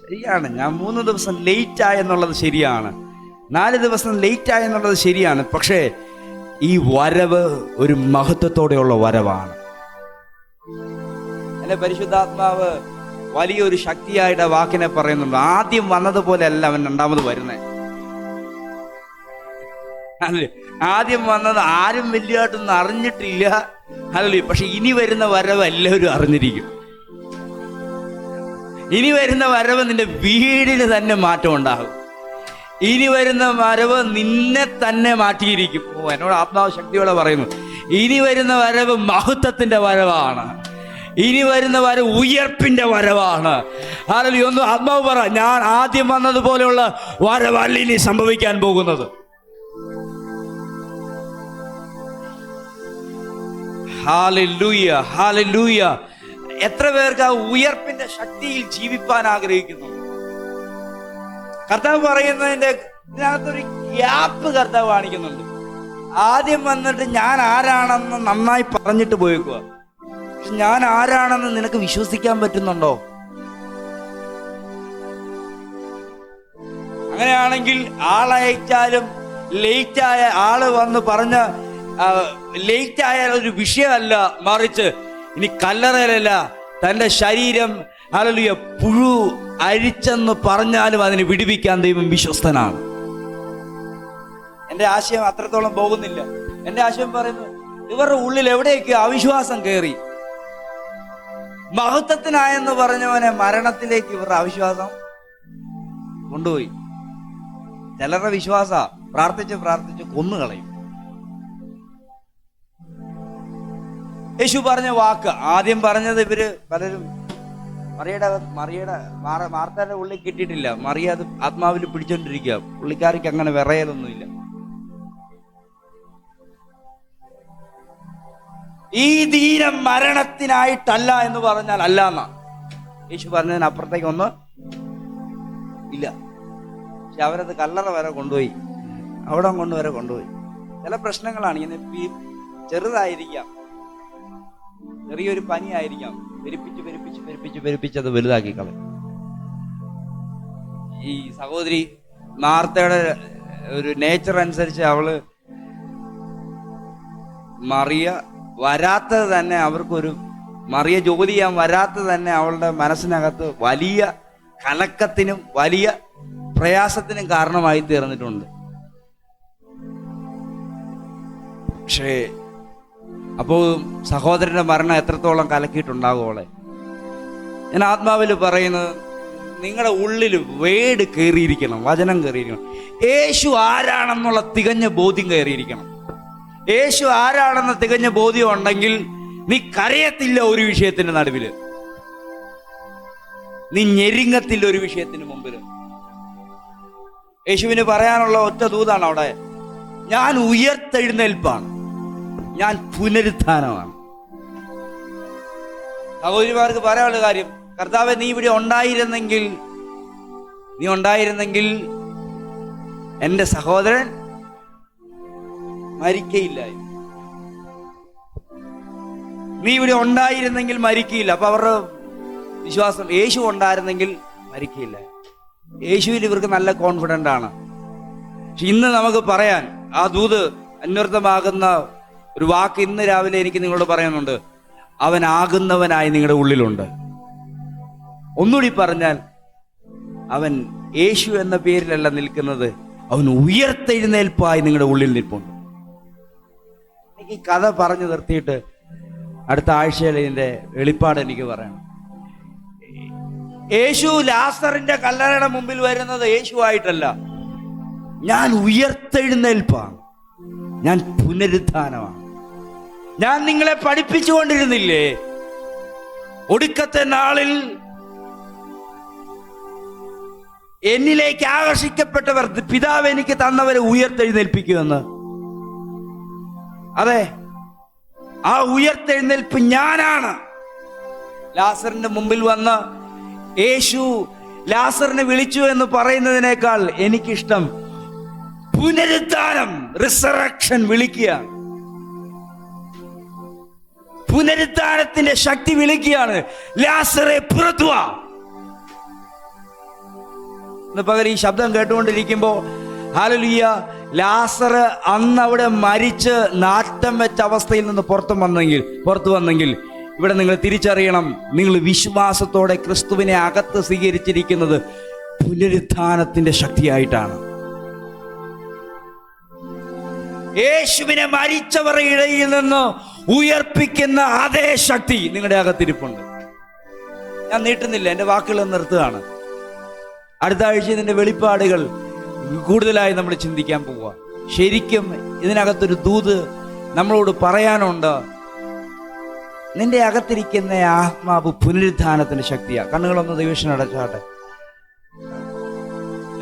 ശരിയാണ്, ഞാൻ 3 ദിവസം ലേറ്റ് ആയെന്നുള്ളത് ശരിയാണ്, 4 ദിവസം ലേറ്റ് ആയെന്നുള്ളത് ശരിയാണ്. പക്ഷേ ഈ വരവ് ഒരു മഹത്വത്തോടെയുള്ള വരവാണ്. എന്റെ പരിശുദ്ധാത്മാവ് വലിയൊരു ശക്തിയായിട്ട് വാക്കിനെ പറയുന്നുണ്ട്. ആദ്യം വന്നതുപോലെ അല്ല അവൻ രണ്ടാമത് വരുന്നേ. അല്ലേ, ആദ്യം വന്നത് ആരും വലിയതായിട്ടൊന്നും അറിഞ്ഞിട്ടില്ല, അല്ലേ? പക്ഷെ ഇനി വരുന്ന വരവ് എല്ലാവരും അറിഞ്ഞിരിക്കും. ഇനി വരുന്ന വരവ് നിന്റെ വീടിന് തന്നെ മാറ്റം ഉണ്ടാകും. ഇനി വരുന്ന വരവ് നിന്നെ തന്നെ മാറ്റിയിരിക്കും. എന്നോട് ആത്മാവ് ശക്തിയോടെ പറയുന്നു, ഇനി വരുന്ന വരവ് മഹത്വത്തിന്റെ വരവാണ്. ഇനി വരുന്ന വരവ് ഉയർപ്പിന്റെ വരവാണ്. ഹല്ലേലൂയ. ഒന്ന് ആത്മാവ് പറ, ഞാൻ ആദ്യം വന്നതുപോലെയുള്ള വരവല്ല ഇനി സംഭവിക്കാൻ പോകുന്നത്. Hallelujah, hallelujah. എത്ര പേർക്ക് ആ ഉയർപ്പിന്റെ ശക്തിയിൽ ജീവിപ്പാൻ ആഗ്രഹിക്കുന്നു? കർത്താവ് പറയുന്നതിന്റെ ഇതിനകത്തൊരു ഗ്യാപ്പ് കർത്താവ് കാണിക്കുന്നുണ്ട്. ആദ്യം വന്നിട്ട് ഞാൻ ആരാണെന്ന് നന്നായി പറഞ്ഞിട്ട് പോയേക്കുക. ഞാൻ ആരാണെന്ന് നിനക്ക് വിശ്വസിക്കാൻ പറ്റുന്നുണ്ടോ? അങ്ങനെയാണെങ്കിൽ ആളയച്ചാലും ലേറ്റായ ആള് വന്ന് പറഞ്ഞ ലേറ്റായ ഒരു വിഷയമല്ല, മറിച്ച് ഇനി കല്ലറയിലല്ല, തന്റെ ശരീരം ഹല്ലേലൂയ പുഴു അരിച്ചെന്ന് പറഞ്ഞാലും അതിനെ വിടുവിക്കാൻ ദൈവം വിശ്വസ്തനാണ്. എന്റെ ആശയം അത്രത്തോളം പോകുന്നില്ല. എന്റെ ആശയം പറയുന്നു, ഇവരുടെ ഉള്ളിൽ എവിടെയൊക്കെയോ അവിശ്വാസം കയറി. മഹത്വത്തിനായെന്ന് പറഞ്ഞവനെ മരണത്തിലേക്ക് ഇവരുടെ അവിശ്വാസം കൊണ്ടുപോയി. ചിലരുടെ വിശ്വാസ പ്രാർത്ഥിച്ച് പ്രാർത്ഥിച്ച് കൊന്നുകളയും. യേശു പറഞ്ഞ വാക്ക് ആദ്യം പറഞ്ഞത് ഇവര് പലരും മാർത്തയുടെ ഉള്ളിൽ കിട്ടിയിട്ടില്ല. മറിയ അത് ആത്മാവിൽ പിടിച്ചോണ്ടിരിക്കുക. പുള്ളിക്കാരിക്ക് അങ്ങനെ വിറയലൊന്നുമില്ല. ഈ ദീനം മരണത്തിനായിട്ടല്ല എന്ന് പറഞ്ഞാൽ അല്ല എന്നാ യേശു പറഞ്ഞതിന് അപ്പുറത്തേക്ക് ഒന്ന് ഇല്ല. പക്ഷെ അവരത് കല്ലറ വരെ കൊണ്ടുപോയി, അവിടെ വരെ കൊണ്ടുപോയി. ചില പ്രശ്നങ്ങളാണ് ഇങ്ങനെ ചെറുതായിരിക്കാം, ചെറിയൊരു പനി ആയിരിക്കാം, പെരുപ്പിച്ചത് വലുതാക്കി കളയും. ഈ സഹോദരി മാർത്തയുടെ ഒരു നേച്ചർ അനുസരിച്ച് അവള് മറിയ വരാത്തത് തന്നെ അവർക്കൊരു മറിയ ജോലി ചെയ്യാൻ വരാത്തത് തന്നെ അവളുടെ മനസ്സിനകത്ത് വലിയ കലക്കത്തിനും വലിയ പ്രയാസത്തിനും കാരണമായി തീർന്നിട്ടുണ്ട്. പക്ഷേ അപ്പോൾ സഹോദരന്റെ മരണം എത്രത്തോളം കലക്കിയിട്ടുണ്ടാകും അവളെ? ഞാൻ ആത്മാവിൽ പറയുന്നത്, നിങ്ങളുടെ ഉള്ളിൽ വേട് കയറിയിരിക്കണം, വചനം കയറിയിരിക്കണം. യേശു ആരാണെന്നുള്ള തികഞ്ഞ ബോധ്യം കയറിയിരിക്കണം. യേശു ആരാണെന്ന തികഞ്ഞ ബോധ്യം ഉണ്ടെങ്കിൽ നീ കരയത്തില്ല ഒരു വിഷയത്തിന്റെ നടുവില്, നീ ഞെരുങ്ങത്തില്ല ഒരു വിഷയത്തിന് മുമ്പില്. യേശുവിന് പറയാനുള്ള ഒറ്റ ദൂതാണ് അവിടെ, ഞാൻ ഉയർത്തെഴുന്നേൽപ്പാണ്, ഞാൻ പുനരുത്ഥാനമാണ്. സഹോദരിമാർക്ക് പറയാനുള്ള കാര്യം, കർത്താവേ നീ ഇവിടെ ഉണ്ടായിരുന്നെങ്കിൽ എന്റെ സഹോദരൻ മരിക്കയില്ലായിരുന്നു. നീ ഇവിടെ ഉണ്ടായിരുന്നെങ്കിൽ മരിക്കയില്ല. അപ്പൊ അവരുടെ വിശ്വാസം യേശു ഉണ്ടായിരുന്നെങ്കിൽ മരിക്കയില്ല. യേശുവിൽ ഇവർക്ക് നല്ല കോൺഫിഡന്റ് ആണ്. പക്ഷെ ഇന്ന് നമുക്ക് പറയാൻ ആ ദൂത് അന്വർത്ഥമാകുന്ന ഒരു വാക്ക് ഇന്ന് രാവിലെ എനിക്ക് നിങ്ങളോട് പറയാനുണ്ട്. അവനാകുന്നവനായി നിങ്ങളുടെ ഉള്ളിലുണ്ട്. ഒന്നുകൂടി പറഞ്ഞാൽ, അവൻ യേശു എന്ന പേരിലല്ല നിൽക്കുന്നത്, അവൻ ഉയർത്തെഴുന്നേൽപ്പായി നിങ്ങളുടെ ഉള്ളിൽ നിൽപ്പുണ്ട്. എനിക്ക് ഈ കഥ പറഞ്ഞു നിർത്തിയിട്ട് അടുത്ത ആഴ്ചയിൽ ഇതിന്റെ വെളിപ്പാട് എനിക്ക് പറയണം. യേശു ലാസറിന്റെ കല്ലറയുടെ മുമ്പിൽ വരുന്നത് യേശു ആയിട്ടല്ല, ഞാൻ ഉയർത്തെഴുന്നേൽപ്പാണ്, ഞാൻ പുനരുത്ഥാനമാണ്. ഞാൻ നിങ്ങളെ പഠിപ്പിച്ചുകൊണ്ടിരുന്നില്ലേ, ഒടുക്കത്തെ നാളിൽ എന്നിലേക്ക് ആകർഷിക്കപ്പെട്ടവർ പിതാവ് എനിക്ക് തന്നവരെ ഉയർത്തെഴുന്നേൽപ്പിക്കുമെന്ന്. അതെ, ആ ഉയർത്തെഴുന്നേൽപ്പ് ഞാനാണ്. ലാസറിന്റെ മുമ്പിൽ വന്ന് യേശു ലാസറിനെ വിളിച്ചു എന്ന് പറയുന്നതിനേക്കാൾ എനിക്കിഷ്ടം പുനരുത്ഥാനം, റിസറക്ഷൻ വിളിക്കുകയാണ്. പുനരുത്ഥാനത്തിന്റെ ശക്തി വിളിക്കുകയാണ്, ലാസറെ പുറത്തു വാ. പകരം ഈ ശബ്ദം കേട്ടുകൊണ്ടിരിക്കുമ്പോ ഹല്ലേലൂയ, ലാസർ അന്ന് അവിടെ മരിച്ച് നാട്ടം വെച്ച അവസ്ഥയിൽ നിന്ന് പുറത്തു വന്നെങ്കിൽ ഇവിടെ നിങ്ങൾ തിരിച്ചറിയണം, നിങ്ങൾ വിശ്വാസത്തോടെ ക്രിസ്തുവിനെ അകത്ത് സ്വീകരിച്ചിരിക്കുന്നത് പുനരുത്ഥാനത്തിന്റെ ശക്തിയായിട്ടാണ്. യേശുവിനെ മരിച്ചവരുടെ ഇടയിൽ നിന്ന് ഉയർപ്പിക്കുന്ന അതേ ശക്തി നിങ്ങളുടെ അകത്തിരിപ്പുണ്ട്. ഞാൻ നീട്ടുന്നില്ല, എൻ്റെ വാക്കുകൾ നിർത്തുകയാണ്. അടുത്ത ആഴ്ച ഇതിന്റെ വെളിപ്പാടുകൾ കൂടുതലായി നമ്മൾ ചിന്തിക്കാൻ പോവുക. ശരിക്കും ഇതിനകത്തൊരു ദൂത് നമ്മളോട് പറയാനുണ്ട്. നിന്റെ അകത്തിരിക്കുന്ന ആത്മാവ് പുനരുത്ഥാനത്തിന്റെ ശക്തിയാണ്. കണ്ണുകളൊന്ന് ദൈവത്തിന് അടച്ചാട്ടെ.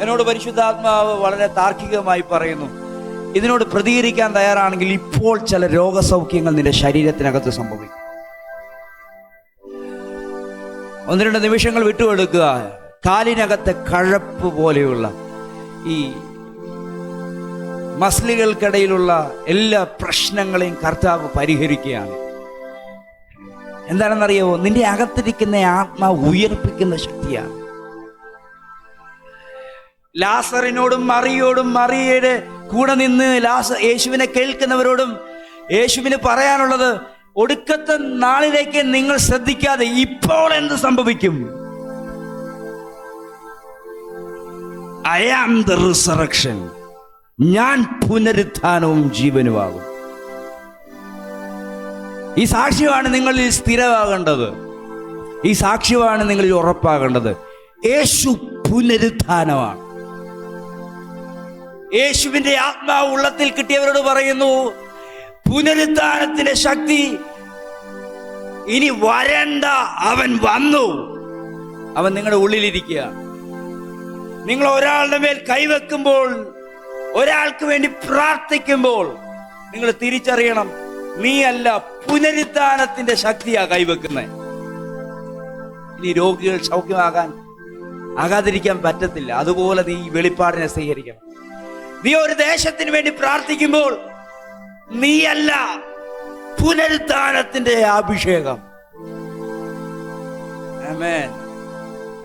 എന്നോട് പരിശുദ്ധാത്മാവ് വളരെ താർക്കികമായി പറയുന്നു, ഇതിനോട് പ്രതികരിക്കാൻ തയ്യാറാണെങ്കിൽ ഇപ്പോൾ ചില രോഗസൗഖ്യങ്ങൾ നിന്റെ ശരീരത്തിനകത്ത് സംഭവിക്കും. 1-2 നിമിഷങ്ങൾ വിട്ടുകൊടുക്കുക. കാലിനകത്തെ കഴപ്പ് പോലെയുള്ള ഈ മസിലുകൾക്കിടയിലുള്ള എല്ലാ പ്രശ്നങ്ങളെയും കർത്താവ് പരിഹരിക്കുകയാണ്. എന്താണെന്നറിയാവോ? നിന്റെ അകത്തിരിക്കുന്ന ആത്മാവ് ഉയർപ്പിക്കുന്ന ശക്തിയാണ്. ലാസറിനോടും മറിയോടും മറിയയുടെ കൂടെ നിന്ന് യേശുവിനെ കേൾക്കുന്നവരോടും യേശുവിന് പറയാനുള്ളത്, ഒടുക്കത്തെ നാളിലേക്ക് നിങ്ങൾ ശ്രദ്ധിക്കാതെ ഇപ്പോൾ എന്ത് സംഭവിക്കും? I am the resurrection. ഞാൻ പുനരുത്ഥാനവും ജീവനുമാകും. ഈ സാക്ഷ്യമാണ് നിങ്ങളിൽ സ്ഥിരമാകേണ്ടത്. ഈ സാക്ഷ്യമാണ് നിങ്ങളിൽ ഉറപ്പാകേണ്ടത്. യേശു പുനരുത്ഥാനമാണ്. യേശുവിന്റെ ആത്മാവ് ഉള്ളത്തിൽ കിട്ടിയവരോട് പറയുന്നു, പുനരുത്ഥാനത്തിന്റെ ശക്തി ഇനി വരണ്ട, അവൻ വന്നു. അവൻ നിങ്ങളുടെ ഉള്ളിലിരിക്കുക. നിങ്ങൾ ഒരാളുടെ മേൽ കൈവെക്കുമ്പോൾ, ഒരാൾക്ക് വേണ്ടി പ്രാർത്ഥിക്കുമ്പോൾ നിങ്ങൾ തിരിച്ചറിയണം, നീ അല്ല, പുനരുത്ഥാനത്തിന്റെ ശക്തിയാ കൈവെക്കുന്നത്. ഇനി രോഗികൾ ആകാതിരിക്കാൻ പറ്റത്തില്ല. അതുപോലെ നീ ഈ വെളിപ്പാടിനെ സ്വീകരിക്കണം. നീ ഒരു ദേശത്തിന് വേണ്ടി പ്രാർത്ഥിക്കുമ്പോൾ നീയല്ല, പുനരുത്ഥാനത്തിന്റെ അഭിഷേകം. ആമേൻ,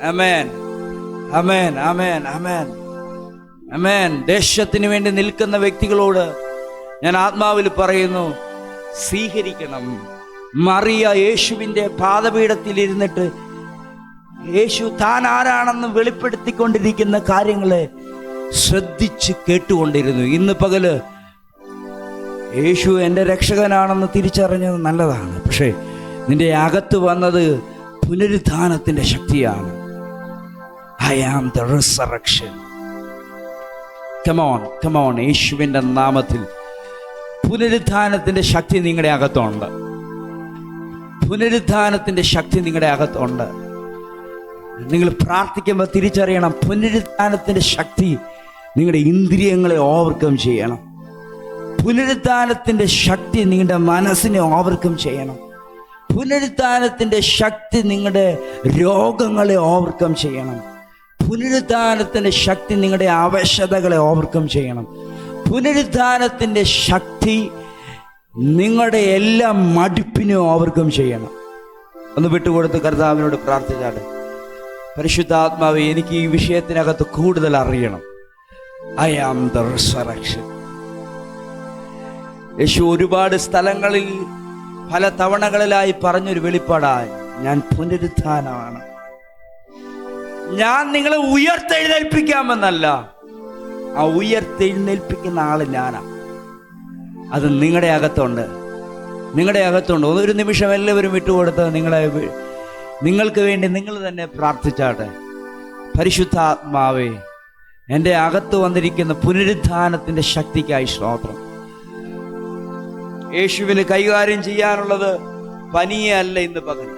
ആമേൻ, ആമേൻ, ആമേൻ, ആമേൻ, ആമേൻ. ദേശത്തിന് വേണ്ടി നിൽക്കുന്ന വ്യക്തികളോട് ഞാൻ ആത്മാവിൽ പറയുന്നു, സ്വീകരിക്കണം. മറിയ യേശുവിന്റെ പാദപീഠത്തിൽ ഇരുന്നിട്ട് യേശു താൻ ആരാണെന്ന് വെളിപ്പെടുത്തിക്കൊണ്ടിരിക്കുന്ന കാര്യങ്ങളെ ശ്രദ്ധിച്ച് കേട്ടുകൊണ്ടിരുന്നു. ഇന്ന് പകല് യേശു എൻ്റെ രക്ഷകനാണെന്ന് തിരിച്ചറിഞ്ഞത് നല്ലതാണ്. പക്ഷേ നിന്റെ അകത്ത് വന്നത് പുനരുത്ഥാനത്തിന്റെ ശക്തിയാണ്. I am the resurrection. Come on, come on. യേശുവിൻ്റെ നാമത്തിൽ പുനരുത്ഥാനത്തിന്റെ ശക്തി നിങ്ങളുടെ അകത്തുണ്ട്. പുനരുത്ഥാനത്തിന്റെ ശക്തി നിങ്ങളുടെ അകത്തുണ്ട്. നിങ്ങൾ പ്രാർത്ഥിക്കുമ്പോൾ തിരിച്ചറിയണം, പുനരുത്ഥാനത്തിന്റെ ശക്തി നിങ്ങളുടെ ഇന്ദ്രിയങ്ങളെ ഓവർകം ചെയ്യണം. പുനരുത്ഥാനത്തിന്റെ ശക്തി നിങ്ങളുടെ മനസ്സിനെ ഓവർകം ചെയ്യണം. പുനരുത്ഥാനത്തിന്റെ ശക്തി നിങ്ങളുടെ രോഗങ്ങളെ ഓവർകം ചെയ്യണം. പുനരുത്ഥാനത്തിന്റെ ശക്തി നിങ്ങളുടെ അവശതകളെ ഓവർകം ചെയ്യണം. പുനരുത്ഥാനത്തിന്റെ ശക്തി നിങ്ങളുടെ എല്ലാ മടുപ്പിനെ ഓവർകം ചെയ്യണം. ഒന്ന് വിട്ടുകൊടുത്ത് കർത്താവിനോട് പ്രാർത്ഥിച്ചാട്ടെ. പരിശുദ്ധാത്മാവേ, എനിക്ക് ഈ വിഷയത്തിനകത്ത് കൂടുതൽ അറിയണം. I am the resurrection. യേശു ഒരുപാട് സ്ഥലങ്ങളിൽ പല തവണകളിലായി പറഞ്ഞൊരു വെളിപ്പാടായി, ഞാൻ പുനരുത്ഥാനമാണ്. ഞാൻ നിങ്ങളെ ഉയർത്തെഴുന്നേൽപ്പിക്കാമെന്നല്ല, ആ ഉയർത്തെഴുന്നേൽപ്പിക്കുന്ന ആള് ഞാനാ. അത് നിങ്ങളുടെ അകത്തുണ്ട്, നിങ്ങളുടെ അകത്തുണ്ട്. ഒരു നിമിഷം എല്ലാവരും വിട്ടുകൊടുത്ത് നിങ്ങൾക്ക് വേണ്ടി നിങ്ങൾ തന്നെ പ്രാർത്ഥിച്ചാട്ടെ. പരിശുദ്ധാത്മാവേ, എൻ്റെ അകത്ത് വന്നിരിക്കുന്ന പുനരുത്ഥാനത്തിന്റെ ശക്തിക്കായി സ്തോത്രം. യേശുവിന് കൈകാര്യം ചെയ്യാനുള്ളത് പനിയെ അല്ല ഇന്ന് പകരം.